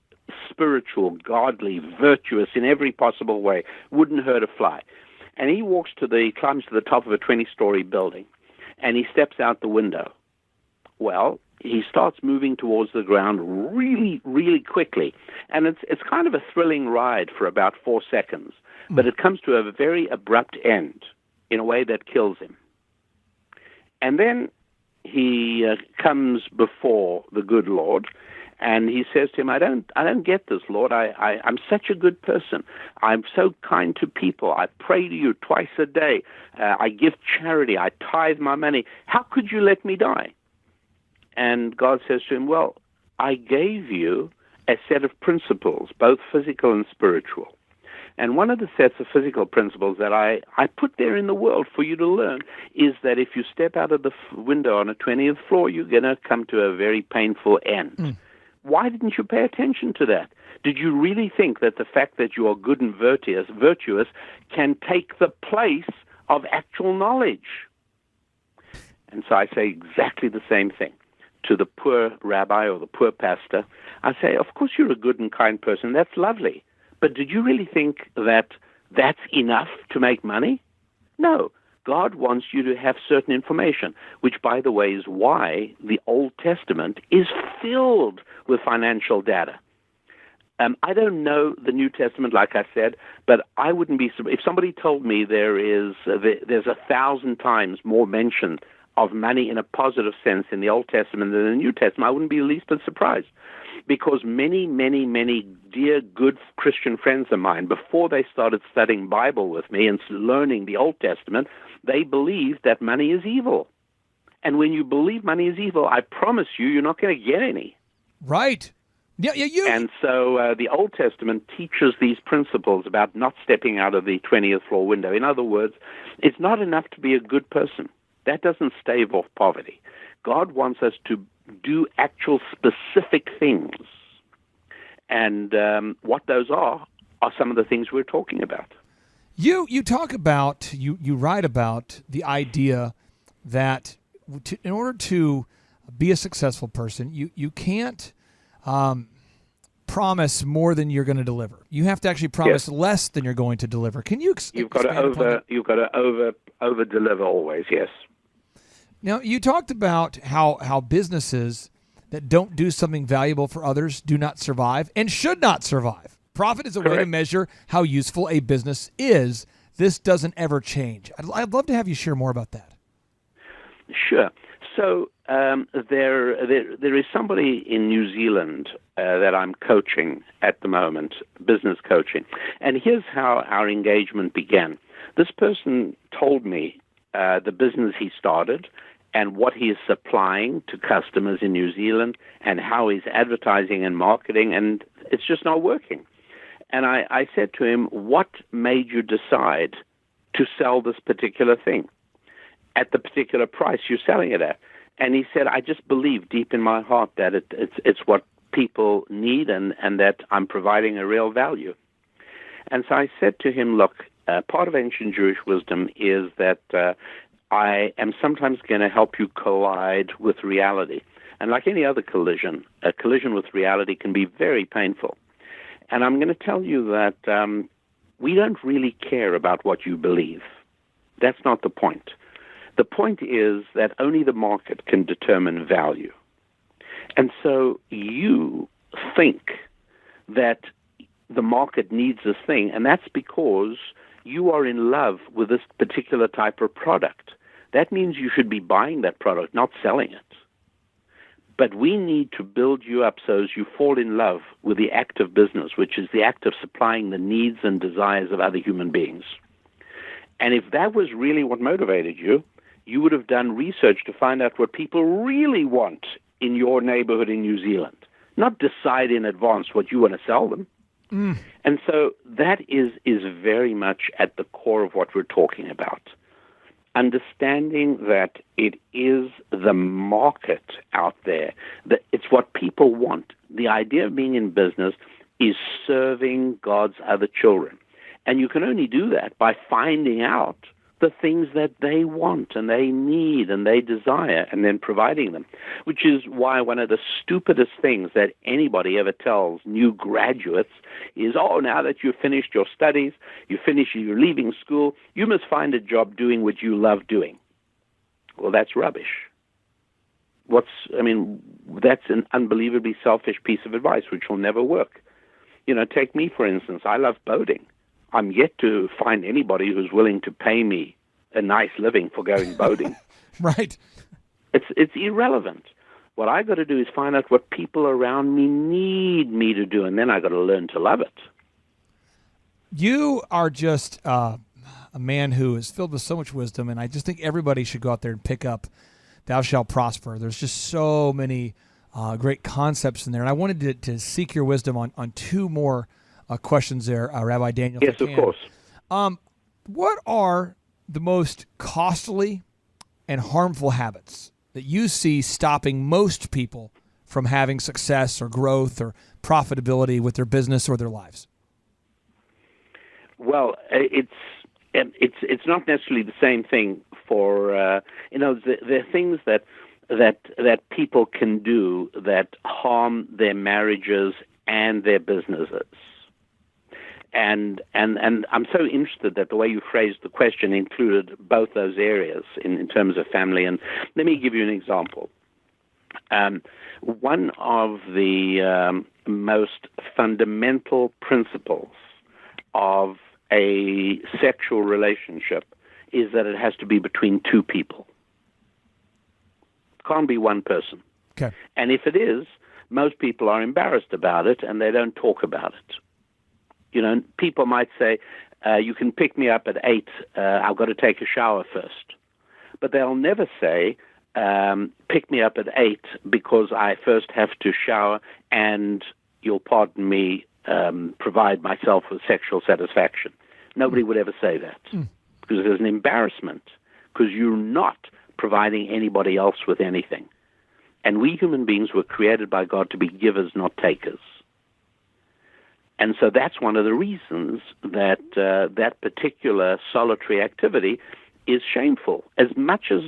spiritual, godly, virtuous in every possible way, wouldn't hurt a fly. And he climbs to the top of a 20-story building, and he steps out the window. Well, he starts moving towards the ground really, really quickly. And it's kind of a thrilling ride for about 4 seconds, but it comes to a very abrupt end in a way that kills him. And then he comes before the good Lord, and he says to him, I don't get this, Lord. I'm such a good person. I'm so kind to people. I pray to you twice a day. I give charity. I tithe my money. How could you let me die? And God says to him, well, I gave you a set of principles, both physical and spiritual. And one of the sets of physical principles that I put there in the world for you to learn is that if you step out of the window on a 20th floor, you're going to come to a very painful end. Why didn't you pay attention to that? Did you really think that the fact that you are good and virtuous can take the place of actual knowledge? And so I say exactly the same thing to the poor rabbi or the poor pastor. I say, of course you're a good and kind person. That's lovely. But did you really think that that's enough to make money? No. God wants you to have certain information, which, by the way, is why the Old Testament is filled with financial data. I don't know the New Testament, like I said, but I wouldn't be surprised if somebody told me there's 1,000 times more mention of money in a positive sense in the Old Testament than the New Testament. I wouldn't be the least bit surprised, because many, many, many dear, good Christian friends of mine, before they started studying Bible with me and learning the Old Testament, they believed that money is evil. And when you believe money is evil, I promise you, you're not going to get any. Right. Yeah, And so the Old Testament teaches these principles about not stepping out of the 20th floor window. In other words, it's not enough to be a good person. That doesn't stave off poverty. God wants us to do actual specific things. And what those are some of the things we're talking about. You talk about, you write about the idea that in order to be a successful person, you can't promise more than you're going to deliver. You have to actually promise less than you're going to deliver. Can you You've got to over deliver always, yes. Now, you talked about how businesses that don't do something valuable for others do not survive and should not survive. Profit is a way to measure how useful a business is. This doesn't ever change. I'd love to have you share more about that. Sure. So there is somebody in New Zealand that I'm coaching at the moment, business coaching. And here's how our engagement began. This person told me the business he started and what he is supplying to customers in New Zealand and how he's advertising and marketing, and it's just not working. And I said to him, what made you decide to sell this particular thing at the particular price you're selling it at? And he said, I just believe deep in my heart that it's what people need and that I'm providing a real value. And so I said to him, look, part of ancient Jewish wisdom is that I am sometimes going to help you collide with reality. And like any other collision, a collision with reality can be very painful. And I'm going to tell you that we don't really care about what you believe. That's not the point. The point is that only the market can determine value. And so you think that the market needs this thing, and that's because you are in love with this particular type of product. That means you should be buying that product, not selling it. But we need to build you up so as you fall in love with the act of business, which is the act of supplying the needs and desires of other human beings. And if that was really what motivated you, you would have done research to find out what people really want in your neighborhood in New Zealand, not decide in advance what you want to sell them. And so that is very much at the core of what we're talking about. Understanding that it is the market out there, that it's what people want. The idea of being in business is serving God's other children. And you can only do that by finding out the things that they want and they need and they desire and then providing them, which is why one of the stupidest things that anybody ever tells new graduates is, oh, now that you've finished your studies, you're leaving school, you must find a job doing what you love doing. Well, that's rubbish. That's an unbelievably selfish piece of advice which will never work. Take me, for instance. I love boating. I'm yet to find anybody who's willing to pay me a nice living for going boating. Right. It's irrelevant. What I got to do is find out what people around me need me to do, and then I got to learn to love it. You are just a man who is filled with so much wisdom, and I just think everybody should go out there and pick up thou shalt prosper. There's just so many great concepts in there. And I wanted to seek your wisdom on two more questions there, Rabbi Daniel. Yes, of course. What are the most costly and harmful habits that you see stopping most people from having success or growth or profitability with their business or their lives? Well, it's not necessarily the same thing for there are things that people can do that harm their marriages and their businesses. And I'm so interested that the way you phrased the question included both those areas in terms of family. And let me give you an example. One of the most fundamental principles of a sexual relationship is that it has to be between two people. It can't be one person. Okay. And if it is, most people are embarrassed about it and they don't talk about it. You know, people might say, you can pick me up at 8, I've got to take a shower first. But they'll never say, pick me up at 8 because I first have to shower and, you'll pardon me, provide myself with sexual satisfaction. Nobody would ever say that because there's an embarrassment because you're not providing anybody else with anything. And we human beings were created by God to be givers, not takers. And so that's one of the reasons that that particular solitary activity is shameful. As much as,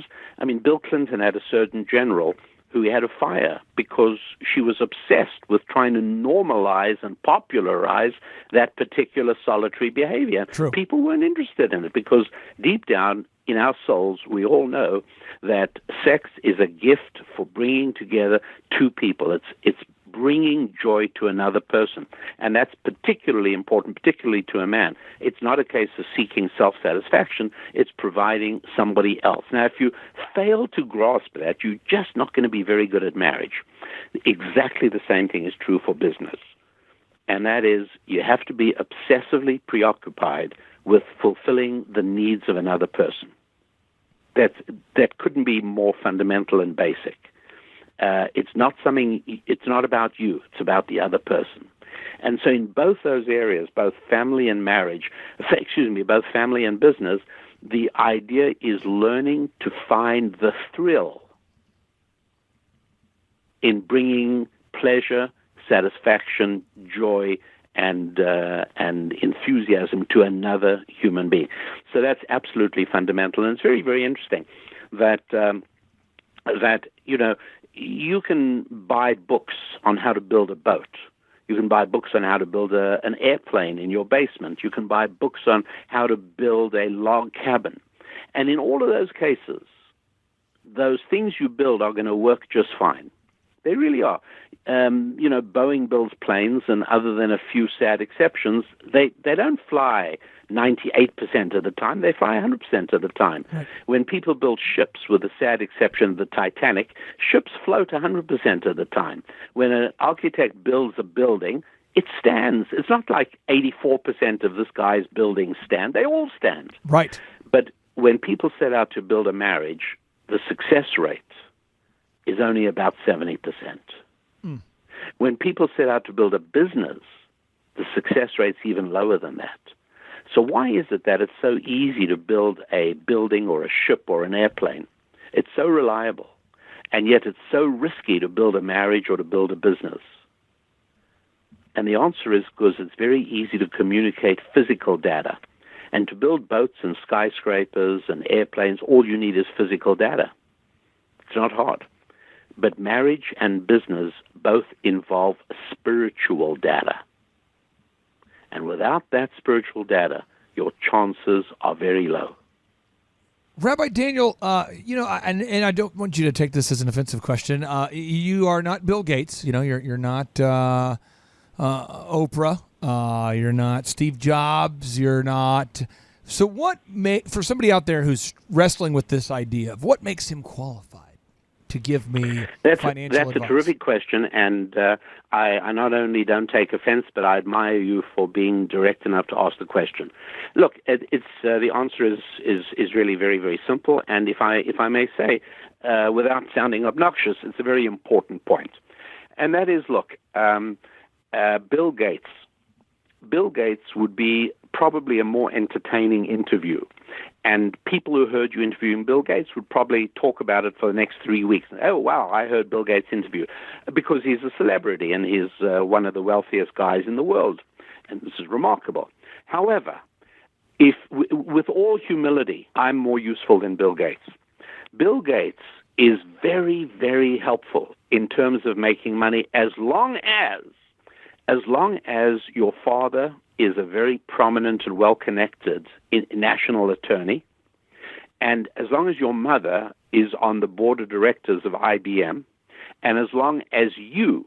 Bill Clinton had a Surgeon General who he had to fire because she was obsessed with trying to normalize and popularize that particular solitary behavior. True. People weren't interested in it because deep down in our souls, we all know that sex is a gift for bringing together two people. It's bringing joy to another person. And that's particularly important, particularly to a man. It's not a case of seeking self-satisfaction. It's providing somebody else. Now, if you fail to grasp that, you're just not going to be very good at marriage. Exactly the same thing is true for business. And that is, you have to be obsessively preoccupied with fulfilling the needs of another person. That couldn't be more fundamental and basic. It's not about you, it's about the other person. And so in both those areas, both family and marriage, both family and business, the idea is learning to find the thrill in bringing pleasure, satisfaction, joy, and enthusiasm to another human being. So that's absolutely fundamental, and it's very, very interesting that you can buy books on how to build a boat. You can buy books on how to build an airplane in your basement. You can buy books on how to build a log cabin. And in all of those cases, those things you build are going to work just fine. They really are. Boeing builds planes, and other than a few sad exceptions, they don't fly 98% of the time. They fly 100% of the time. Right. When people build ships, with the sad exception of the Titanic, ships float 100% of the time. When an architect builds a building, it stands. It's not like 84% of this guy's buildings stand. They all stand. Right. But when people set out to build a marriage, the success rate is only about 70%. When people set out to build a business, the success rate's even lower than that. So why is it that it's so easy to build a building or a ship or an airplane? It's so reliable, and yet it's so risky to build a marriage or to build a business. And the answer is because it's very easy to communicate physical data. And to build boats and skyscrapers and airplanes, all you need is physical data. It's not hard. But marriage and business both involve spiritual data. And without that spiritual data, your chances are very low. Rabbi Daniel, and I don't want you to take this as an offensive question. You are not Bill Gates. You're not Oprah. You're not Steve Jobs. You're not. So for somebody out there who's wrestling with this idea of what makes him qualified to give me That's financial a advice? terrific question, and I not only don't take offense, but I admire you for being direct enough to ask the question. Look, the answer is really very, very simple, and if I may say, without sounding obnoxious, it's a very important point, and that is, look, Bill Gates. Bill Gates would be probably a more entertaining interview. And people who heard you interviewing Bill Gates would probably talk about it for the next 3 weeks. Oh, wow, I heard Bill Gates interview. Because he's a celebrity and he's one of the wealthiest guys in the world. And this is remarkable. However, with all humility, I'm more useful than Bill Gates. Bill Gates is very, very helpful in terms of making money as long as your father is a very prominent and well-connected national attorney, and as long as your mother is on the board of directors of IBM, and as long as you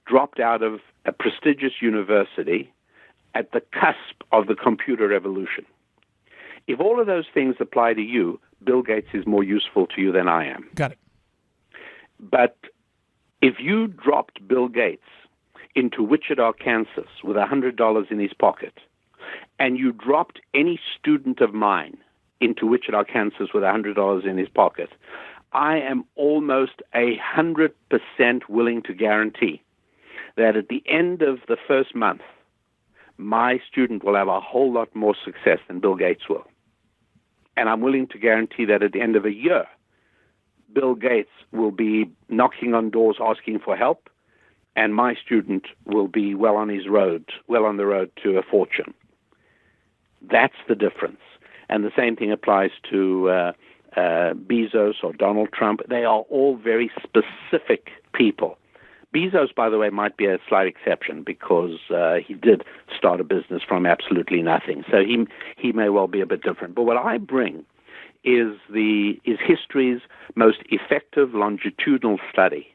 dropped out of a prestigious university at the cusp of the computer revolution. If all of those things apply to you, Bill Gates is more useful to you than I am. Got it. But if you dropped Bill Gates into Wichita, Kansas, with $100 in his pocket, and you dropped any student of mine into Wichita, Kansas, with $100 in his pocket, I am almost 100% willing to guarantee that at the end of the first month, my student will have a whole lot more success than Bill Gates will. And I'm willing to guarantee that at the end of a year, Bill Gates will be knocking on doors asking for help, and my student will be well on the road to a fortune. That's the difference. And the same thing applies to Bezos or Donald Trump. They are all very specific people. Bezos, by the way, might be a slight exception because he did start a business from absolutely nothing. So he may well be a bit different. But what I bring is history's most effective longitudinal study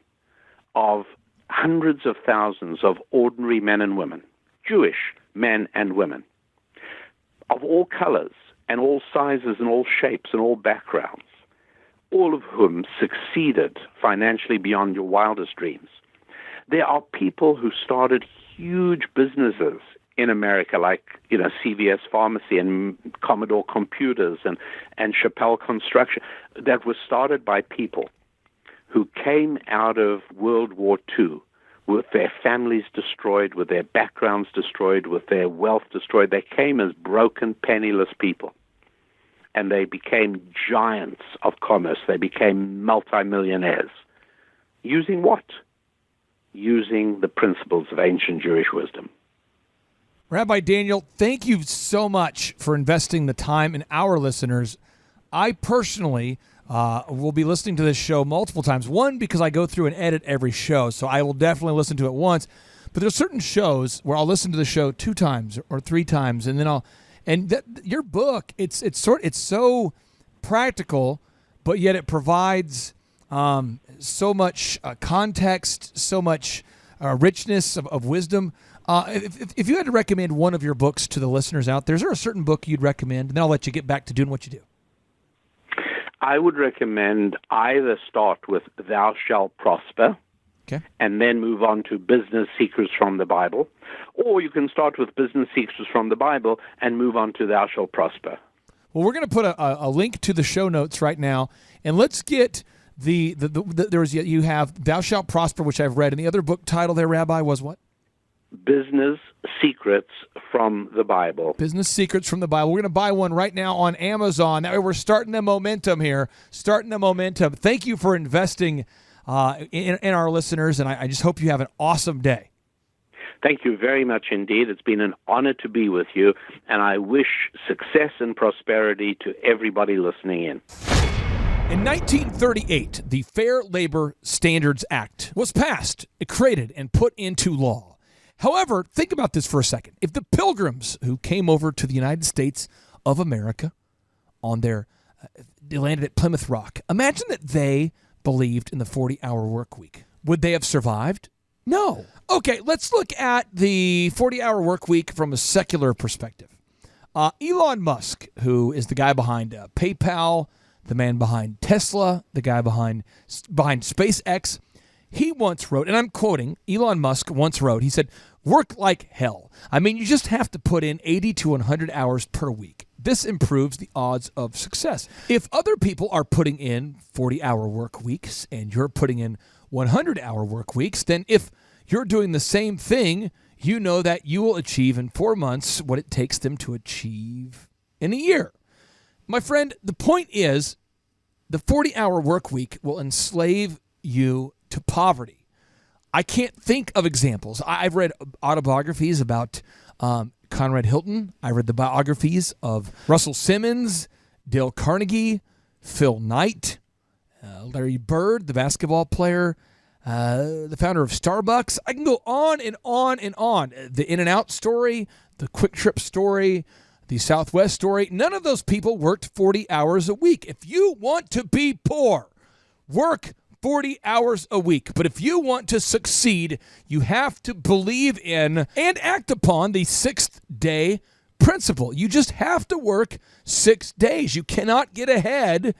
of hundreds of thousands of ordinary men and women, Jewish men and women, of all colors and all sizes and all shapes and all backgrounds, all of whom succeeded financially beyond your wildest dreams. There are people who started huge businesses in America, like CVS Pharmacy and Commodore Computers and Chappelle Construction, that was started by people who came out of World War II with their families destroyed, with their backgrounds destroyed, with their wealth destroyed. They came as broken, penniless people. And they became giants of commerce. They became multimillionaires. Using what? Using the principles of ancient Jewish wisdom. Rabbi Daniel, thank you so much for investing the time in our listeners. I personally will be listening to this show multiple times. One, because I go through and edit every show, so I will definitely listen to it once. But there's certain shows where I'll listen to the show 2 times or 3 times, and then your book, it's so practical, but yet it provides so much context, so much richness of wisdom. If you had to recommend one of your books to the listeners out there, is there a certain book you'd recommend? And then I'll let you get back to doing what you do. I would recommend either start with Thou Shalt Prosper, okay, and then move on to Business Secrets from the Bible, or you can start with Business Secrets from the Bible and move on to Thou Shalt Prosper. Well, we're going to put a link to the show notes right now, and let's get you have Thou Shalt Prosper, which I've read, and the other book title there, Rabbi, was what? Business Secrets from the Bible. Business Secrets from the Bible. We're going to buy one right now on Amazon. That way we're starting the momentum here. Thank you for investing in our listeners, and I just hope you have an awesome day. Thank you very much indeed. It's been an honor to be with you, and I wish success and prosperity to everybody listening in. In 1938, the Fair Labor Standards Act was passed, created, and put into law. However, think about this for a second. If the Pilgrims who came over to the United States of America they landed at Plymouth Rock, imagine that they believed in the 40-hour work week. Would they have survived? No. Okay, let's look at the 40-hour work week from a secular perspective. Elon Musk, who is the guy behind PayPal, the man behind Tesla, the guy behind SpaceX, he once wrote, and I'm quoting, Elon Musk once wrote, he said, "Work like hell. I mean, you just have to put in 80 to 100 hours per week. This improves the odds of success. If other people are putting in 40-hour work weeks and you're putting in 100-hour work weeks, then if you're doing the same thing, you know that you will achieve in 4 months what it takes them to achieve in a year." My friend, the point is, the 40-hour work week will enslave you to poverty. I can't think of examples. I've read autobiographies about Conrad Hilton. I read the biographies of Russell Simmons, Dale Carnegie, Phil Knight, Larry Bird, the basketball player, the founder of Starbucks. I can go on and on and on. The In-N-Out story, the Quick Trip story, the Southwest story. None of those people worked 40 hours a week. If you want to be poor, work 40 hours a week. But if you want to succeed, you have to believe in and act upon the 6th day principle. You just have to work 6 days. You cannot get ahead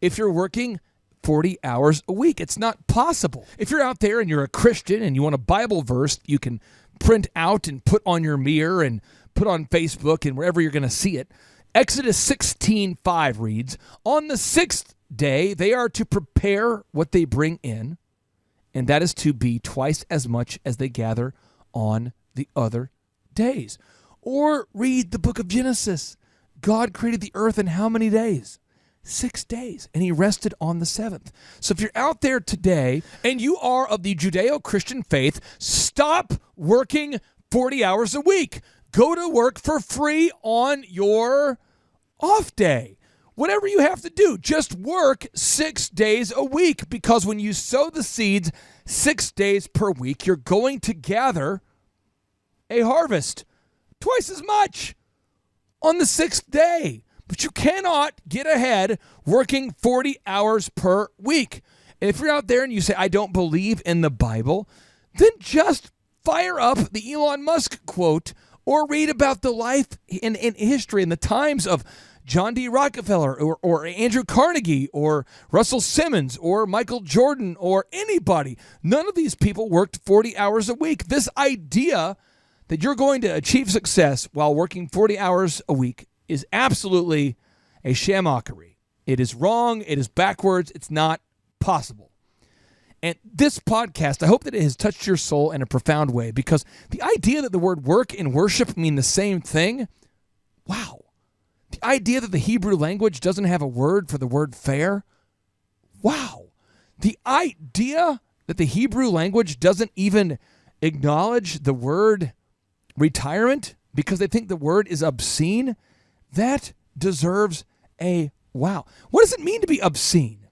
if you're working 40 hours a week. It's not possible. If you're out there and you're a Christian and you want a Bible verse you can print out and put on your mirror and put on Facebook and wherever you're going to see it, Exodus 16:5 reads, "On the 6th day, they are to prepare what they bring in, and that is to be twice as much as they gather on the other days." Or read the book of Genesis. God created the earth in how many days? 6 days, and he rested on the 7th. So if you're out there today and you are of the Judeo-Christian faith, stop working 40 hours a week. Go to work for free on your off day. Whatever you have to do, just work 6 days a week, because when you sow the seeds 6 days per week, you're going to gather a harvest twice as much on the 6th day. But you cannot get ahead working 40 hours per week. And if you're out there and you say, "I don't believe in the Bible," then just fire up the Elon Musk quote or read about the life and history and the times of John D. Rockefeller or Andrew Carnegie or Russell Simmons or Michael Jordan or anybody. None of these people worked 40 hours a week. This idea that you're going to achieve success while working 40 hours a week is absolutely a shamockery. It is wrong. It is backwards. It's not possible. And this podcast, I hope that it has touched your soul in a profound way, because the idea that the word work and worship mean the same thing, wow. The idea that the Hebrew language doesn't have a word for the word fair, wow. The idea that the Hebrew language doesn't even acknowledge the word retirement because they think the word is obscene, that deserves a wow. What does it mean to be obscene?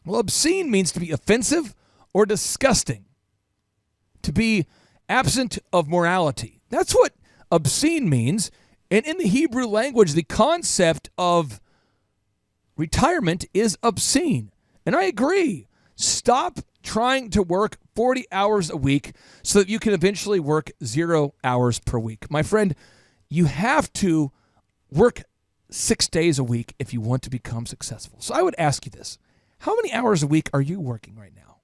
Well, obscene means to be offensive or disgusting, to be absent of morality. That's what obscene means. And in the Hebrew language, the concept of retirement is obscene. And I agree. Stop trying to work 40 hours a week so that you can eventually work 0 hours per week. My friend, you have to work 6 days a week if you want to become successful. So I would ask you this. How many hours a week are you working right now?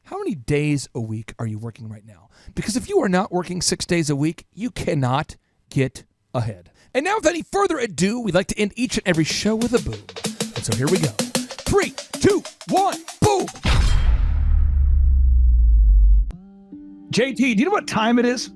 How many days a week are you working right now? Because if you are not working 6 days a week, you cannot get ahead. And now, without any further ado, we'd like to end each and every show with a boom. And so here we go. 3, 2, 1, boom! JT, do you know what time it is?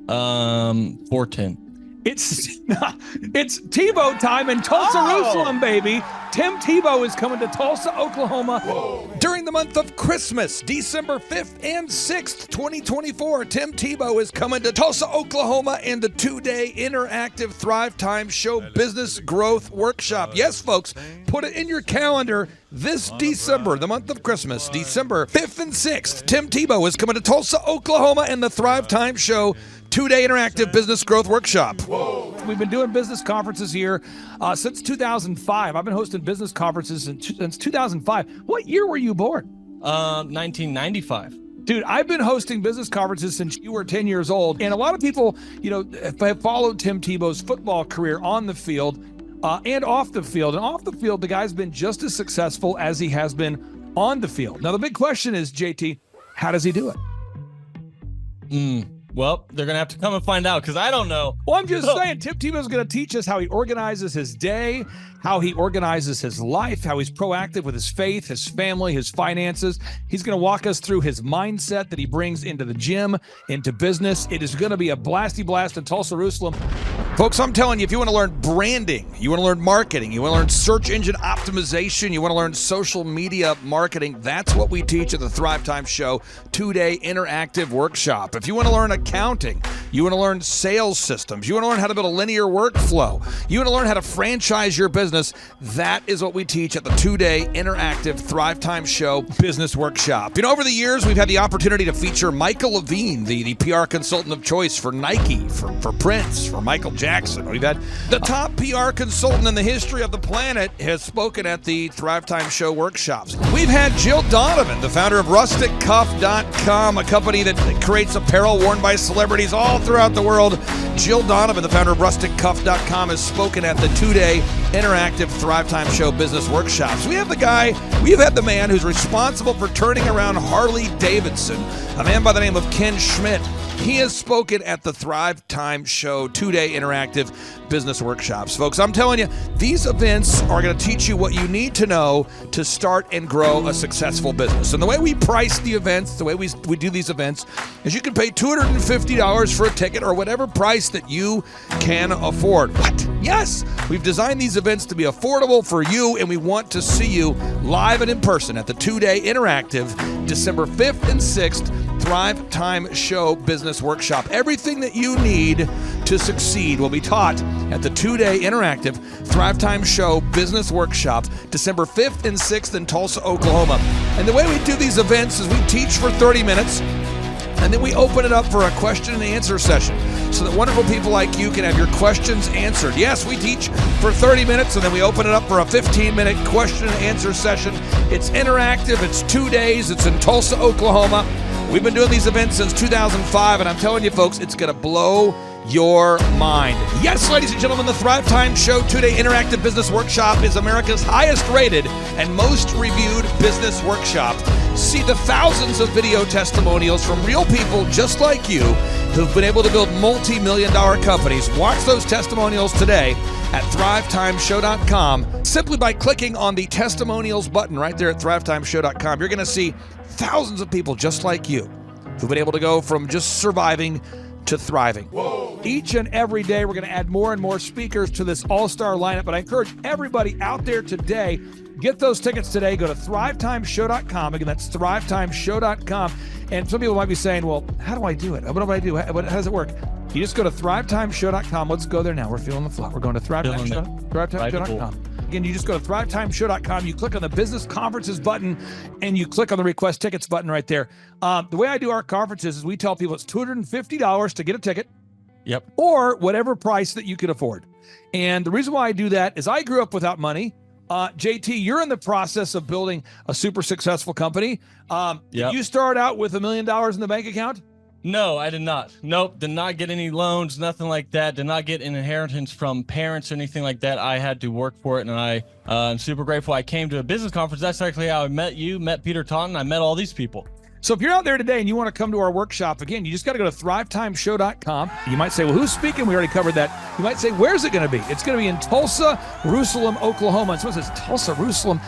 4:10. It's Tebow time in Tulsa, Jerusalem, baby. Tim Tebow is coming to Tulsa, Oklahoma. Whoa. During the month of Christmas, December 5th and 6th, 2024, Tim Tebow is coming to Tulsa, Oklahoma in the 2-day interactive Thrivetime Show Business Growth Workshop. Yes, folks, put it in your calendar. This December, the month of Christmas, December 5th and 6th, Tim Tebow is coming to Tulsa, Oklahoma in the Thrivetime Show 2-day interactive business growth workshop. Whoa. We've been doing business conferences here since 2005. I've been hosting business conferences since 2005. What year were you born? 1995. Dude, I've been hosting business conferences since you were 10 years old. And a lot of people, have followed Tim Tebow's football career on the field. and off the field. And off the field, the guy's been just as successful as he has been on the field. Now, the big question is, JT, how does he do it? Well, they're going to have to come and find out because I don't know. Well, I'm just saying, Tim Tebow is going to teach us how he organizes his day, how he organizes his life, how he's proactive with his faith, his family, his finances. He's going to walk us through his mindset that he brings into the gym, into business. It is going to be a blasty blast in Tulsa, Jerusalem. Folks, I'm telling you, if you want to learn branding, you want to learn marketing, you want to learn search engine optimization, you want to learn social media marketing, that's what we teach at the Thrivetime Show 2-day interactive workshop. If you want to learn accounting, you want to learn sales systems, you want to learn how to build a linear workflow, you want to learn how to franchise your business, that is what we teach at the 2-day interactive Thrivetime Show business workshop. You know, over the years, we've had the opportunity to feature Michael Levine, the PR consultant of choice for Nike, for Prince, for Michael Jackson. We've had the top PR consultant in the history of the planet has spoken at the Thrivetime Show workshops. We've had Jill Donovan, the founder of RusticCuff.com, a company that creates apparel worn by celebrities all throughout the world. Jill Donovan, the founder of RusticCuff.com, has spoken at the 2-day interactive Thrivetime Show business workshops. We have the man who's responsible for turning around Harley Davidson, a man by the name of Ken Schmidt. He has spoken at the Thrivetime Show 2-day interactive business workshops. Folks, I'm telling you, these events are going to teach you what you need to know to start and grow a successful business. And the way we price the events, the way we do these events, is you can pay $250 for a ticket or whatever price that you can afford. What? Yes, we've designed these events to be affordable for you, and we want to see you live and in person at the 2-day interactive December 5th and 6th Thrivetime Show Business Workshop. Everything that you need to succeed will be taught at the 2-day interactive Thrivetime Show Business Workshop, December 5th and 6th in Tulsa, Oklahoma. And the way we do these events is we teach for 30 minutes, and then we open it up for a question and answer session so that wonderful people like you can have your questions answered. Yes, we teach for 30 minutes, and then we open it up for a 15-minute question and answer session. It's interactive. It's 2 days. It's in Tulsa, Oklahoma. We've been doing these events since 2005, and I'm telling you, folks, it's going to blow your mind. Yes, ladies and gentlemen, the Thrivetime Show 2-day interactive business workshop is America's highest rated and most reviewed business workshop. See the thousands of video testimonials from real people just like you who've been able to build multi-million-dollar companies. Watch those testimonials today at thrivetimeshow.com. Simply by clicking on the testimonials button right there at thrivetimeshow.com, you're going to see thousands of people just like you who've been able to go from just surviving to thriving. Whoa. Each and every day, we're going to add more and more speakers to this all-star lineup, but I encourage everybody out there today, get those tickets today. Go to thrivetimeshow.com. Again, that's thrivetimeshow.com. And some people might be saying, well, how do I do it? What do I do? How does it work? You just go to thrivetimeshow.com. Let's go there now. We're feeling the flow. We're going to thrivetimeshow.com. Again, you just go to thrivetimeshow.com. You click on the business conferences button, and you click on the request tickets button right there. The way I do our conferences is we tell people it's $250 to get a ticket. Yep. Or whatever price that you can afford. And the reason why I do that is I grew up without money. JT, you're in the process of building a super successful company. Did you start out with $1 million in the bank account? No, I did not. Nope, did not get any loans, nothing like that. Did not get an inheritance from parents or anything like that. I had to work for it, and I'm super grateful. I came to a business conference. That's actually how I met you, met Peter Taunton. I met all these people. So if you're out there today and you want to come to our workshop, again, you just got to go to thrivetimeshow.com. You might say, well, who's speaking? We already covered that. You might say, where's it going to be? It's going to be in Tulsa, Jerusalem, Oklahoma. And someone says, Tulsa, Jerusalem.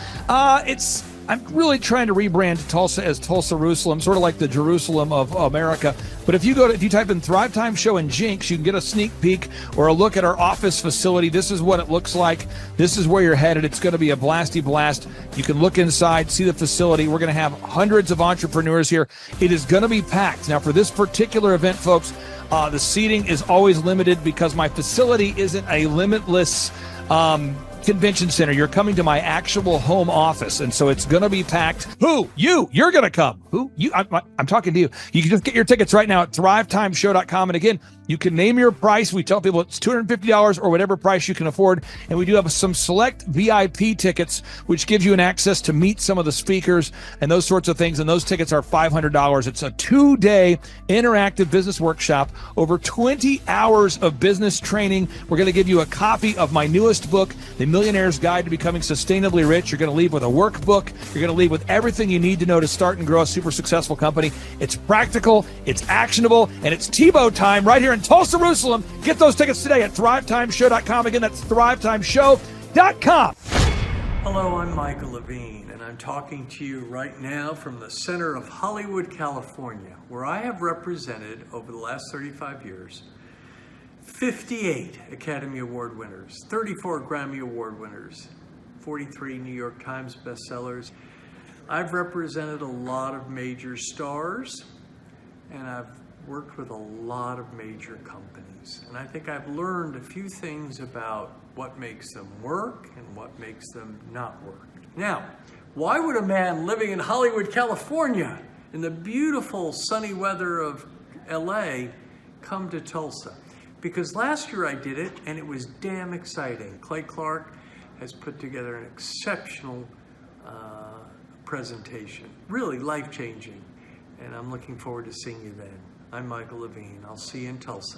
I'm really trying to rebrand Tulsa as Tulsa, Jerusalem, sort of like the Jerusalem of America. But if you type in Thrivetime Show and Jinx, you can get a sneak peek or a look at our office facility. This is what it looks like. This is where you're headed. It's going to be a blasty blast. You can look inside, see the facility. We're going to have hundreds of entrepreneurs here. It is going to be packed. Now, for this particular event, folks, the seating is always limited because my facility isn't a limitless convention center. You're coming to my actual home office, and so it's going to be packed. Who? You're going to come. Who? I'm talking to you. You can just get your tickets right now at thrivetimeshow.com. And again, You can name your price. We tell people it's $250 or whatever price you can afford. And we do have some select VIP tickets, which gives you an access to meet some of the speakers and those sorts of things. And those tickets are $500. It's a 2-day interactive business workshop, over 20 hours of business training. We're going to give you a copy of my newest book, The Millionaire's Guide to Becoming Sustainably Rich. You're going to leave with a workbook. You're going to leave with everything you need to know to start and grow a super successful company. It's practical, it's actionable, and it's Tebow time right here in Tulsa, Jerusalem. Get those tickets today at thrivetimeshow.com. Again, that's thrivetimeshow.com. Hello, I'm Michael Levine, and I'm talking to you right now from the center of Hollywood, California, where I have represented over the last 35 years 58 Academy Award winners, 34 Grammy Award winners, 43 New York Times bestsellers. I've represented a lot of major stars, and I've worked with a lot of major companies. And I think I've learned a few things about what makes them work and what makes them not work. Now, why would a man living in Hollywood, California, in the beautiful sunny weather of LA, come to Tulsa? Because last year I did it, and it was damn exciting. Clay Clark has put together an exceptional presentation, really life-changing, and I'm looking forward to seeing you then. I'm Michael Levine. I'll see you in Tulsa.